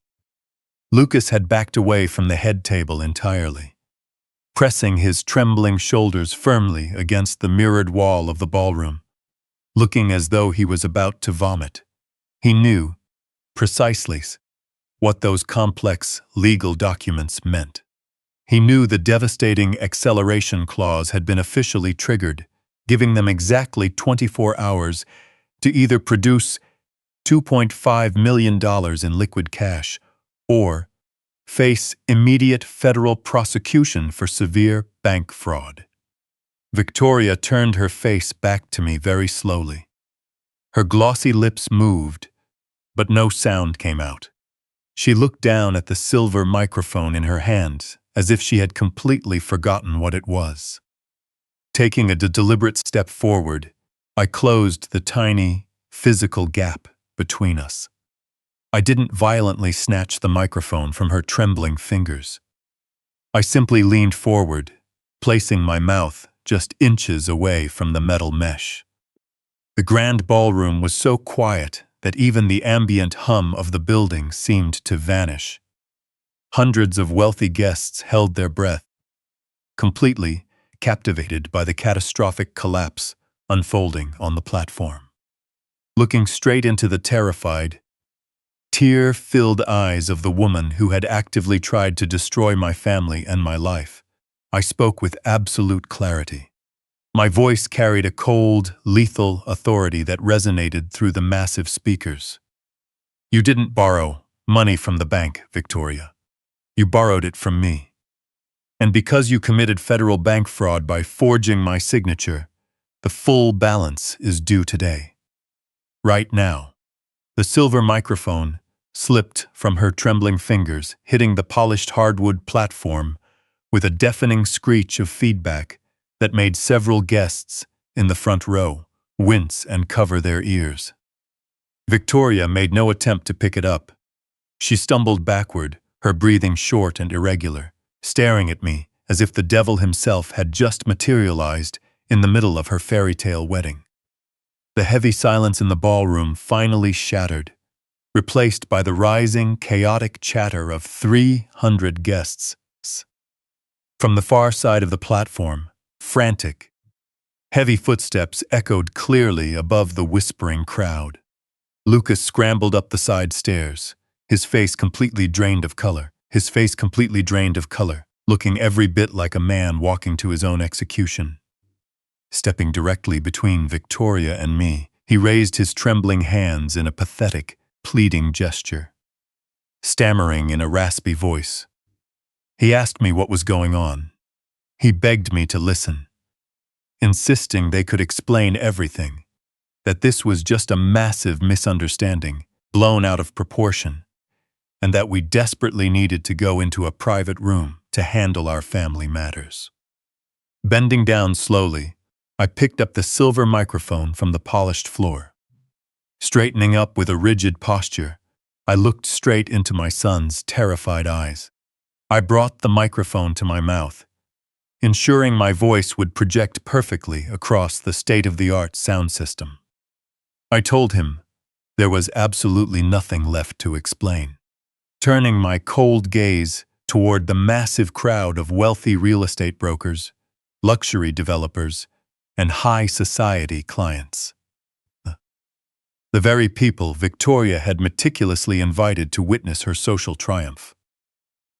Lucas had backed away from the head table entirely, pressing his trembling shoulders firmly against the mirrored wall of the ballroom, looking as though he was about to vomit. He knew, precisely, what those complex legal documents meant. He knew the devastating acceleration clause had been officially triggered, giving them exactly 24 hours to either produce $2.5 million in liquid cash or face immediate federal prosecution for severe bank fraud. Victoria turned her face back to me very slowly. Her glossy lips moved, but no sound came out. She looked down at the silver microphone in her hand as if she had completely forgotten what it was. Taking a deliberate step forward, I closed the tiny, physical gap between us. I didn't violently snatch the microphone from her trembling fingers. I simply leaned forward, placing my mouth just inches away from the metal mesh. The grand ballroom was so quiet that even the ambient hum of the building seemed to vanish. Hundreds of wealthy guests held their breath, completely captivated by the catastrophic collapse unfolding on the platform. Looking straight into the terrified, tear-filled eyes of the woman who had actively tried to destroy my family and my life, I spoke with absolute clarity. My voice carried a cold, lethal authority that resonated through the massive speakers. You didn't borrow money from the bank, Victoria. You borrowed it from me. And because you committed federal bank fraud by forging my signature, the full balance is due today. Right now. The silver microphone slipped from her trembling fingers, hitting the polished hardwood platform with a deafening screech of feedback that made several guests in the front row wince and cover their ears. Victoria made no attempt to pick it up. She stumbled backward, her breathing short and irregular, staring at me as if the devil himself had just materialized in the middle of her fairy tale wedding. The heavy silence in the ballroom finally shattered, replaced by the rising, chaotic chatter of 300 guests. From the far side of the platform, frantic, heavy footsteps echoed clearly above the whispering crowd. Lucas scrambled up the side stairs, his face completely drained of color, looking every bit like a man walking to his own execution. Stepping directly between Victoria and me, he raised his trembling hands in a pathetic, pleading gesture. Stammering in a raspy voice, he asked me what was going on. He begged me to listen, insisting they could explain everything, that this was just a massive misunderstanding, blown out of proportion, and that we desperately needed to go into a private room to handle our family matters. Bending down slowly, I picked up the silver microphone from the polished floor. Straightening up with a rigid posture, I looked straight into my son's terrified eyes. I brought the microphone to my mouth, ensuring my voice would project perfectly across the state-of-the-art sound system. I told him there was absolutely nothing left to explain. Turning my cold gaze toward the massive crowd of wealthy real estate brokers, luxury developers, and high society clients. The very people Victoria had meticulously invited to witness her social triumph.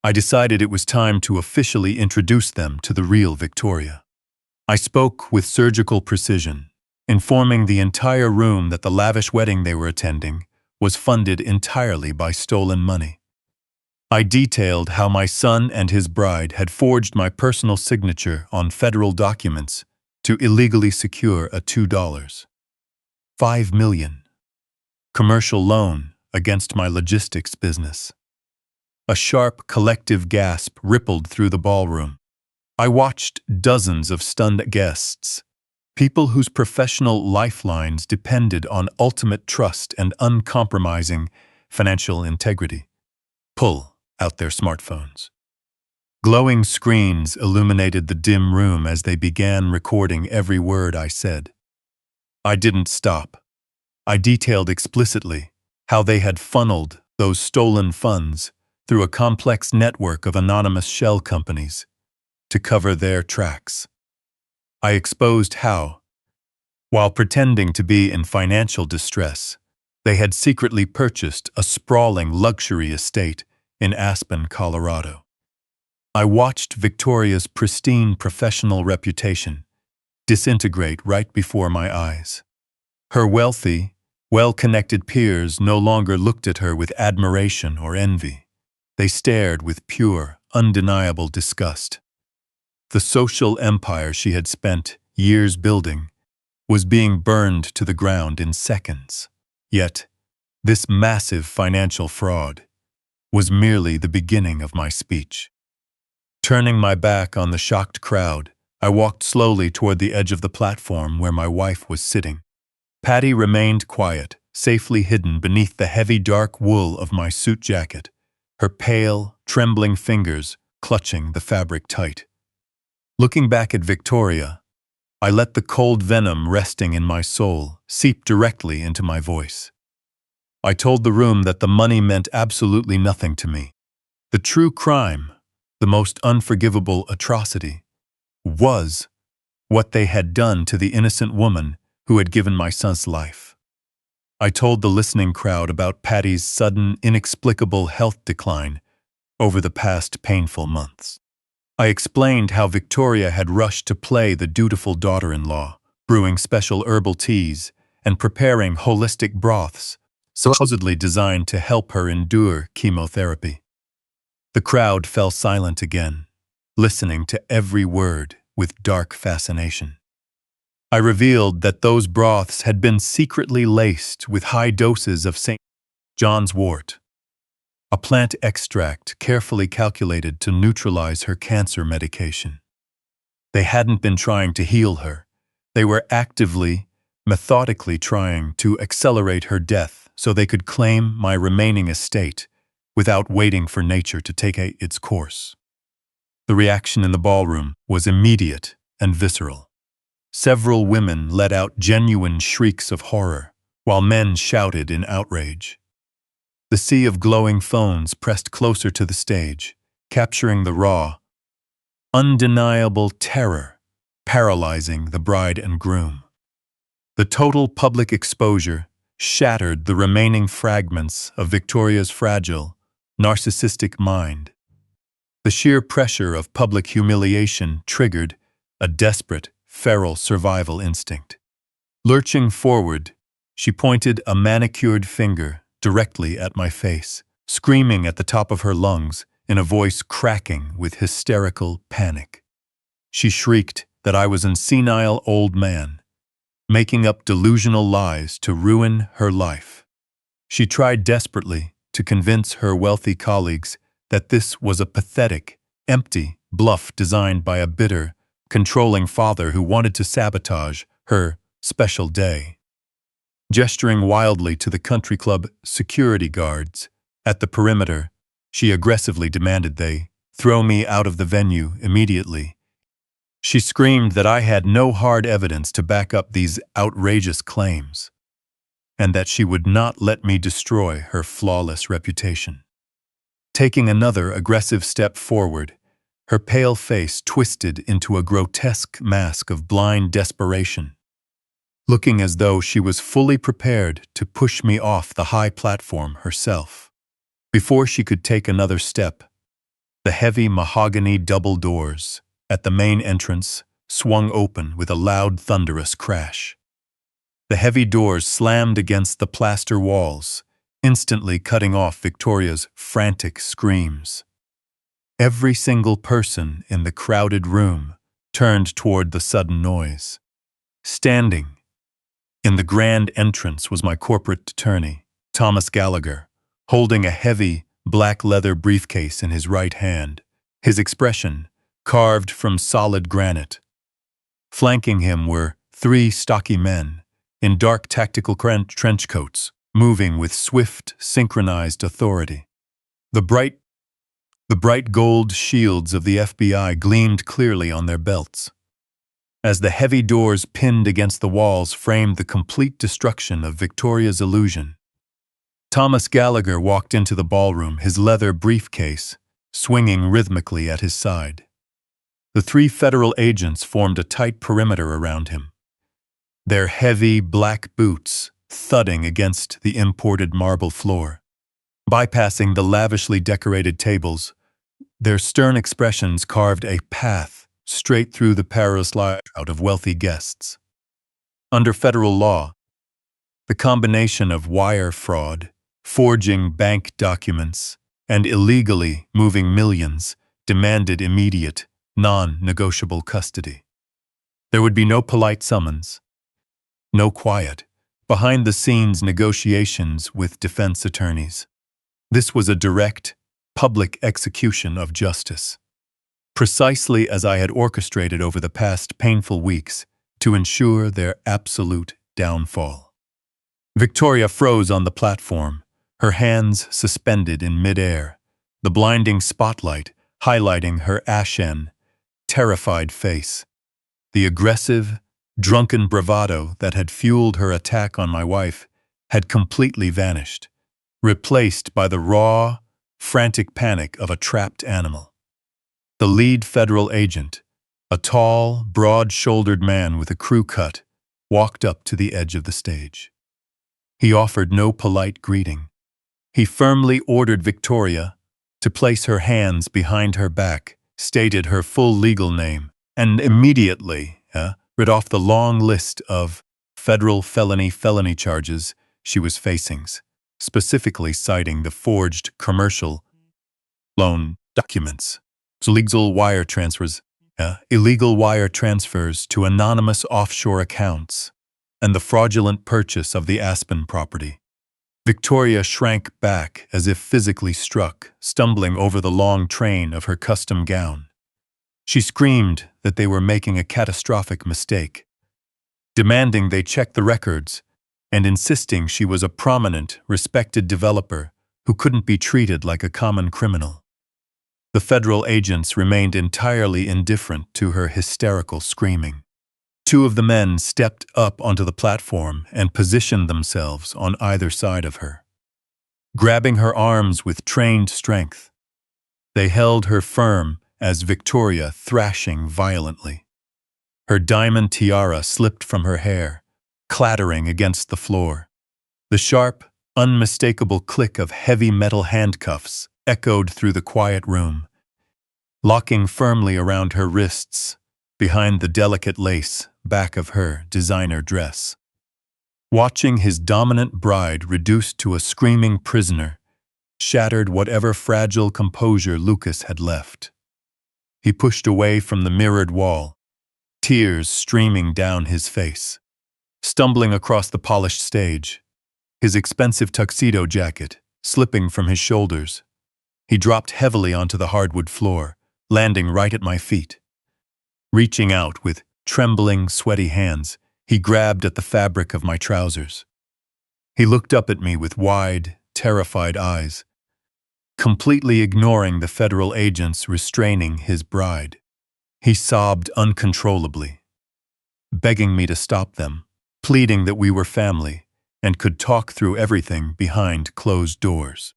I decided it was time to officially introduce them to the real Victoria. I spoke with surgical precision, informing the entire room that the lavish wedding they were attending was funded entirely by stolen money. I detailed how my son and his bride had forged my personal signature on federal documents to illegally secure a $2.5 million commercial loan against my logistics business. A sharp collective gasp rippled through the ballroom. I watched dozens of stunned guests, people whose professional lifelines depended on ultimate trust and uncompromising financial integrity, pull out their smartphones. Glowing screens illuminated the dim room as they began recording every word I said. I didn't stop. I detailed explicitly how they had funneled those stolen funds through a complex network of anonymous shell companies to cover their tracks. I exposed how, while pretending to be in financial distress, they had secretly purchased a sprawling luxury estate in Aspen, Colorado. I watched Victoria's pristine professional reputation disintegrate right before my eyes. Her wealthy, well-connected peers no longer looked at her with admiration or envy. They stared with pure, undeniable disgust. The social empire she had spent years building was being burned to the ground in seconds. Yet, this massive financial fraud was merely the beginning of my speech. Turning my back on the shocked crowd, I walked slowly toward the edge of the platform where my wife was sitting. Patty remained quiet, safely hidden beneath the heavy dark wool of my suit jacket, her pale, trembling fingers clutching the fabric tight. Looking back at Victoria, I let the cold venom resting in my soul seep directly into my voice. I told the room that the money meant absolutely nothing to me. The true crime, the most unforgivable atrocity, was what they had done to the innocent woman who had given my son's life. I told the listening crowd about Patty's sudden, inexplicable health decline over the past painful months. I explained how Victoria had rushed to play the dutiful daughter-in-law, brewing special herbal teas and preparing holistic broths supposedly designed to help her endure chemotherapy. The crowd fell silent again, listening to every word with dark fascination. I revealed that those broths had been secretly laced with high doses of St. John's wort, a plant extract carefully calculated to neutralize her cancer medication. They hadn't been trying to heal her. They were actively, methodically trying to accelerate her death so they could claim my remaining estate without waiting for nature to take its course. The reaction in the ballroom was immediate and visceral. Several women let out genuine shrieks of horror, while men shouted in outrage. The sea of glowing phones pressed closer to the stage, capturing the raw, undeniable terror, paralyzing the bride and groom. The total public exposure shattered the remaining fragments of Victoria's fragile, narcissistic mind. The sheer pressure of public humiliation triggered a desperate, feral survival instinct. Lurching forward, she pointed a manicured finger directly at my face, screaming at the top of her lungs in a voice cracking with hysterical panic. She shrieked that I was an senile old man, making up delusional lies to ruin her life. She tried desperately to convince her wealthy colleagues that this was a pathetic, empty bluff designed by a bitter, controlling father who wanted to sabotage her special day. Gesturing wildly to the country club security guards at the perimeter, she aggressively demanded they throw me out of the venue immediately. She screamed that I had no hard evidence to back up these outrageous claims, and that she would not let me destroy her flawless reputation. Taking another aggressive step forward, her pale face twisted into a grotesque mask of blind desperation, looking as though she was fully prepared to push me off the high platform herself. Before she could take another step, the heavy mahogany double doors at the main entrance swung open with a loud, thunderous crash. The heavy doors slammed against the plaster walls, instantly cutting off Victoria's frantic screams. Every single person in the crowded room turned toward the sudden noise. Standing in the grand entrance was my corporate attorney, Thomas Gallagher, holding a heavy, black leather briefcase in his right hand, his expression carved from solid granite. Flanking him were 3 stocky men in dark tactical trench coats, moving with swift, synchronized authority. The bright gold shields of the FBI gleamed clearly on their belts, as the heavy doors pinned against the walls framed the complete destruction of Victoria's illusion. Thomas Gallagher walked into the ballroom, his leather briefcase swinging rhythmically at his side. The 3 federal agents formed a tight perimeter around him, their heavy black boots thudding against the imported marble floor. Bypassing the lavishly decorated tables, their stern expressions carved a path straight through the perilous crowd of wealthy guests. Under federal law, the combination of wire fraud, forging bank documents, and illegally moving millions demanded immediate, non-negotiable custody. There would be no polite summons, no quiet, behind-the-scenes negotiations with defense attorneys. This was a direct, public execution of justice, precisely as I had orchestrated over the past painful weeks to ensure their absolute downfall. Victoria froze on the platform, her hands suspended in midair, the blinding spotlight highlighting her ashen, terrified face. The aggressive, drunken bravado that had fueled her attack on my wife had completely vanished, replaced by the raw, frantic panic of a trapped animal. The lead federal agent, a tall, broad-shouldered man with a crew cut, walked up to the edge of the stage. He offered no polite greeting. He firmly ordered Victoria to place her hands behind her back, stated her full legal name, and immediately read off the long list of federal felony charges she was facing, specifically citing the forged commercial loan documents, illegal wire transfers to anonymous offshore accounts, and the fraudulent purchase of the Aspen property. Victoria shrank back as if physically struck, stumbling over the long train of her custom gown. She screamed that they were making a catastrophic mistake, demanding they check the records, and insisting she was a prominent, respected developer who couldn't be treated like a common criminal. The federal agents remained entirely indifferent to her hysterical screaming. Two of the men stepped up onto the platform and positioned themselves on either side of her. Grabbing her arms with trained strength, they held her firm as Victoria thrashing violently. Her diamond tiara slipped from her hair, clattering against the floor. The sharp, unmistakable click of heavy metal handcuffs echoed through the quiet room, locking firmly around her wrists behind the delicate lace back of her designer dress. Watching his dominant bride reduced to a screaming prisoner shattered whatever fragile composure Lucas had left. He pushed away from the mirrored wall, tears streaming down his face. Stumbling across the polished stage, his expensive tuxedo jacket slipping from his shoulders, he dropped heavily onto the hardwood floor, landing right at my feet. Reaching out with trembling, sweaty hands, he grabbed at the fabric of my trousers. He looked up at me with wide, terrified eyes, completely ignoring the federal agents restraining his bride. He sobbed uncontrollably, begging me to stop them, pleading that we were family and could talk through everything behind closed doors.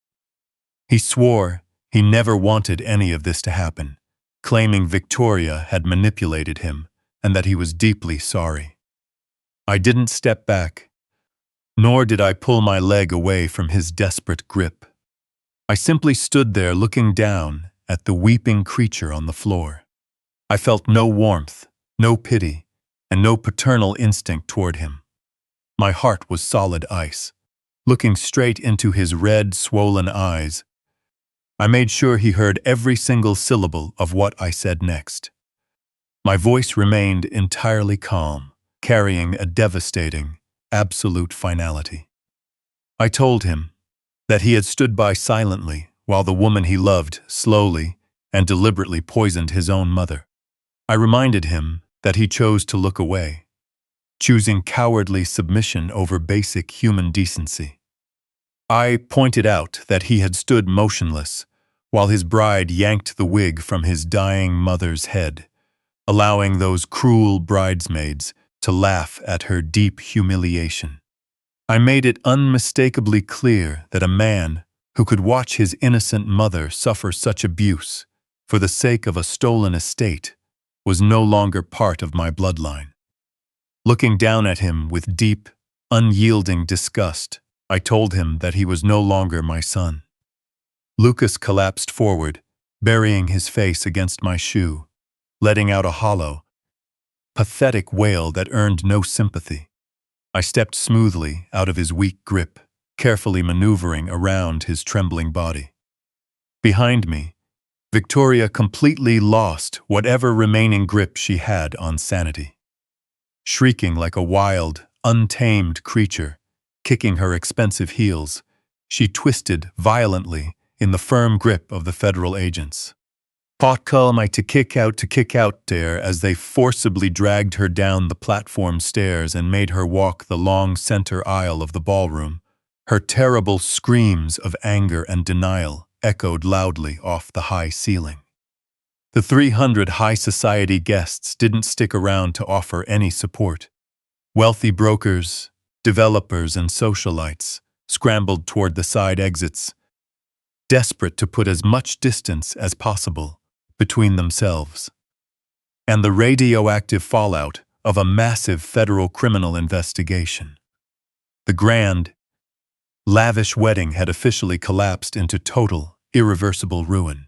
He swore he never wanted any of this to happen, claiming Victoria had manipulated him and that he was deeply sorry. I didn't step back, nor did I pull my leg away from his desperate grip. I simply stood there looking down at the weeping creature on the floor. I felt no warmth, no pity, and no paternal instinct toward him. My heart was solid ice. Looking straight into his red, swollen eyes, I made sure he heard every single syllable of what I said next. My voice remained entirely calm, carrying a devastating, absolute finality. I told him that he had stood by silently while the woman he loved slowly and deliberately poisoned his own mother. I reminded him that he chose to look away, choosing cowardly submission over basic human decency. I pointed out that he had stood motionless while his bride yanked the wig from his dying mother's head, allowing those cruel bridesmaids to laugh at her deep humiliation. I made it unmistakably clear that a man who could watch his innocent mother suffer such abuse for the sake of a stolen estate was no longer part of my bloodline. Looking down at him with deep, unyielding disgust, I told him that he was no longer my son. Lucas collapsed forward, burying his face against my shoe, letting out a hollow, pathetic wail that earned no sympathy. I stepped smoothly out of his weak grip, carefully maneuvering around his trembling body. Behind me, Victoria completely lost whatever remaining grip she had on sanity. Shrieking like a wild, untamed creature, kicking her expensive heels, she twisted violently in the firm grip of the federal agents. Potcall my to kick out there as they forcibly dragged her down the platform stairs and made her walk the long center aisle of the ballroom. Her terrible screams of anger and denial echoed loudly off the high ceiling. The 300 high society guests didn't stick around to offer any support. Wealthy brokers, developers, and socialites scrambled toward the side exits, desperate to put as much distance as possible between themselves and the radioactive fallout of a massive federal criminal investigation. The grand, lavish wedding had officially collapsed into total, irreversible ruin.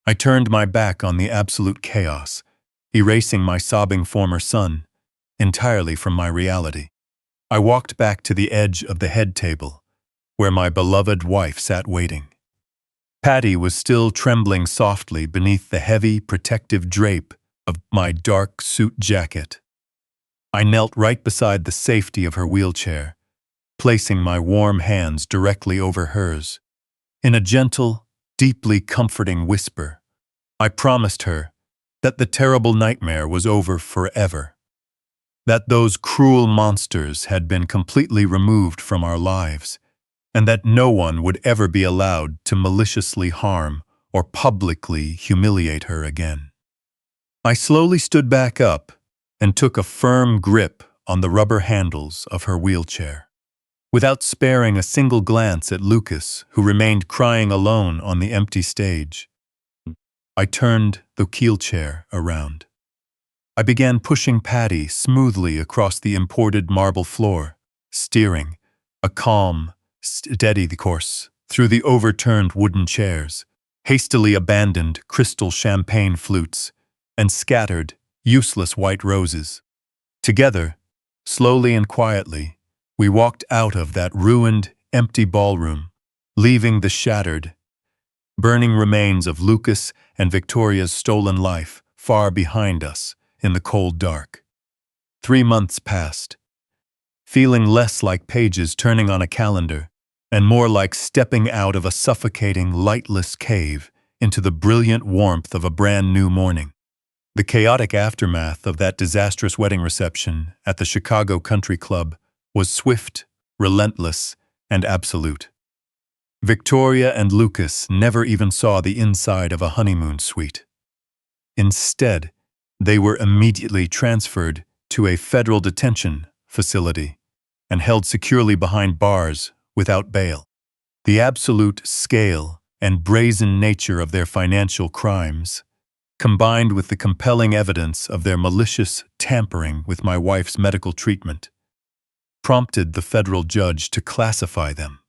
I turned my back on the absolute chaos, erasing my sobbing former son entirely from my reality. I walked back to the edge of the head table, where my beloved wife sat waiting. Patty was still trembling softly beneath the heavy, protective drape of my dark suit jacket. I knelt right beside the safety of her wheelchair, placing my warm hands directly over hers. In a gentle, deeply comforting whisper, I promised her that the terrible nightmare was over forever, that those cruel monsters had been completely removed from our lives, and that no one would ever be allowed to maliciously harm or publicly humiliate her again. I slowly stood back up, and took a firm grip on the rubber handles of her wheelchair. Without sparing a single glance at Lucas, who remained crying alone on the empty stage, I turned the wheelchair around. I began pushing Patty smoothly across the imported marble floor, steering a calm, steady course through the overturned wooden chairs, hastily abandoned crystal champagne flutes, and scattered, useless white roses. Together, slowly and quietly, we walked out of that ruined, empty ballroom, leaving the shattered, burning remains of Lucas and Victoria's stolen life far behind us in the cold dark. 3 months passed, feeling less like pages turning on a calendar and more like stepping out of a suffocating, lightless cave into the brilliant warmth of a brand new morning. The chaotic aftermath of that disastrous wedding reception at the Chicago Country Club was swift, relentless, and absolute. Victoria and Lucas never even saw the inside of a honeymoon suite. Instead, they were immediately transferred to a federal detention facility and held securely behind bars without bail. The absolute scale and brazen nature of their financial crimes, combined with the compelling evidence of their malicious tampering with my wife's medical treatment, prompted the federal judge to classify them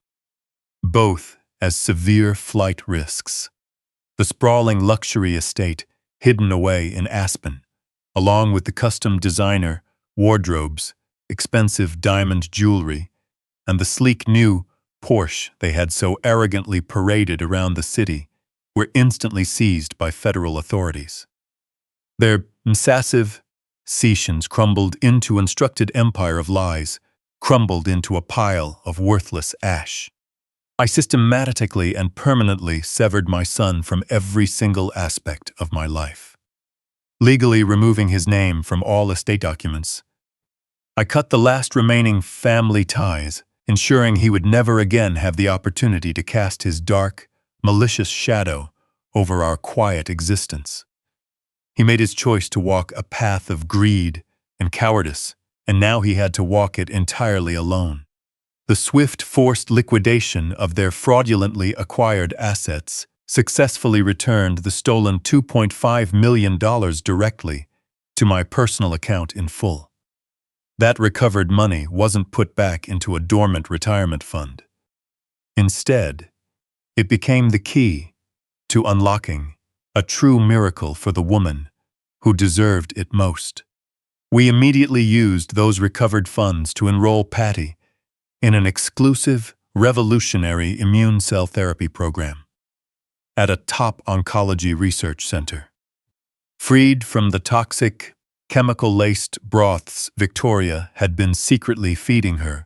both as severe flight risks. The sprawling luxury estate hidden away in Aspen, along with the custom designer wardrobes, expensive diamond jewelry, and the sleek new Porsche they had so arrogantly paraded around the city, were instantly seized by federal authorities. Their massive sessions crumbled into an unstructured empire of lies, crumbled into a pile of worthless ash. I systematically and permanently severed my son from every single aspect of my life. Legally removing his name from all estate documents, I cut the last remaining family ties, ensuring he would never again have the opportunity to cast his dark, malicious shadow over our quiet existence. He made his choice to walk a path of greed and cowardice, and now he had to walk it entirely alone. The swift, forced liquidation of their fraudulently acquired assets successfully returned the stolen $2.5 million directly to my personal account in full. That recovered money wasn't put back into a dormant retirement fund. Instead, it became the key to unlocking a true miracle for the woman who deserved it most. We immediately used those recovered funds to enroll Patty in an exclusive, revolutionary immune cell therapy program at a top oncology research center. Freed from the toxic, chemical-laced broths Victoria had been secretly feeding her,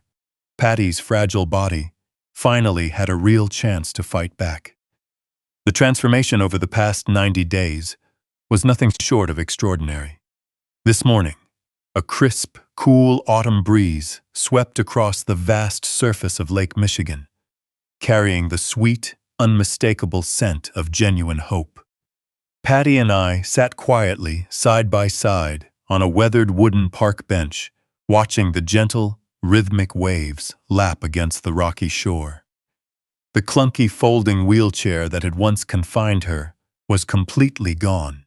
Patty's fragile body finally had a real chance to fight back. The transformation over the past 90 days was nothing short of extraordinary. This morning, a crisp, cool autumn breeze swept across the vast surface of Lake Michigan, carrying the sweet, unmistakable scent of genuine hope. Patty and I sat quietly, side by side, on a weathered wooden park bench, watching the gentle, rhythmic waves lap against the rocky shore. The clunky folding wheelchair that had once confined her was completely gone.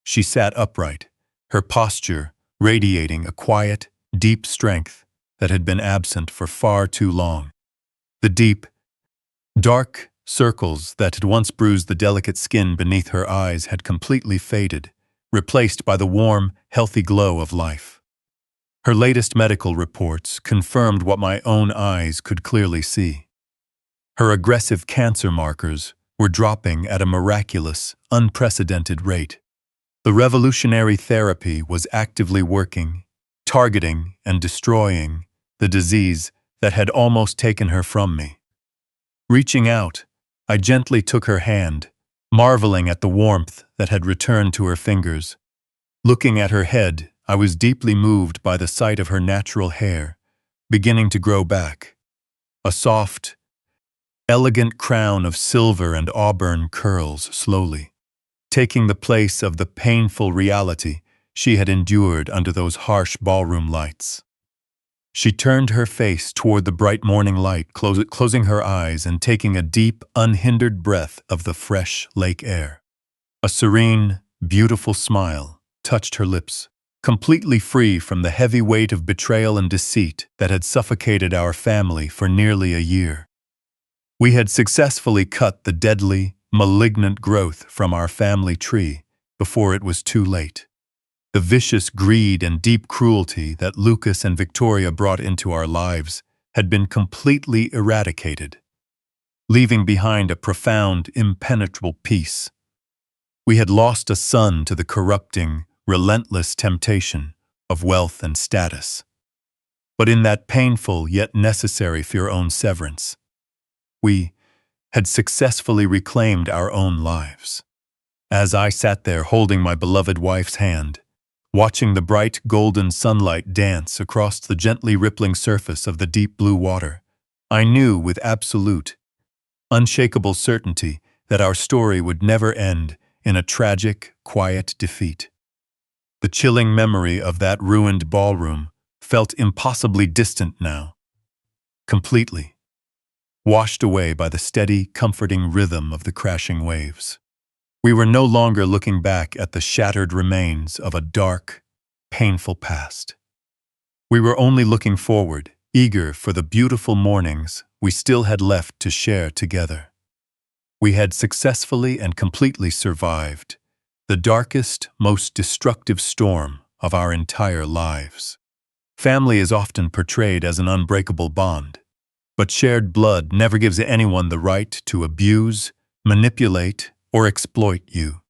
She sat upright, her posture radiating a quiet, deep strength that had been absent for far too long. The deep, dark circles that had once bruised the delicate skin beneath her eyes had completely faded, replaced by the warm, healthy glow of life. Her latest medical reports confirmed what my own eyes could clearly see. Her aggressive cancer markers were dropping at a miraculous, unprecedented rate. The revolutionary therapy was actively working, targeting and destroying the disease that had almost taken her from me. Reaching out, I gently took her hand, marveling at the warmth that had returned to her fingers. Looking at her head, I was deeply moved by the sight of her natural hair, beginning to grow back. A soft, elegant crown of silver and auburn curls slowly, taking the place of the painful reality she had endured under those harsh ballroom lights. She turned her face toward the bright morning light, closing her eyes and taking a deep, unhindered breath of the fresh lake air. A serene, beautiful smile touched her lips, completely free from the heavy weight of betrayal and deceit that had suffocated our family for nearly a year. We had successfully cut the deadly, malignant growth from our family tree before it was too late. The vicious greed and deep cruelty that Lucas and Victoria brought into our lives had been completely eradicated, leaving behind a profound, impenetrable peace. We had lost a son to the corrupting, relentless temptation of wealth and status. But in that painful yet necessary for your own severance, we had successfully reclaimed our own lives. As I sat there holding my beloved wife's hand, watching the bright golden sunlight dance across the gently rippling surface of the deep blue water, I knew with absolute, unshakable certainty that our story would never end in a tragic, quiet defeat. The chilling memory of that ruined ballroom felt impossibly distant now, completely washed away by the steady, comforting rhythm of the crashing waves. We were no longer looking back at the shattered remains of a dark, painful past. We were only looking forward, eager for the beautiful mornings we still had left to share together. We had successfully and completely survived the darkest, most destructive storm of our entire lives. Family is often portrayed as an unbreakable bond, but shared blood never gives anyone the right to abuse, manipulate, or exploit you.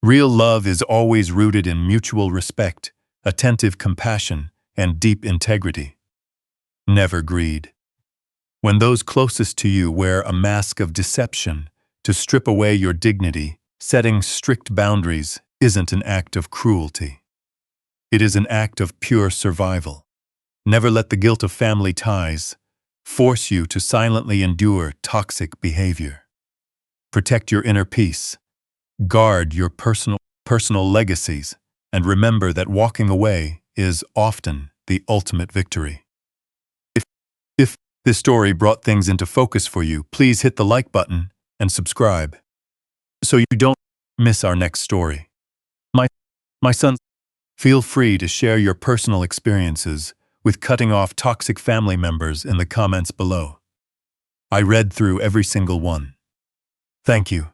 Real love is always rooted in mutual respect, attentive compassion, and deep integrity. Never greed. When those closest to you wear a mask of deception to strip away your dignity, setting strict boundaries isn't an act of cruelty. It is an act of pure survival. Never let the guilt of family ties force you to silently endure toxic behavior. Protect your inner peace, guard your personal legacies, and remember that walking away is often the ultimate victory. If this story brought things into focus for you, please hit the like button and subscribe so you don't miss our next story. My son, feel free to share your personal experiences with cutting off toxic family members in the comments below. I read through every single one. Thank you.